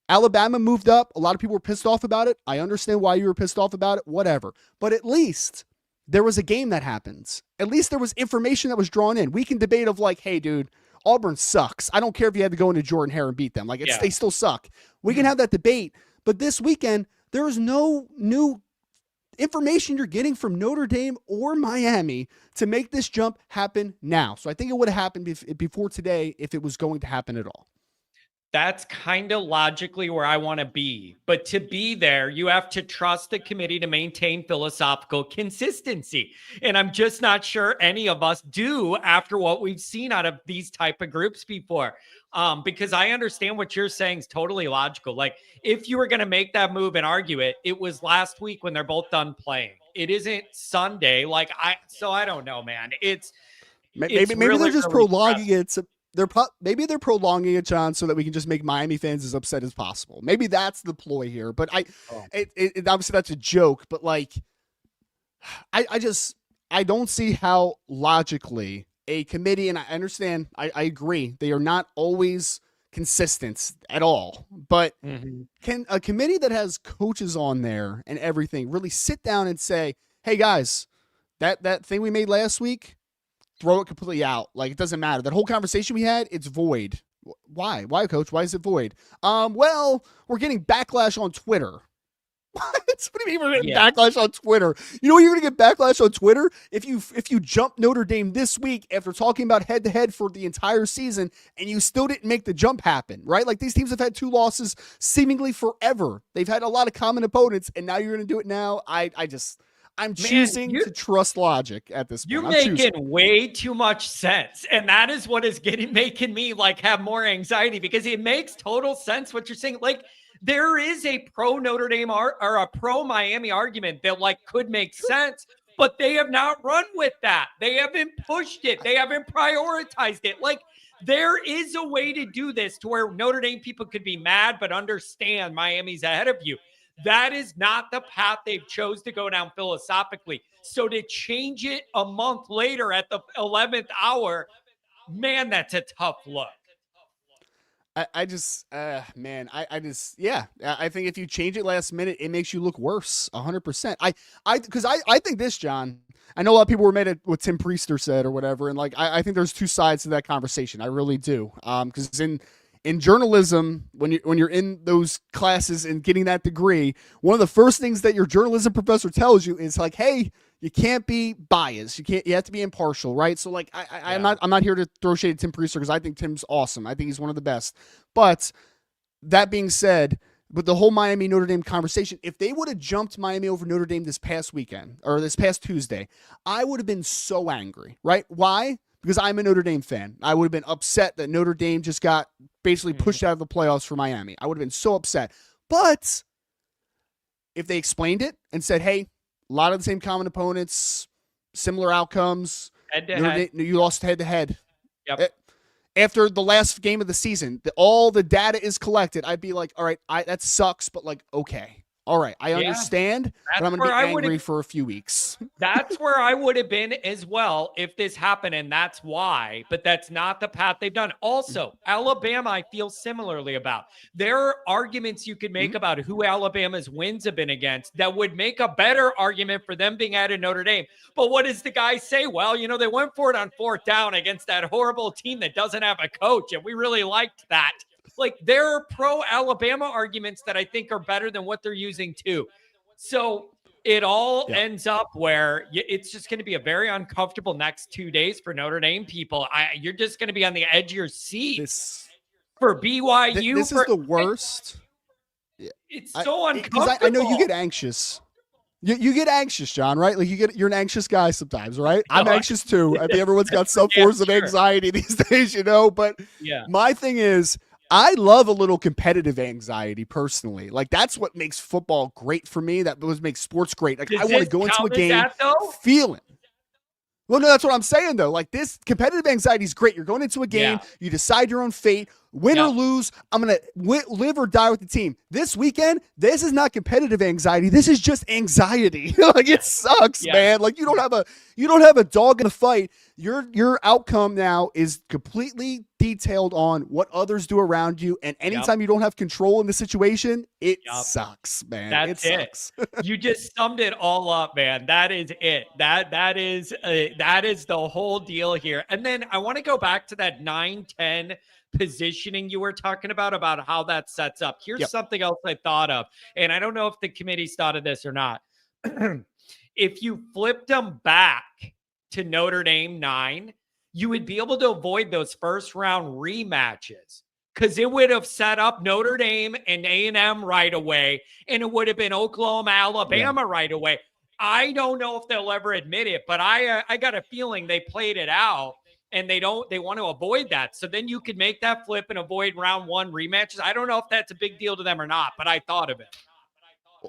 Alabama moved up. A lot of people were pissed off about it. I understand why you were pissed off about it, whatever. But at least there was a game that happens. At least there was information that was drawn in. We can debate of like, hey, dude, Auburn sucks. I don't care if you had to go into Jordan Hare and beat them. Like, they still suck. We can have that debate. But this weekend, there is no new information you're getting from Notre Dame or Miami to make this jump happen now. So I think it would have happened before today if it was going to happen at all. That's kind of logically where I want to be. But to be there, you have to trust the committee to maintain philosophical consistency. And I'm just not sure any of us do after what we've seen out of these type of groups before. Because I understand what you're saying is totally logical. Like, if you were going to make that move and argue it, it was last week when they're both done playing. It isn't Sunday. So I don't know, man. Maybe really, they're just really prolonging it. Maybe they're prolonging it, John, so that we can just make Miami fans as upset as possible. Maybe that's the ploy here. But obviously that's a joke. But like, I don't see how logically a committee, and I understand, I agree, they are not always consistent at all. But can a committee that has coaches on there and everything really sit down and say, hey guys, that thing we made last week, throw it completely out. Like, it doesn't matter. That whole conversation we had, it's void. Why? Why, coach? Why is it void? Well, we're getting backlash on Twitter. What? What do you mean we're getting backlash on Twitter? You know you're going to get backlash on Twitter? If you jump Notre Dame this week after talking about head-to-head for the entire season and you still didn't make the jump happen, right? Like, these teams have had 2 losses seemingly forever. They've had a lot of common opponents, and now you're going to do it now? I'm choosing to trust logic at this point. You're making way too much sense. And that is what is making me like have more anxiety, because it makes total sense what you're saying. Like, there is a pro Notre Dame or a pro Miami argument that like could make sense, but they have not run with that. They haven't pushed it. They haven't prioritized it. Like, there is a way to do this to where Notre Dame people could be mad, but understand Miami's ahead of you. That is not the path they've chose to go down philosophically. So to change it a month later at the 11th hour, man, that's a tough look. I think if you change it last minute, it makes you look worse 100%. I think this, John, I know a lot of people were mad at what Tim Priester said or whatever. And like, I think there's 2 sides to that conversation. I really do. Cause in journalism, when you're in those classes and getting that degree, one of the first things that your journalism professor tells you is like, hey, you can't be biased. You have to be impartial, right? So like, I'm not here to throw shade at Tim Priester because I think Tim's awesome. I think he's one of the best. But that being said, with the whole Miami Notre Dame conversation, if they would have jumped Miami over Notre Dame this past weekend or this past Tuesday, I would have been so angry, right? Why? Because I'm a Notre Dame fan. I would have been upset that Notre Dame just got basically pushed out of the playoffs for Miami. I would have been so upset. But if they explained it and said, hey, a lot of the same common opponents, similar outcomes, you lost head-to-head. Yep. After the last game of the season, all the data is collected, I'd be like, all right, that sucks, but like, okay. All right, I understand, but I'm going to be angry for a few weeks. That's where I would have been as well if this happened, and that's why. But that's not the path they've done. Also, Alabama, I feel similarly about. There are arguments you could make about who Alabama's wins have been against that would make a better argument for them being at Notre Dame. But what does the guy say? Well, they went for it on 4th down against that horrible team that doesn't have a coach, and we really liked that. Like, there are pro-Alabama arguments that I think are better than what they're using too. So it all ends up where it's just going to be a very uncomfortable next 2 days for Notre Dame people. You're just going to be on the edge of your seat for BYU. This is the worst. It's so uncomfortable. I know you get anxious. You get anxious, John, right? Like you're an anxious guy sometimes, right? I'm anxious too. I think everyone's got some forms of anxiety these days, But my thing is, I love a little competitive anxiety personally. Like, that's what makes football great for me. That what makes sports great. Like, I want to go into a game feeling. Well, no, that's what I'm saying though. Like, this competitive anxiety is great. You're going into a game, you decide your own fate. Win Yep. or lose, I'm going to live or die with the team. This weekend, this is not competitive anxiety. This is just anxiety. Like, it sucks, Yeah. man. Like, you don't have a dog in the fight. Your outcome now is completely detailed on what others do around you. And anytime you don't have control in the situation, it sucks, man. That's it sucks. You just summed it all up, man. That is it. That is the whole deal here. And then I want to go back to that 9-10 positioning you were talking about how that sets up. Here's something else I thought of, and I don't know if the committee's thought of this or not. If you flipped them back to Notre Dame 9, you would be able to avoid those first round rematches, because it would have set up Notre Dame and A&M right away, and it would have been Oklahoma, Alabama right away. I don't know if they'll ever admit it, but I got a feeling they played it out, and they want to avoid that. So then you could make that flip and avoid round 1 rematches. I don't know if that's a big deal to them or not, but I thought of it.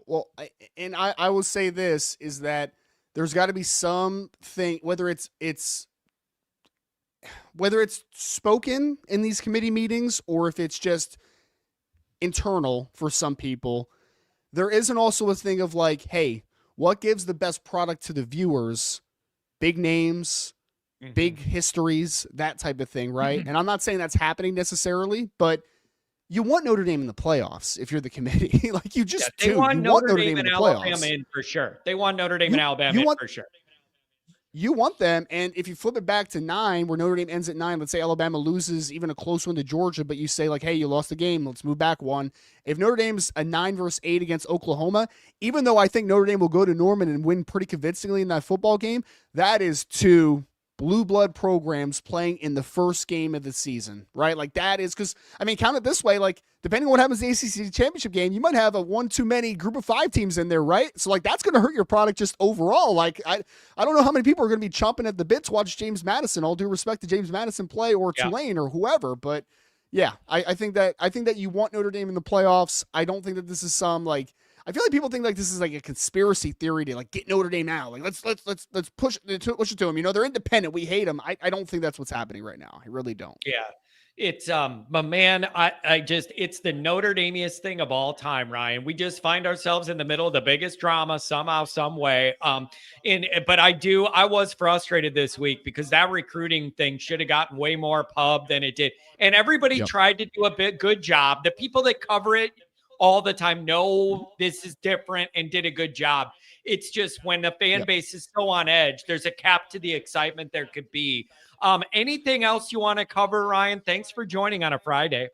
Well, I will say this, is that there's got to be something, whether it's spoken in these committee meetings or if it's just internal for some people, there isn't also a thing of like, hey, what gives the best product to the viewers? Big names, big histories, that type of thing, right? And I'm not saying that's happening necessarily, but you want Notre Dame in the playoffs if you're the committee. Like, you just They want you Notre Dame in and the Alabama playoffs. in for sure. They want Notre Dame and Alabama in for sure. You want them, and if you flip it back to 9, where Notre Dame ends at 9, let's say Alabama loses even a close one to Georgia, but you say, like, hey, you lost the game, let's move back 1. If Notre Dame's a 9-8 against Oklahoma, even though I think Notre Dame will go to Norman and win pretty convincingly in that football game, that is 2 blue blood programs playing in the first game of the season, right? Like, that is, because, I mean, count it this way, like, depending on what happens in the ACC championship game, you might have a 1 too many group of 5 teams in there, right? So, like, that's going to hurt your product just overall. Like, I don't know how many people are going to be chomping at the bit to watch James Madison, all due respect to James Madison play, or Tulane or whoever. But yeah, I think that you want Notre Dame in the playoffs. I don't think that this is some, like, I feel like people think like this is like a conspiracy theory to like get Notre Dame out. Like, let's push it to them. You know, they're independent. We hate them. I don't think that's what's happening right now. I really don't. Yeah. It's but man, it's the Notre Damiest thing of all time, Ryan. We just find ourselves in the middle of the biggest drama somehow, some way. But I was frustrated this week because that recruiting thing should have gotten way more pub than it did. And everybody tried to do a good job. The people that cover it all the time know this is different and did a good job. It's just when the fan base is so on edge, there's a cap to the excitement there could be. Anything else you want to cover, Ryan? Thanks for joining on a Friday.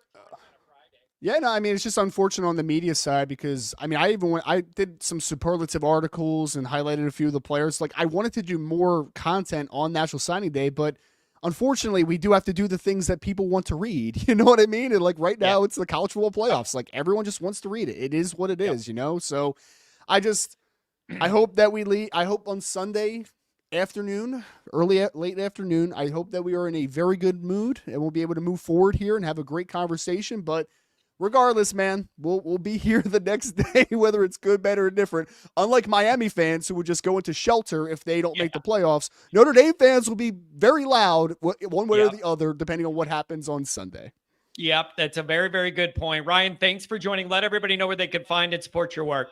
Yeah, no, I mean, it's just unfortunate on the media side because, I mean, I did some superlative articles and highlighted a few of the players. Like, I wanted to do more content on National Signing Day, but unfortunately, we do have to do the things that people want to read. You know what I mean? And like right now, it's the college football playoffs. Like, everyone just wants to read it. It is what it is, you know? So I hope that I hope on Sunday afternoon, late afternoon, I hope that we are in a very good mood and we'll be able to move forward here and have a great conversation. But regardless, man, we'll be here the next day, whether it's good, bad, or different. Unlike Miami fans who would just go into shelter if they don't make the playoffs, Notre Dame fans will be very loud one way or the other, depending on what happens on Sunday. Yep, that's a very, very good point. Ryan, thanks for joining. Let everybody know where they can find and support your work.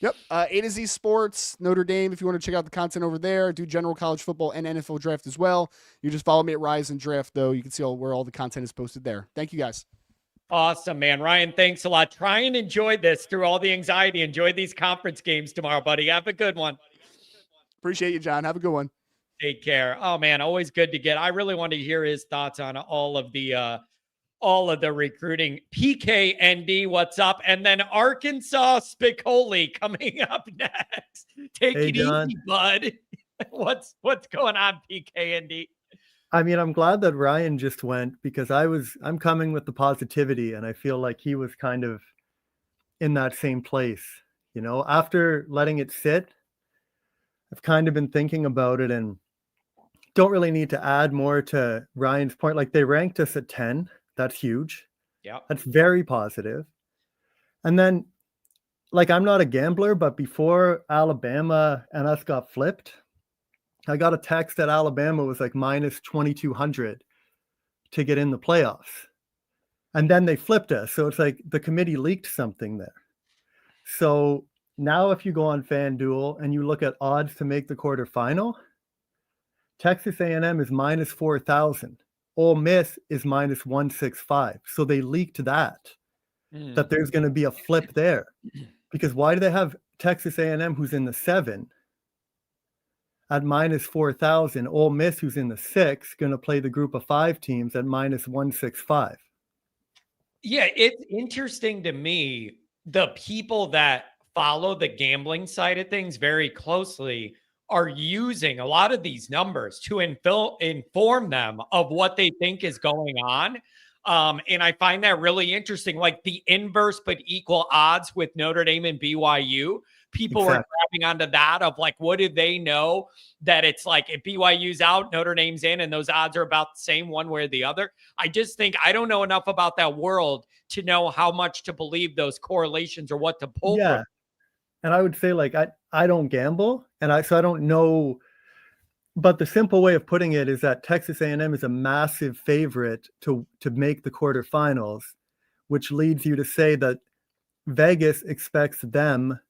Yep. A to Z Sports, Notre Dame. If you want to check out the content over there, do general college football and NFL draft as well. You just follow me at Rise and Draft, though. You can see where all the content is posted there. Thank you, guys. Awesome, man. Ryan, thanks a lot. Try and enjoy this through all the anxiety. Enjoy these conference games tomorrow, buddy. Have a good one. Appreciate you, John. Have a good one. Take care. Oh, man, always good to get. I really wanted to hear his thoughts on all of the recruiting. PKND, what's up? And then Arkansas Spicoli coming up next. Take it easy, bud. What's going on, PKND? I mean, I'm glad that Ryan just went because I'm coming with the positivity, and I feel like he was kind of in that same place. You know, after letting it sit, I've kind of been thinking about it and don't really need to add more to Ryan's point. Like, they ranked us at 10. That's huge. Yeah. That's very positive. And then, like, I'm not a gambler, but before Alabama and us got flipped, I got a text that Alabama was like minus 2,200 to get in the playoffs. And then they flipped us. So it's like the committee leaked something there. So now if you go on FanDuel and you look at odds to make the quarterfinal, Texas A&M is minus 4,000. Ole Miss is minus 165. So they leaked that there's going to be a flip there. Because why do they have Texas A&M, who's in the 7, at minus 4,000? Ole Miss, who's in the 6, going to play the group of 5 teams at minus 165. Yeah, it's interesting to me, the people that follow the gambling side of things very closely are using a lot of these numbers to inform them of what they think is going on. And I find that really interesting, like the inverse but equal odds with Notre Dame and BYU. People were grabbing onto that of like, what do they know that it's like if BYU's out, Notre Dame's in, and those odds are about the same one way or the other. I just think I don't know enough about that world to know how much to believe those correlations or what to pull from. And I would say, like, I don't gamble, so I don't know. But the simple way of putting it is that Texas A&M is a massive favorite to make the quarterfinals, which leads you to say that Vegas expects them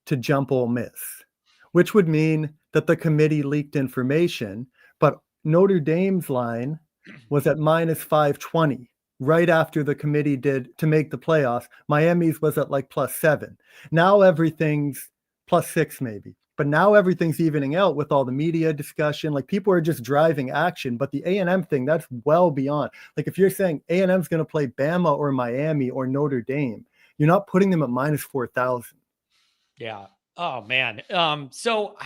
to jump Ole Miss, which would mean that the committee leaked information. But Notre Dame's line was at minus 520 right after the committee did to make the playoffs. Miami's was at like plus 7. Now everything's plus 6 maybe. But now everything's evening out with all the media discussion. Like people are just driving action. But the A&M thing, that's well beyond. Like if you're saying A&M's going to play Bama or Miami or Notre Dame, you're not putting them at minus 4,000. Yeah. Oh, man. So,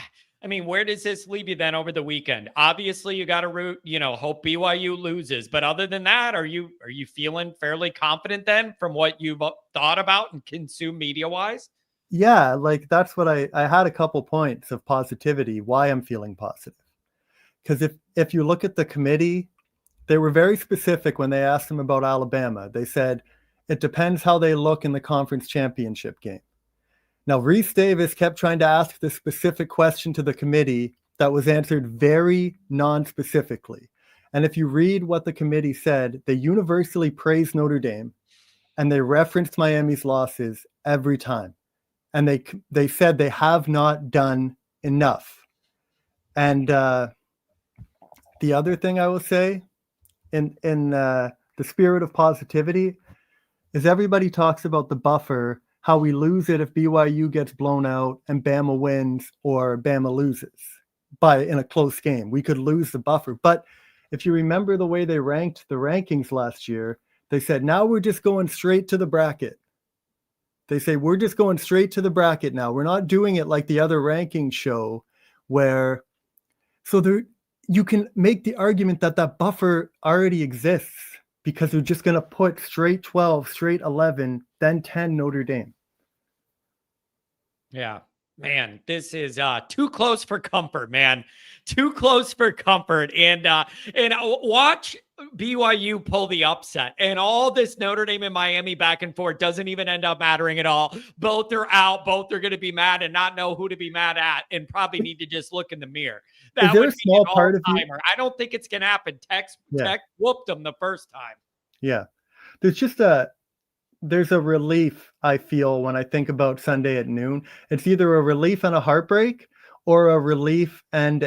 I mean, where does this leave you then over the weekend? Obviously, you got to root, hope BYU loses. But other than that, are you feeling fairly confident then from what you've thought about and consumed media-wise? Yeah, like that's what I had a couple points of positivity, why I'm feeling positive. Because if you look at the committee, they were very specific when they asked them about Alabama. They said, it depends how they look in the conference championship game. Now, Reese Davis kept trying to ask the specific question to the committee that was answered very non-specifically. And if you read what the committee said, they universally praised Notre Dame and they referenced Miami's losses every time. And they said they have not done enough. And the other thing I will say in the spirit of positivity is everybody talks about the buffer, how we lose it if BYU gets blown out and Bama wins or Bama loses in a close game. We could lose the buffer. But if you remember the way they ranked the rankings last year, they said, now we're just going straight to the bracket. They say, we're just going straight to the bracket now. We're not doing it like the other ranking show you can make the argument that buffer already exists because they're just going to put straight 12, straight 11, then 10 Notre Dame. Yeah, man, this is too close for comfort, man. Too close for comfort. And watch BYU pull the upset. And all this Notre Dame and Miami back and forth doesn't even end up mattering at all. Both are out. Both are going to be mad and not know who to be mad at and probably need to just look in the mirror. That would be an all-timer. I don't think it's going to happen. Tech whooped them the first time. Yeah. There's a relief I feel when I think about Sunday at noon. It's either a relief and a heartbreak or a relief and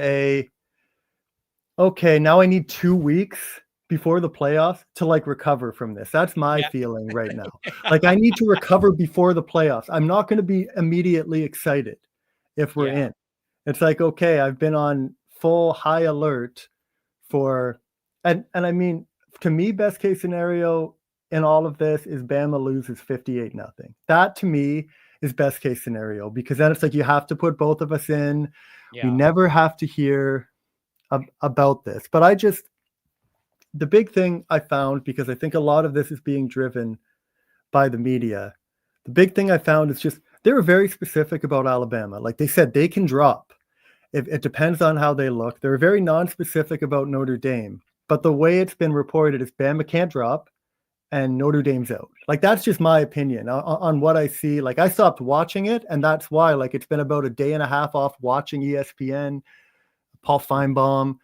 okay, now I need 2 weeks before the playoffs to like recover from this. That's my feeling right now. Like I need to recover before the playoffs. I'm not going to be immediately excited if we're in. It's like, okay, I've been on full high alert and I mean, to me, best case scenario in all of this is Bama loses 58-0. That to me is best case scenario because then it's like you have to put both of us in. Yeah. We never have to hear about this. But the big thing I found, because I think a lot of this is being driven by the media, the big thing I found is just they were very specific about Alabama. Like they said, they can drop. It depends on how they look. They were very non-specific about Notre Dame. But the way it's been reported is Bama can't drop and Notre Dame's out. Like, that's just my opinion on what I see. Like, I stopped watching it, and that's why, like, it's been about a day and a half off watching ESPN, Paul Feinbaum.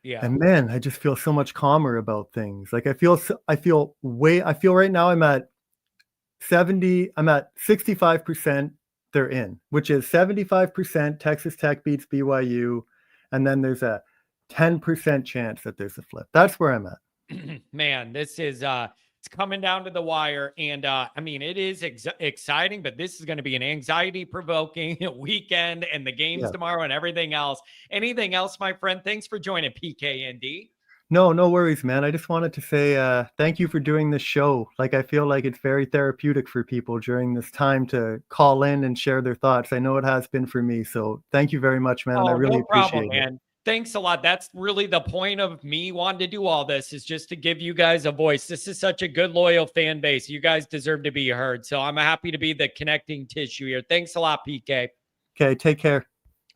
Yeah. And man, I just feel so much calmer about things. Like I feel right now I'm at 65% they're in, which is 75% Texas Tech beats BYU, and then there's a 10% chance that there's a flip. That's where I'm at. Man, this is it's coming down to the wire, and I mean it is exciting, but this is going to be an anxiety provoking weekend, and the games Yeah. tomorrow and everything else. Anything else, my friend? Thanks for joining PKND. No worries, man. I just wanted to say thank you for doing this show. Like I feel like it's very therapeutic for people during this time to call in and share their thoughts. I know it has been for me. So thank you very much, man. And I Oh, really no problem, appreciate it. man. Thanks a lot. That's really the point of me wanting to do all this, is just to give you guys a voice. This is such a good, loyal fan base. You guys deserve to be heard. So I'm happy to be the connecting tissue here. Thanks a lot, PK. Okay, take care.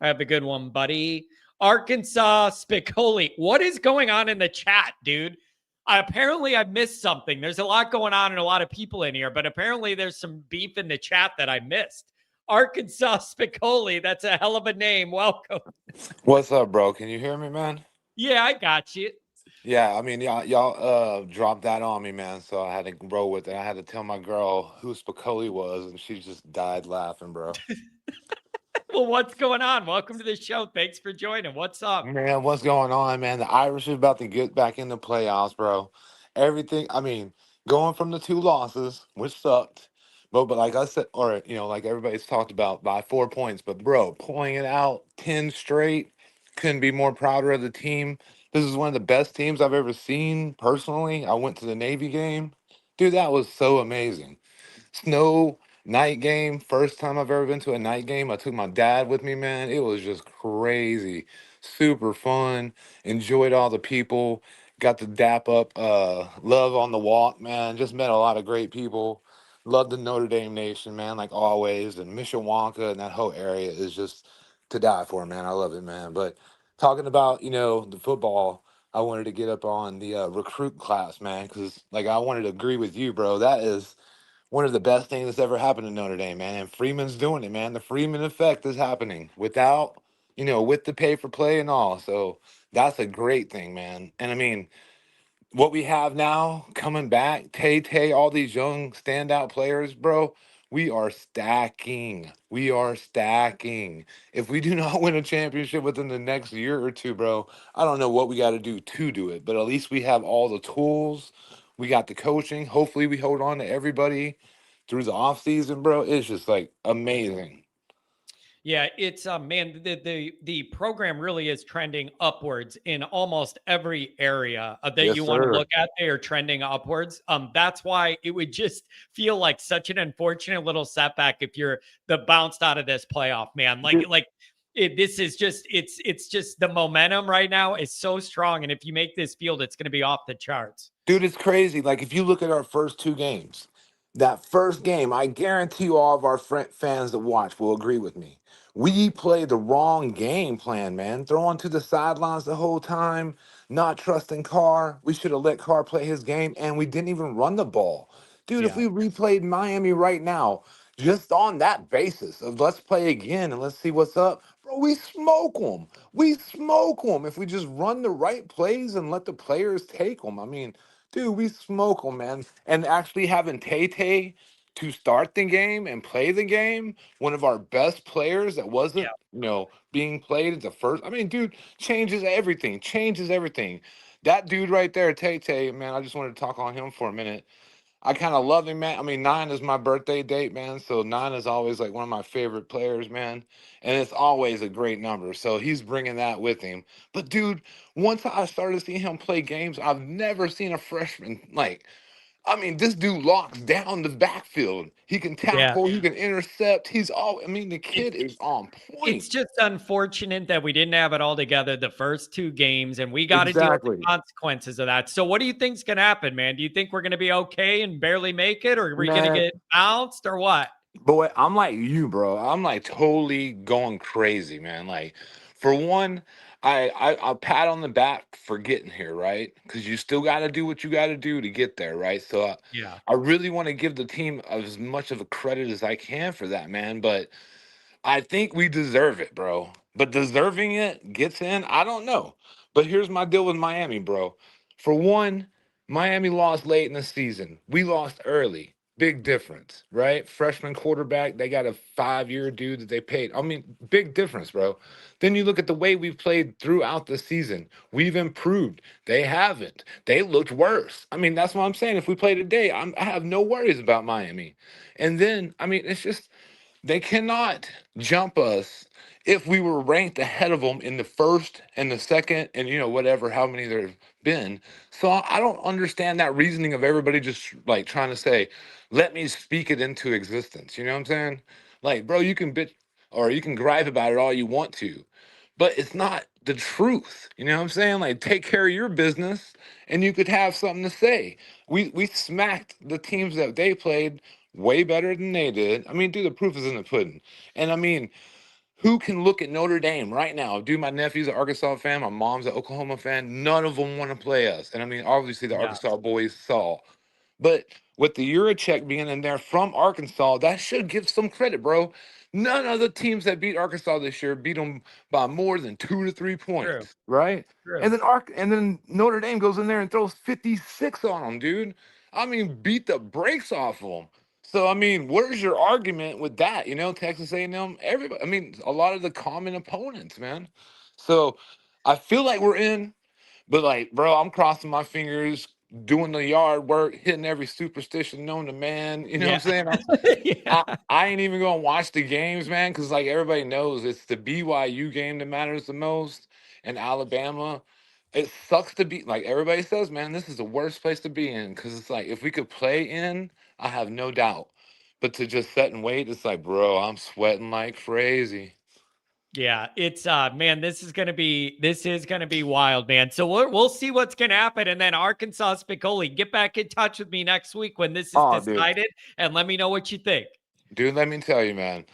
Have a good one, buddy. Arkansas Spicoli. What is going on in the chat, dude? Apparently, I've missed something. There's a lot going on and a lot of people in here, but apparently there's some beef in the chat that I missed. Arkansas Spicoli. That's a hell of a name. Welcome. What's up, bro? Can you hear me, man? Yeah, I got you. Yeah, I mean, y'all dropped that on me, man. So I had to roll with it. I had to tell my girl who Spicoli was, and she just died laughing, bro. Well, what's going on? Welcome to the show. Thanks for joining. What's up? Man, what's going on, man? The Irish are about to get back in the playoffs, bro. Everything, I mean, going from the 2 losses, which sucked, but like I said, or like everybody's talked about, by 4 points, but bro, pulling it out 10 straight, couldn't be more prouder of the team. This is one of the best teams I've ever seen personally. I went to the Navy game. Dude, that was so amazing. Snow night game, first time I've ever been to a night game. I took my dad with me, man. It was just crazy, super fun. Enjoyed all the people. Got to dap up Love on the walk, man. Just met a lot of great people. Love the Notre Dame Nation, man, like always. And Mishawaka and that whole area is just to die for, man. I love it, man. But talking about the football, I wanted to get up on the recruit class, man, because like I wanted to agree with you, bro. That is one of the best things that's ever happened to Notre Dame, man. And Freeman's doing it, man. The Freeman effect is happening without, with the pay for play and all. So that's a great thing, man. And I mean, what we have now coming back, Tay, all these young standout players, bro, we are stacking. We are stacking. If we do not win a championship within the next year or two, bro, I don't know what we got to do it, but at least we have all the tools. We got the coaching. Hopefully we hold on to everybody through the off season, bro. It's just like amazing. Yeah, it's man, the program really is trending upwards in almost every area that Yes, you want to sir. look at. They are trending upwards. That's why it would just feel like such an unfortunate little setback if you're the bounced out of this playoff, man. This is just it's just the momentum right now is so strong, and if you make this field, it's going to be off the charts. Dude, it's crazy. Like, if you look at our first 2 games, that first game, I guarantee you all of our fans that watch will agree with me. We played the wrong game plan, man. Throwing to the sidelines the whole time, not trusting Carr. We should have let Carr play his game, and we didn't even run the ball. Dude, if Yeah. we replayed Miami right now, just on that basis of let's play again and let's see what's up, bro, we smoke them. We smoke them if we just run the right plays and let the players take them. I mean, dude, we smoke them, man. And actually having Tay to start the game and play the game, one of our best players that wasn't, being played at the first. I mean, dude, changes everything. Changes everything. That dude right there, Tay, man, I just wanted to talk on him for a minute. I kind of love him, man. I mean, 9 is my birthday date, man. So 9 is always like one of my favorite players, man. And it's always a great number. So he's bringing that with him. But dude, once I started seeing him play games, I've never seen a freshman I mean, this dude locks down the backfield. He can Yeah. tackle, he can intercept. The kid is on point. It's just unfortunate that we didn't have it all together the first 2 games, and we got to deal with Exactly. the consequences of that. So what do you think's going to happen, man? Do you think we're going to be okay and barely make it, or are we going to Man. get bounced, or what? Boy, I'm like you, bro. I'm like totally going crazy, man. Like, for one, I'll pat on the back for getting here, right? Because you still got to do what you got to do to get there, right? So Yeah. I really want to give the team as much of a credit as I can for that, man. But I think we deserve it, bro. But deserving it gets in, I don't know. But here's my deal with Miami, bro. For one, Miami lost late in the season. We lost early. Big difference, right? Freshman quarterback, they got a 5-year dude that they paid. I mean, big difference, bro. Then you look at the way we've played throughout the season. We've improved. They haven't. They looked worse. I mean, that's what I'm saying. If we play today, I have no worries about Miami. And then, I mean, it's just they cannot jump us if we were ranked ahead of them in the first and the second and whatever how many there have been. So I don't understand that reasoning of everybody just like trying to say, let me speak it into existence. You know what I'm saying? Like, bro, you can bitch or you can gripe about it all you want to, but it's not the truth. You know what I'm saying? Like, take care of your business and you could have something to say. We smacked the teams that they played way better than they did. I mean, dude, the proof is in the pudding. And I mean, who can look at Notre Dame right now? Dude, my nephew's an Arkansas fan. My mom's an Oklahoma fan. None of them want to play us. And I mean, obviously, the Yeah. Arkansas boys saw. But with the Eurocheck being in there from Arkansas, that should give some credit, bro. None of the teams that beat Arkansas this year beat them by more than 2 to 3 True. points, right? True. And then Notre Dame goes in there and throws 56 on them, dude. I mean, beat the brakes off of them. So I mean, where's your argument with that? Texas A&M, everybody. I mean, a lot of the common opponents, man. So I feel like we're in. But like, bro, I'm crossing my fingers, doing the yard work, hitting every superstition known to man. You know what I'm Yeah. saying? I, Yeah. I ain't even gonna watch the games, man, because like everybody knows it's the BYU game that matters the most. And Alabama, it sucks to be like everybody says, man, this is the worst place to be in. Cause it's like if we could play in, I have no doubt. But to just sit and wait, it's like, bro, I'm sweating like crazy. Yeah, it's man, this is gonna be wild, man. So we'll see what's gonna happen. And then Arkansas Spicoli, get back in touch with me next week when this is Oh, dude. decided and let me know what you think. Dude, let me tell you, man.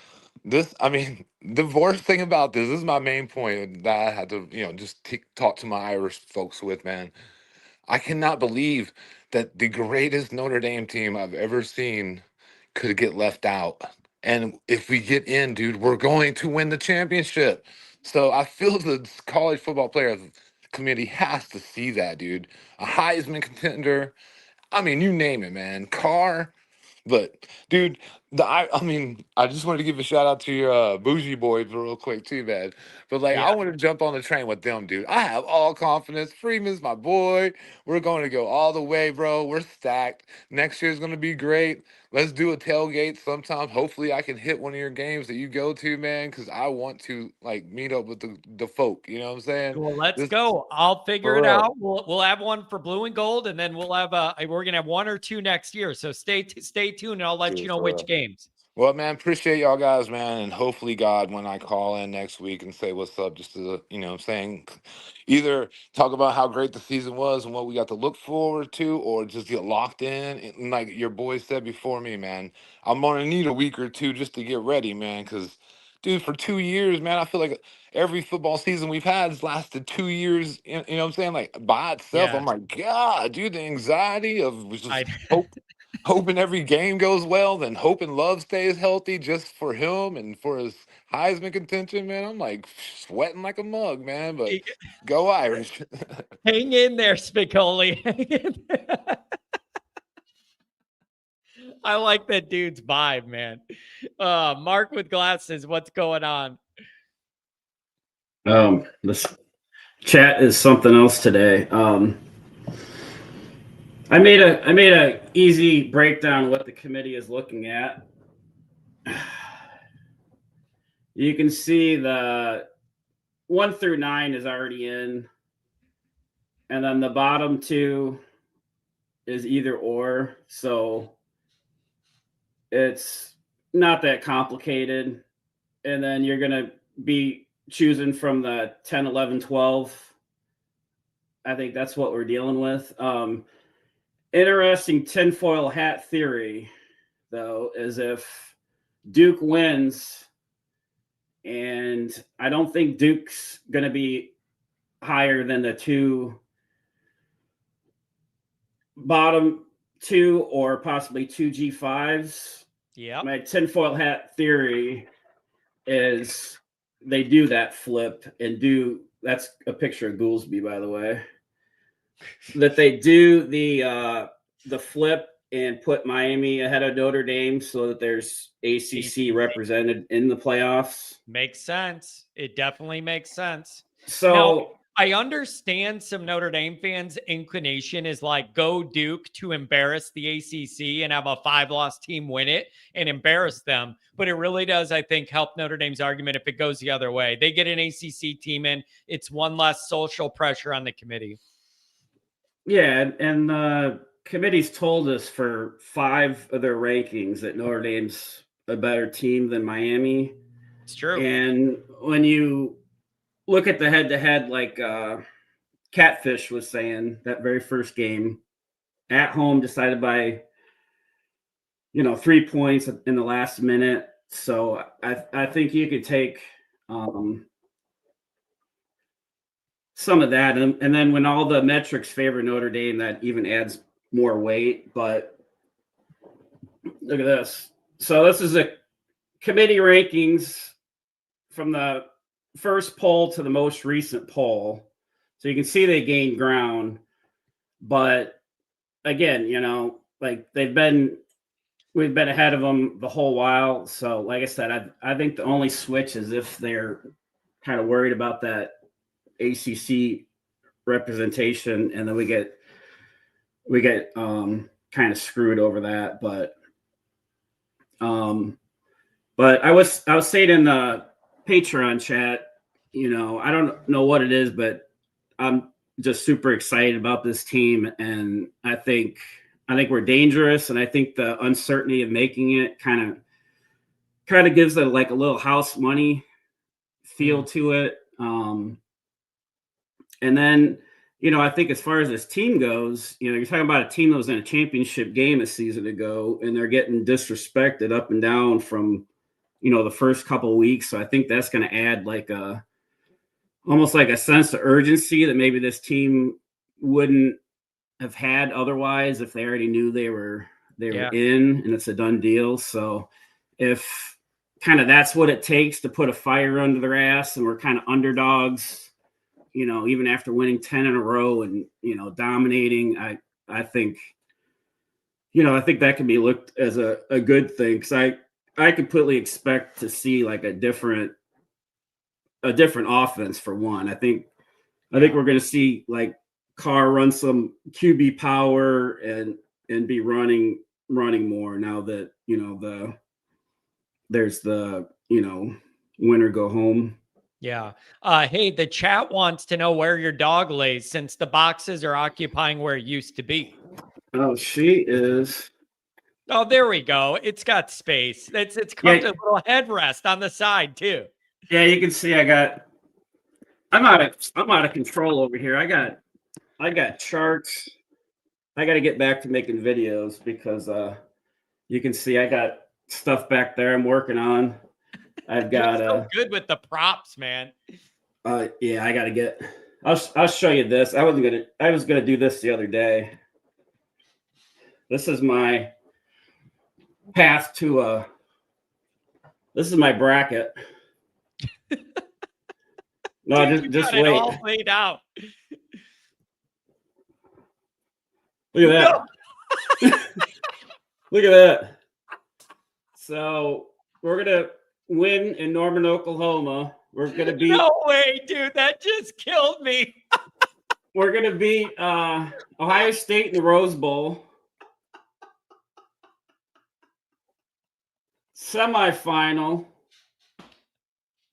I mean, the worst thing about this is my main point that I had to, just talk to my Irish folks with, man. I cannot believe that the greatest Notre Dame team I've ever seen could get left out. And if we get in, dude, we're going to win the championship. So I feel the college football players committee has to see that, dude. A Heisman contender. I mean, you name it, man. Carr. But dude, I mean, I just wanted to give a shout out to your bougie boys real quick too, man. But like, I Yeah. want to jump on the train with them, dude. I have all confidence. Freeman's my boy. We're going to go all the way, bro. We're stacked. Next year's going to be great. Let's do a tailgate sometime. Hopefully, I can hit one of your games that you go to, man, because I want to like meet up with the folk. You know what I'm saying? Well, let's This go. I'll figure for it real. out. We'll have one for blue and gold, and then we're gonna have 1 or 2 next year. So stay tuned, and I'll let you Dude, know for which real. games. Well, man, appreciate y'all guys, man. And hopefully, God, when I call in next week and say what's up, just to, what I'm saying, either talk about how great the season was and what we got to look forward to, or just get locked in. And like your boys said before me, man, I'm going to need a week or two just to get ready, man. Because, dude, for 2 years, man, I feel like every football season we've had has lasted 2 years. You know what I'm saying? Like by itself, Yeah, I'm like, God, dude, the anxiety of I just hoping every game goes well, then hoping Love stays healthy just for him and for his Heisman contention, man. I'm like sweating like a mug, man. But go Irish. hang in there, Spicoli. Hang in there. I like that dude's vibe, man. Mark with glasses, what's going on? This chat is something else today. I made a easy breakdown of what the committee is looking at. You can see the 1 through 9 is already in, and then the bottom 2 is either or. So it's not that complicated. And then you're gonna be choosing from the 10, 11, 12. I think that's what we're dealing with. Interesting tinfoil hat theory, though, is if Duke wins, and I don't think Duke's going to be higher than the bottom 2 or possibly 2 G5s. Yeah. My tinfoil hat theory is they do that flip and do that's a picture of Goolsby, by the way. That they do the flip and put Miami ahead of Notre Dame so that there's ACC represented in the playoffs. Makes sense. It definitely makes sense. So now, I understand some Notre Dame fans' inclination is like go Duke to embarrass the ACC and have a 5-loss team win it and embarrass them. But it really does, I think, help Notre Dame's argument if it goes the other way. They get an ACC team in, it's one less social pressure on the committee. Yeah, and the committee's told us for 5 of their rankings that Notre Dame's a better team than Miami. It's true. And when you look at the head-to-head, like Catfish was saying, that very first game at home decided by 3 points in the last minute. So I think you could take some of that, and then when all the metrics favor Notre Dame, that even adds more weight. But look at this. So this is a committee rankings from the first poll to the most recent poll. So you can see they gained ground, but again, like we've been ahead of them the whole while. So like I said, I think the only switch is if they're kind of worried about that ACC representation, and then we get kind of screwed over that. But I was saying in the Patreon chat, I don't know what it is, but I'm just super excited about this team, and I think we're dangerous, and I think the uncertainty of making it kind of gives it like a little house money feel to it. And then, I think as far as this team goes, you're talking about a team that was in a championship game a season ago, and they're getting disrespected up and down from, the first couple of weeks. So I think that's going to add like almost like a sense of urgency that maybe this team wouldn't have had otherwise if they already knew they were in, and it's a done deal. So if kind of that's what it takes to put a fire under their ass, and we're kind of underdogs, even after winning 10 in a row and, dominating, I think that can be looked as a good thing. Cause I completely expect to see like a different offense for one. I think we're going to see like Carr run some QB power and be running more now that, there's the, win or go home. Yeah. Hey, the chat wants to know where your dog lays since the boxes are occupying where it used to be. Oh, she is. Oh, there we go. It's got space. It's got a little headrest on the side too. Yeah, you can see I'm out of control over here. I got charts. I got to get back to making videos because you can see I got stuff back there I'm working on. I've got so good with the props, man. Yeah, I got to get. I'll show you this. I was gonna do this the other day. This is my path to this is my bracket. No, Dude, just got wait. It all laid out. Look at that. No. Look at that. So we're gonna win in Norman, Oklahoma. We're gonna beat. No way, dude. That just killed me. We're gonna beat Ohio State in the Rose Bowl. Semifinal.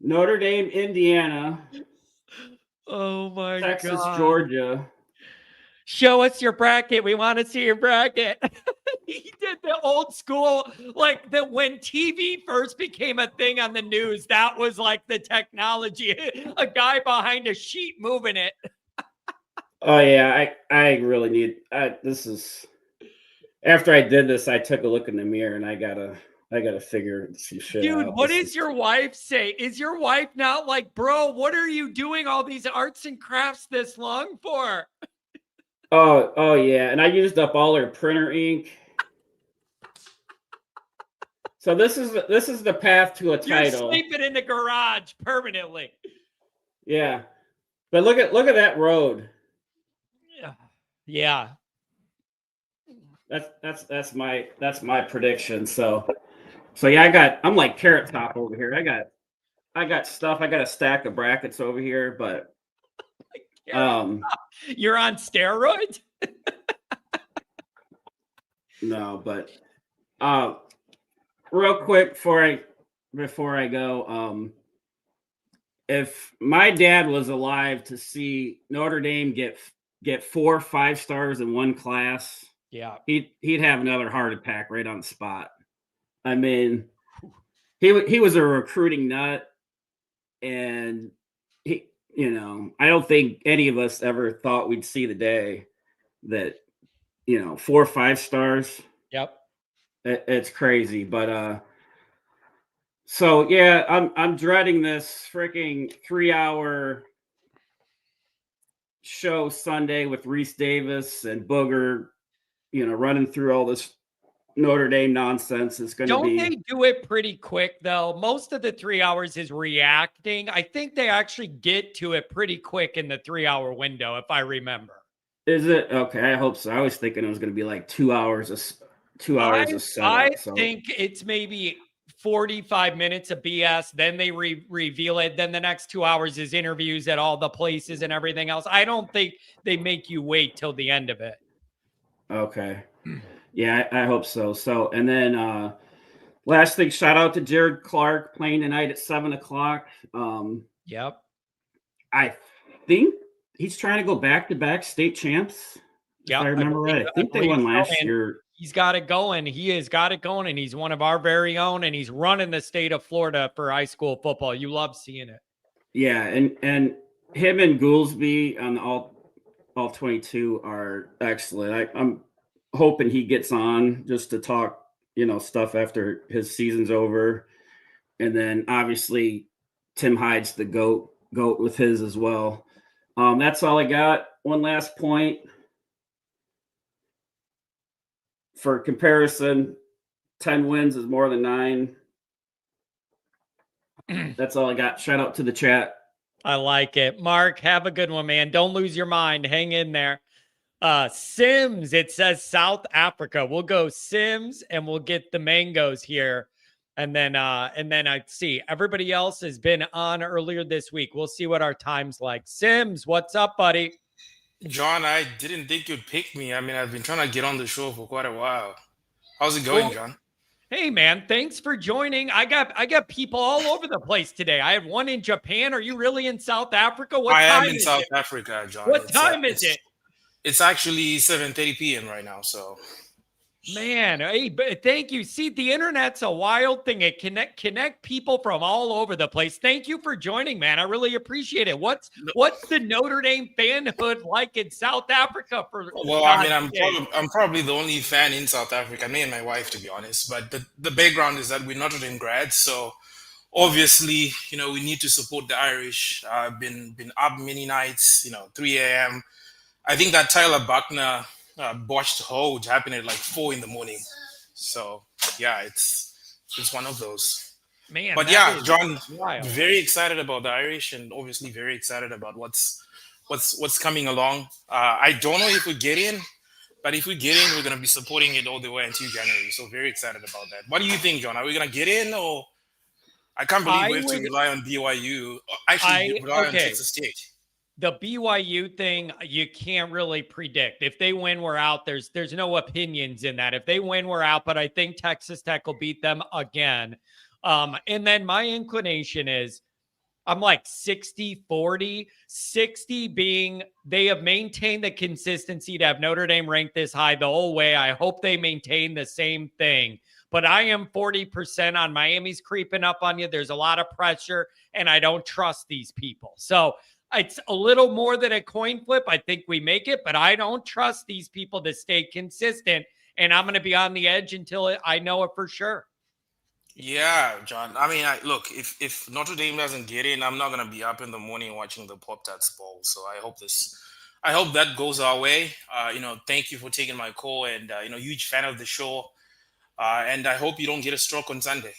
Notre Dame, Indiana. Oh my Texas, God. Georgia. Show us your bracket. We want to see your bracket. He did the old school, like that when TV first became a thing on the news, that was like the technology. A guy behind a sheet moving it. Oh yeah, I really need this is after I did this, I took a look in the mirror and I gotta figure some shit Dude, out. what does your wife say? Is your wife not like, bro, what are you doing all these arts and crafts this long for? Oh yeah, and I used up all her printer ink. So this is the path to a title. You're sleeping in the garage permanently. Yeah. But look at that road. Yeah. That's my prediction. So yeah, I'm like Carrot Top over here. I got stuff. I got a stack of brackets over here, but You're on steroids? no, but real quick before I go, if my dad was alive to see Notre Dame get 4 5-stars in one class, Yeah. he'd have another heart attack right on the spot. I mean, he was a recruiting nut, and I don't think any of us ever thought we'd see the day that 4 5-stars. Yep. It's crazy, but so yeah, I'm dreading this freaking 3-hour show Sunday with Reese Davis and Booger, running through all this Notre Dame nonsense. It's going to Don't be. they do it pretty quick though? Most of the 3 hours is reacting. I think they actually get to it pretty quick in the 3-hour window, if I remember. Is it okay? I hope so. I was thinking it was going to be like 2 hours of setup. I think it's maybe 45 minutes of BS. Then they reveal it. Then the next 2 hours is interviews at all the places and everything else. I don't think they make you wait till the end of it. Okay. Yeah, I hope so. So, and then last thing, shout out to Jared Clark playing tonight at 7:00. Yep. I think he's trying to go back-to-back state champs. Yeah, if I remember right. I think they won last year. He's got it going. He has got it going, and he's one of our very own, and he's running the state of Florida for high school football. You love seeing it. Yeah, and him and Goolsby on the all 22 are excellent. I'm hoping he gets on just to talk, stuff after his season's over. And then obviously Tim Hyde's the goat with his as well. That's all I got. One last point. For comparison, 10 wins is more than 9. That's all I got. Shout out to the chat. I like it. Mark, have a good one, man. Don't lose your mind. Hang in there. Sims, it says South Africa. We'll go Sims and we'll get the mangoes here. And then I see everybody else has been on earlier this week. We'll see what our time's like. Sims, what's up, buddy? John, I didn't think you'd pick me. I mean, I've been trying to get on the show for quite a while. How's it going, John? Hey, man, thanks for joining. I got people all over the place today. I have one in Japan. Are you really in South Africa? I am in South Africa, John. What time is it? It's actually 7:30 p.m. right now, so. Man, hey, thank you. See, the internet's a wild thing. It connect people from all over the place. Thank you for joining, man. I really appreciate it. What's the Notre Dame fanhood like in South Africa? Well, I mean, I'm probably the only fan in South Africa, me and my wife, to be honest. But the background is that we're Notre Dame grads, so obviously, we need to support the Irish. I've been up many nights, 3 a.m. I think that Tyler Buckner botched hold happened at like 4 in the morning. So yeah, it's one of those. Man, but yeah, John, wild. Very excited about the Irish, and obviously very excited about what's coming along. I don't know if we get in, but if we get in, we're gonna be supporting it all the way until January. So very excited about that. What do you think, John? Are we gonna get in, or I can't believe we have to rely on BYU? Actually, rely on Texas State. The BYU thing, you can't really predict. If they win, we're out. There's no opinions in that. If they win, we're out. But I think Texas Tech will beat them again. And then my inclination is I'm like 60-40, 60 being they have maintained the consistency to have Notre Dame ranked this high the whole way. I hope they maintain the same thing. But I am 40% on Miami's creeping up on you. There's a lot of pressure, and I don't trust these people. So it's a little more than a coin flip. I think we make it, but I don't trust these people to stay consistent. And I'm going to be on the edge until I know it for sure. Yeah, John. I mean, look, if Notre Dame doesn't get in, I'm not going to be up in the morning watching the Pop-Tarts Bowl. So I hope that goes our way. Thank you for taking my call, and huge fan of the show. And I hope you don't get a stroke on Sunday.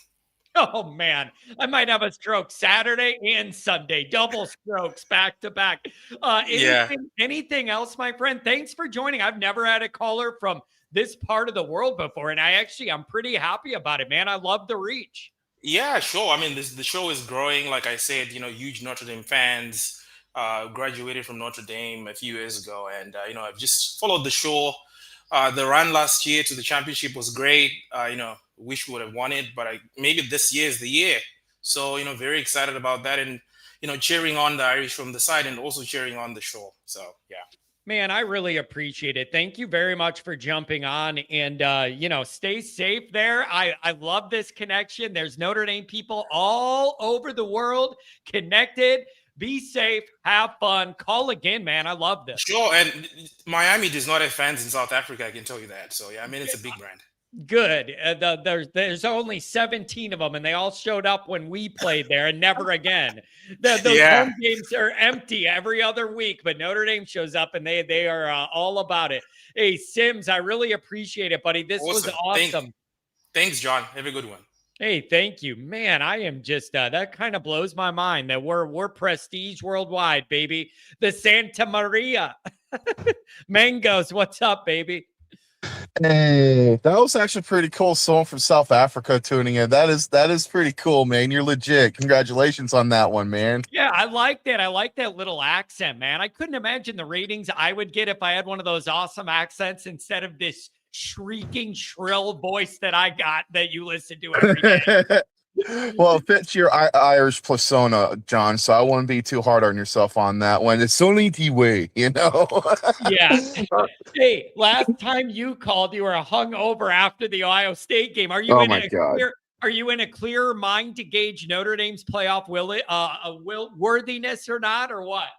Oh man, I might have a stroke Saturday and Sunday, double strokes back to back. Yeah. Anything else, my friend? Thanks for joining. I've never had a caller from this part of the world before, and I'm pretty happy about it, man. I love the reach. Yeah, sure. I mean, the show is growing. Like I said, huge Notre Dame fans. Graduated from Notre Dame a few years ago, and I've just followed the show. The run last year to the championship was great. Wish we would have won it, but maybe this year is the year. So very excited about that, and cheering on the Irish from the side, and also cheering on the show. So yeah. Man, I really appreciate it. Thank you very much for jumping on, and stay safe there. I love this connection. There's Notre Dame people all over the world connected. Be safe, have fun, call again, man. I love this. Sure, and Miami does not have fans in South Africa. I can tell you that. So yeah, I mean, it's a big brand. Good. There's only 17 of them, and they all showed up when we played there, and never again. Those home games are empty every other week, but Notre Dame shows up, and they are all about it. Hey, Sims, I really appreciate it, buddy. This was awesome. Thanks, John. Have a good one. Hey, thank you, man. I am just that kind of blows my mind that we're prestige worldwide, baby. The Santa Maria Mangoes. What's up, baby? Hey, that was actually pretty cool. Someone from South Africa tuning in. That is pretty cool, man. You're legit. Congratulations on that one, man. Yeah, I like that. I like that little accent, man. I couldn't imagine the ratings I would get if I had one of those awesome accents instead of this shrieking, shrill voice that I got that you listen to every day. Well, it fits your Irish persona, John, so I wouldn't be too hard on yourself on that one. It's only the way, Yeah. Hey, last time you called, you were hungover after the Ohio State game. Are you Are you in a clearer mind to gauge Notre Dame's playoff worthiness or not, or what?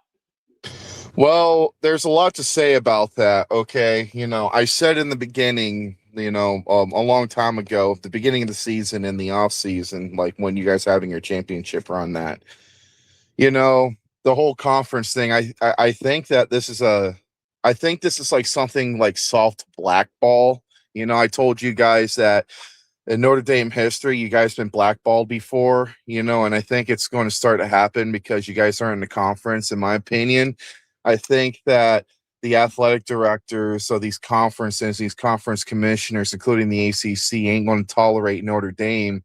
Well, there's a lot to say about that. Okay. I said in the beginning, a long time ago, the beginning of the season in the off season, like when you guys having your championship run, that, the whole conference thing, I think that this is like something like soft blackball. I told you guys that in Notre Dame history, you guys been blackballed before, and I think it's going to start to happen because you guys aren't in the conference, in my opinion. I think that the athletic directors of these conferences, these conference commissioners, including the ACC, ain't going to tolerate Notre Dame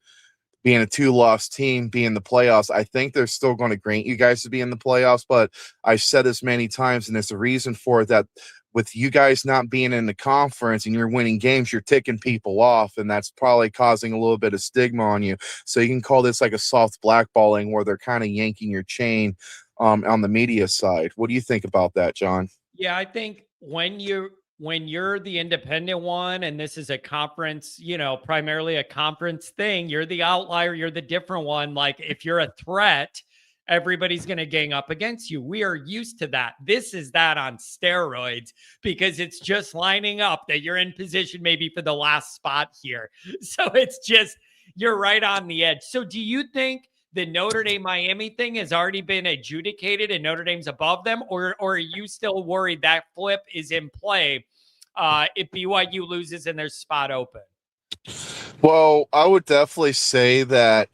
being a 2-loss team, being in the playoffs. I think they're still going to grant you guys to be in the playoffs, but I've said this many times, and there's a reason for it, that with you guys not being in the conference and you're winning games, you're ticking people off, and that's probably causing a little bit of stigma on you. So you can call this like a soft blackballing where they're kind of yanking your chain on the media side. What do you think about that, John? Yeah, I think when you're the independent one and this is a conference, primarily a conference thing, you're the outlier, you're the different one. Like if you're a threat, everybody's going to gang up against you. We are used to that. This is that on steroids because it's just lining up that you're in position maybe for the last spot here. So it's just, you're right on the edge. So do you think the Notre Dame Miami thing has already been adjudicated and Notre Dame's above them, or are you still worried that flip is in play if BYU loses and there's spot open? Well, I would definitely say that,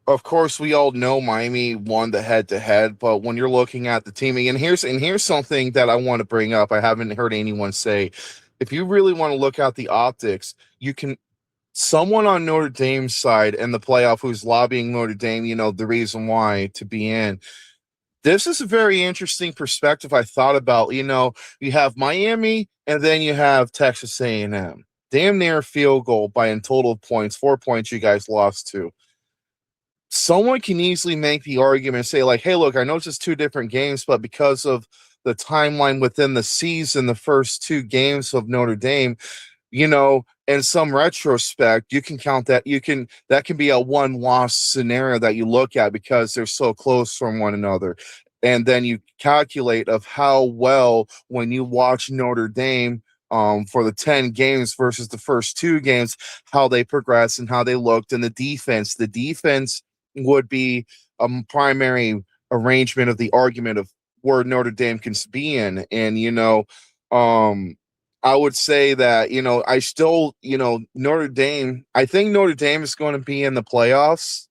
of course, we all know Miami won the head-to-head, but when you're looking at the teaming, and here's something that I want to bring up, I haven't heard anyone say, if you really want to look at the optics, you can. Someone on Notre Dame's side in the playoff who's lobbying Notre Dame, the reason why to be in. This is a very interesting perspective I thought about. You have Miami and then you have Texas A&M. Damn near field goal by in total points, 4 points you guys lost to. Someone can easily make the argument and say, like, hey, look, I know it's just 2 different games, but because of the timeline within the season, the first 2 games of Notre Dame, in some retrospect, you can count that that can be a 1-loss scenario that you look at because they're so close from one another. And then you calculate of how well, when you watch Notre Dame for the 10 games versus the first 2 games, how they progress and how they looked. And the defense would be a primary arrangement of the argument of where Notre Dame can be in. And, I would say that, I still, Notre Dame, I think Notre Dame is going to be in the playoffs.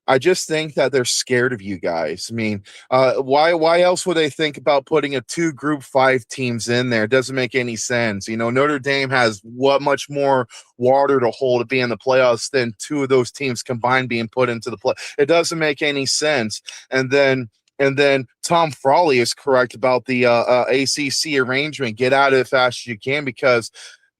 I just think that they're scared of you guys. I mean, why else would they think about putting a 2 Group 5 teams in there? It doesn't make any sense. Notre Dame has much more water to hold to be in the playoffs than 2 of those teams combined being put into the play. It doesn't make any sense. And then Tom Frawley is correct about the ACC arrangement. Get out of it as fast as you can, because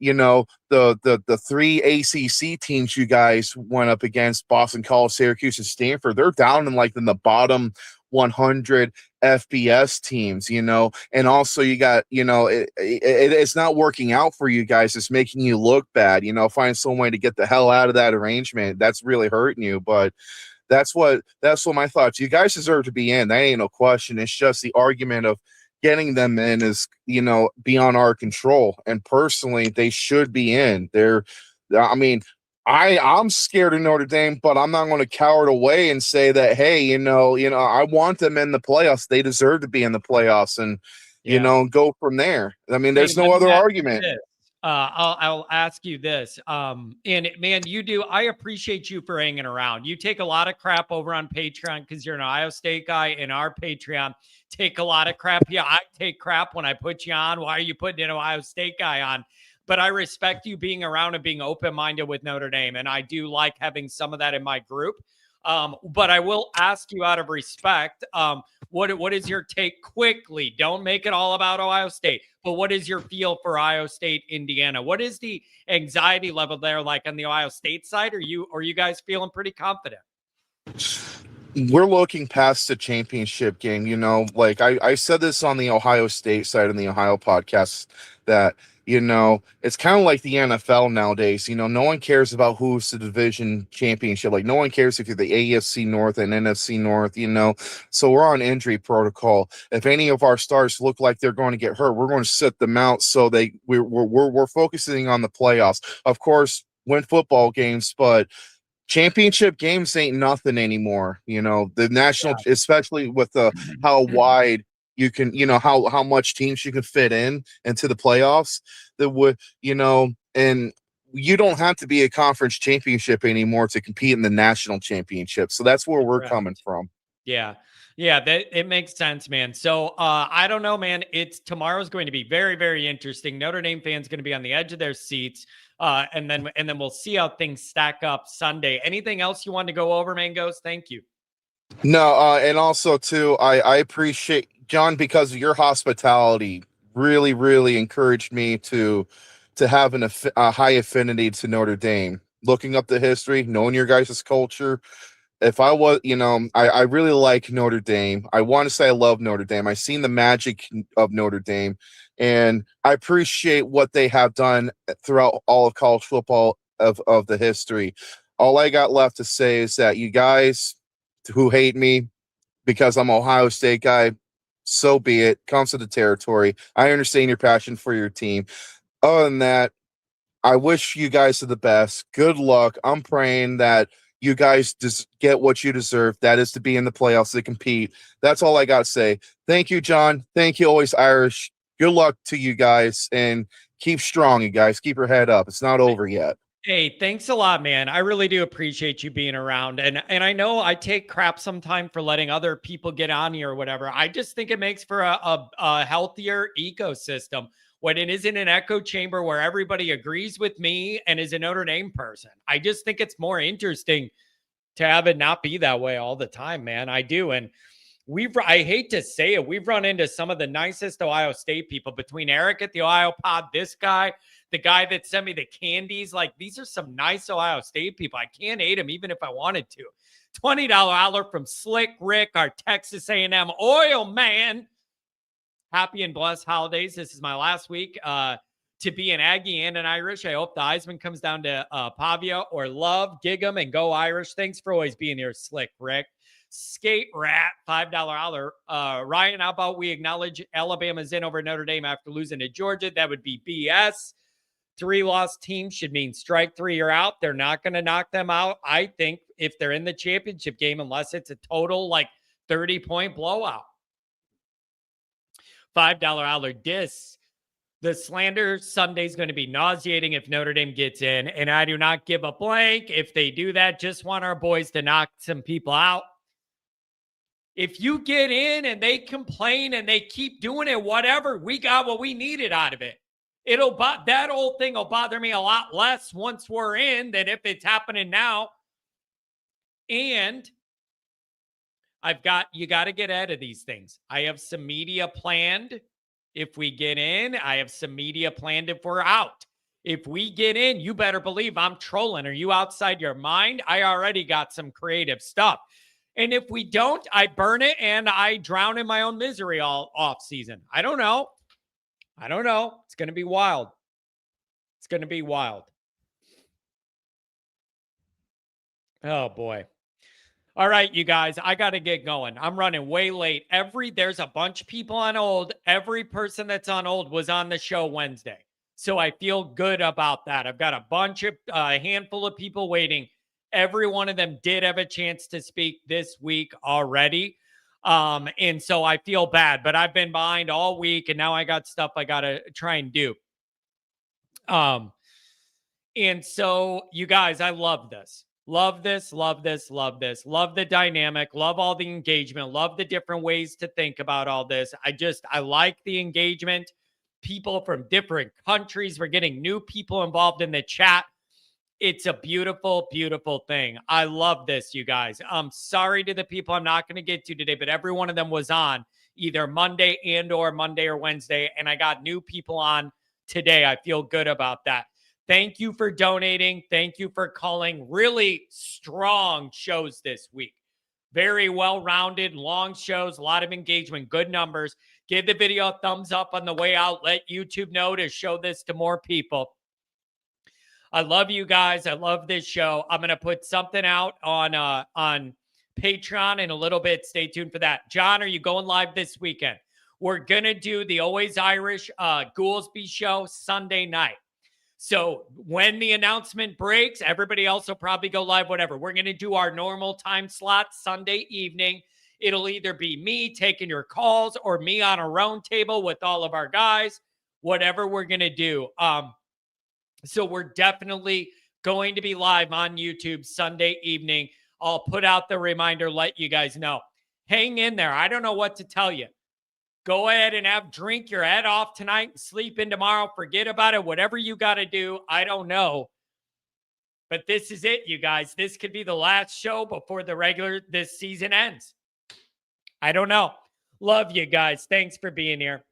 the 3 ACC teams you guys went up against, Boston College, Syracuse, and Stanford, they're down in the bottom 100 FBS teams, and also you got, it's not working out for you guys. It's making you look bad, find some way to get the hell out of that arrangement. That's really hurting you. But that's what my thoughts. You guys deserve to be in. That ain't no question. It's just the argument of getting them in is, beyond our control. And personally, they should be in. I'm scared of Notre Dame, but I'm not going to cower away and say that, hey, I want them in the playoffs. They deserve to be in the playoffs, and go from there. I mean, there's no other argument. I'll ask you this. And man, I appreciate you for hanging around. You take a lot of crap over on Patreon because you're an Ohio State guy, and our Patreon take a lot of crap. Yeah, I take crap when I put you on. Why are you putting an Ohio State guy on? But I respect you being around and being open-minded with Notre Dame. And I do like having some of that in my group. But I will ask you out of respect, what is your take quickly? Don't make it all about Ohio State, but what is your feel for Ohio State, Indiana? What is the anxiety level there like on the Ohio State side? Are you guys feeling pretty confident? We're looking past the championship game. I said this on the Ohio State side in the Ohio podcast, that it's kind of like the NFL nowadays. No one cares about who's the division championship. Like, no one cares if you're the AFC North and NFC North, So we're on injury protocol. If any of our stars look like they're going to get hurt, we're going to sit them out. So we're focusing on the playoffs. Of course, win football games, but championship games ain't nothing anymore. The national, especially with how wide you can, how much teams you can fit into the playoffs, that would, and you don't have to be a conference championship anymore to compete in the national championship. So that's where we're coming from. Yeah. It makes sense, man. So I don't know, man. Tomorrow's going to be very, very interesting. Notre Dame fans going to be on the edge of their seats. And then we'll see how things stack up Sunday. Anything else you want to go over, Mangos? Thank you. No, and also too, I appreciate, John, because of your hospitality, really, really encouraged me to have a high affinity to Notre Dame. Looking up the history, knowing your guys' culture. If I was, I really like Notre Dame. I want to say I love Notre Dame. I've seen the magic of Notre Dame, and I appreciate what they have done throughout all of college football of the history. All I got left to say is that you guys who hate me because I'm an Ohio State guy, so be it. Comes to the territory. I understand your passion for your team. Other than that, I wish you guys the best. Good luck. I'm praying that you guys just get what you deserve. That is to be in the playoffs, to compete. That's all I got to say. Thank you, John. Thank you, Always Irish. Good luck to you guys, and keep strong, you guys. Keep your head up. It's not over yet. Hey, thanks a lot, man. I really do appreciate you being around. And I know I take crap sometime for letting other people get on here or whatever. I just think it makes for a healthier ecosystem when it isn't an echo chamber where everybody agrees with me and is a Notre Dame person. I just think it's more interesting to have it not be that way all the time, man. I do. And I hate to say it, we've run into some of the nicest Ohio State people, between Eric at the Ohio Pod, this guy, the guy that sent me the candies. Like, these are some nice Ohio State people. I can't hate them even if I wanted to. $20 holler from Slick Rick, our Texas A&M oil man. Happy and blessed holidays. This is my last week to be an Aggie and an Irish. I hope the Heisman comes down to Pavia or Love. Gig 'em and go Irish. Thanks for always being here, Slick Rick. Skate Rat, $5 holler. Ryan, how about we acknowledge Alabama's in over Notre Dame after losing to Georgia? That would be BS. 3-loss teams should mean strike 3, you're out. They're not going to knock them out, I think, if they're in the championship game, unless it's a total 30-point blowout. $5 holler. The slander Sunday is going to be nauseating if Notre Dame gets in, and I do not give a blank if they do that. Just want our boys to knock some people out. If you get in and they complain and they keep doing it, whatever, we got what we needed out of it. That whole thing will bother me a lot less once we're in than if it's happening now. And you got to get ahead of these things. I have some media planned if we get in. I have some media planned if we're out. If we get in, you better believe I'm trolling. Are you outside your mind? I already got some creative stuff. And if we don't, I burn it and I drown in my own misery all off season. I don't know. It's going to be wild. It's going to be wild. Oh, boy. All right, you guys, I got to get going. I'm running way late. There's a bunch of people on hold. Every person that's on hold was on the show Wednesday. So I feel good about that. I've got a handful of people waiting. Every one of them did have a chance to speak this week already. And so I feel bad, but I've been behind all week and now I got stuff I got to try and do. And so you guys, I love this. Love this. Love the dynamic. Love all the engagement. Love the different ways to think about all this. I like the engagement. People from different countries. We're getting new people involved in the chat. It's a beautiful, beautiful thing. I love this, you guys. I'm sorry to the people I'm not going to get to today, but every one of them was on either Monday or Wednesday, and I got new people on today. I feel good about that. Thank you for donating. Thank you for calling. Really strong shows this week. Very well-rounded, long shows, a lot of engagement, good numbers. Give the video a thumbs up on the way out. Let YouTube know to show this to more people. I love you guys. I love this show. I'm going to put something out on Patreon in a little bit. Stay tuned for that. John, are you going live this weekend? We're going to do the Always Irish Goolsby show Sunday night. So when the announcement breaks, everybody else will probably go live, whatever. We're going to do our normal time slot Sunday evening. It'll either be me taking your calls or me on a round table with all of our guys, whatever we're going to do. So we're definitely going to be live on YouTube Sunday evening. I'll put out the reminder, let you guys know. Hang in there. I don't know what to tell you. Go ahead and drink your head off tonight and sleep in tomorrow. Forget about it. Whatever you got to do, I don't know. But this is it, you guys. This could be the last show before this season ends. I don't know. Love you guys. Thanks for being here.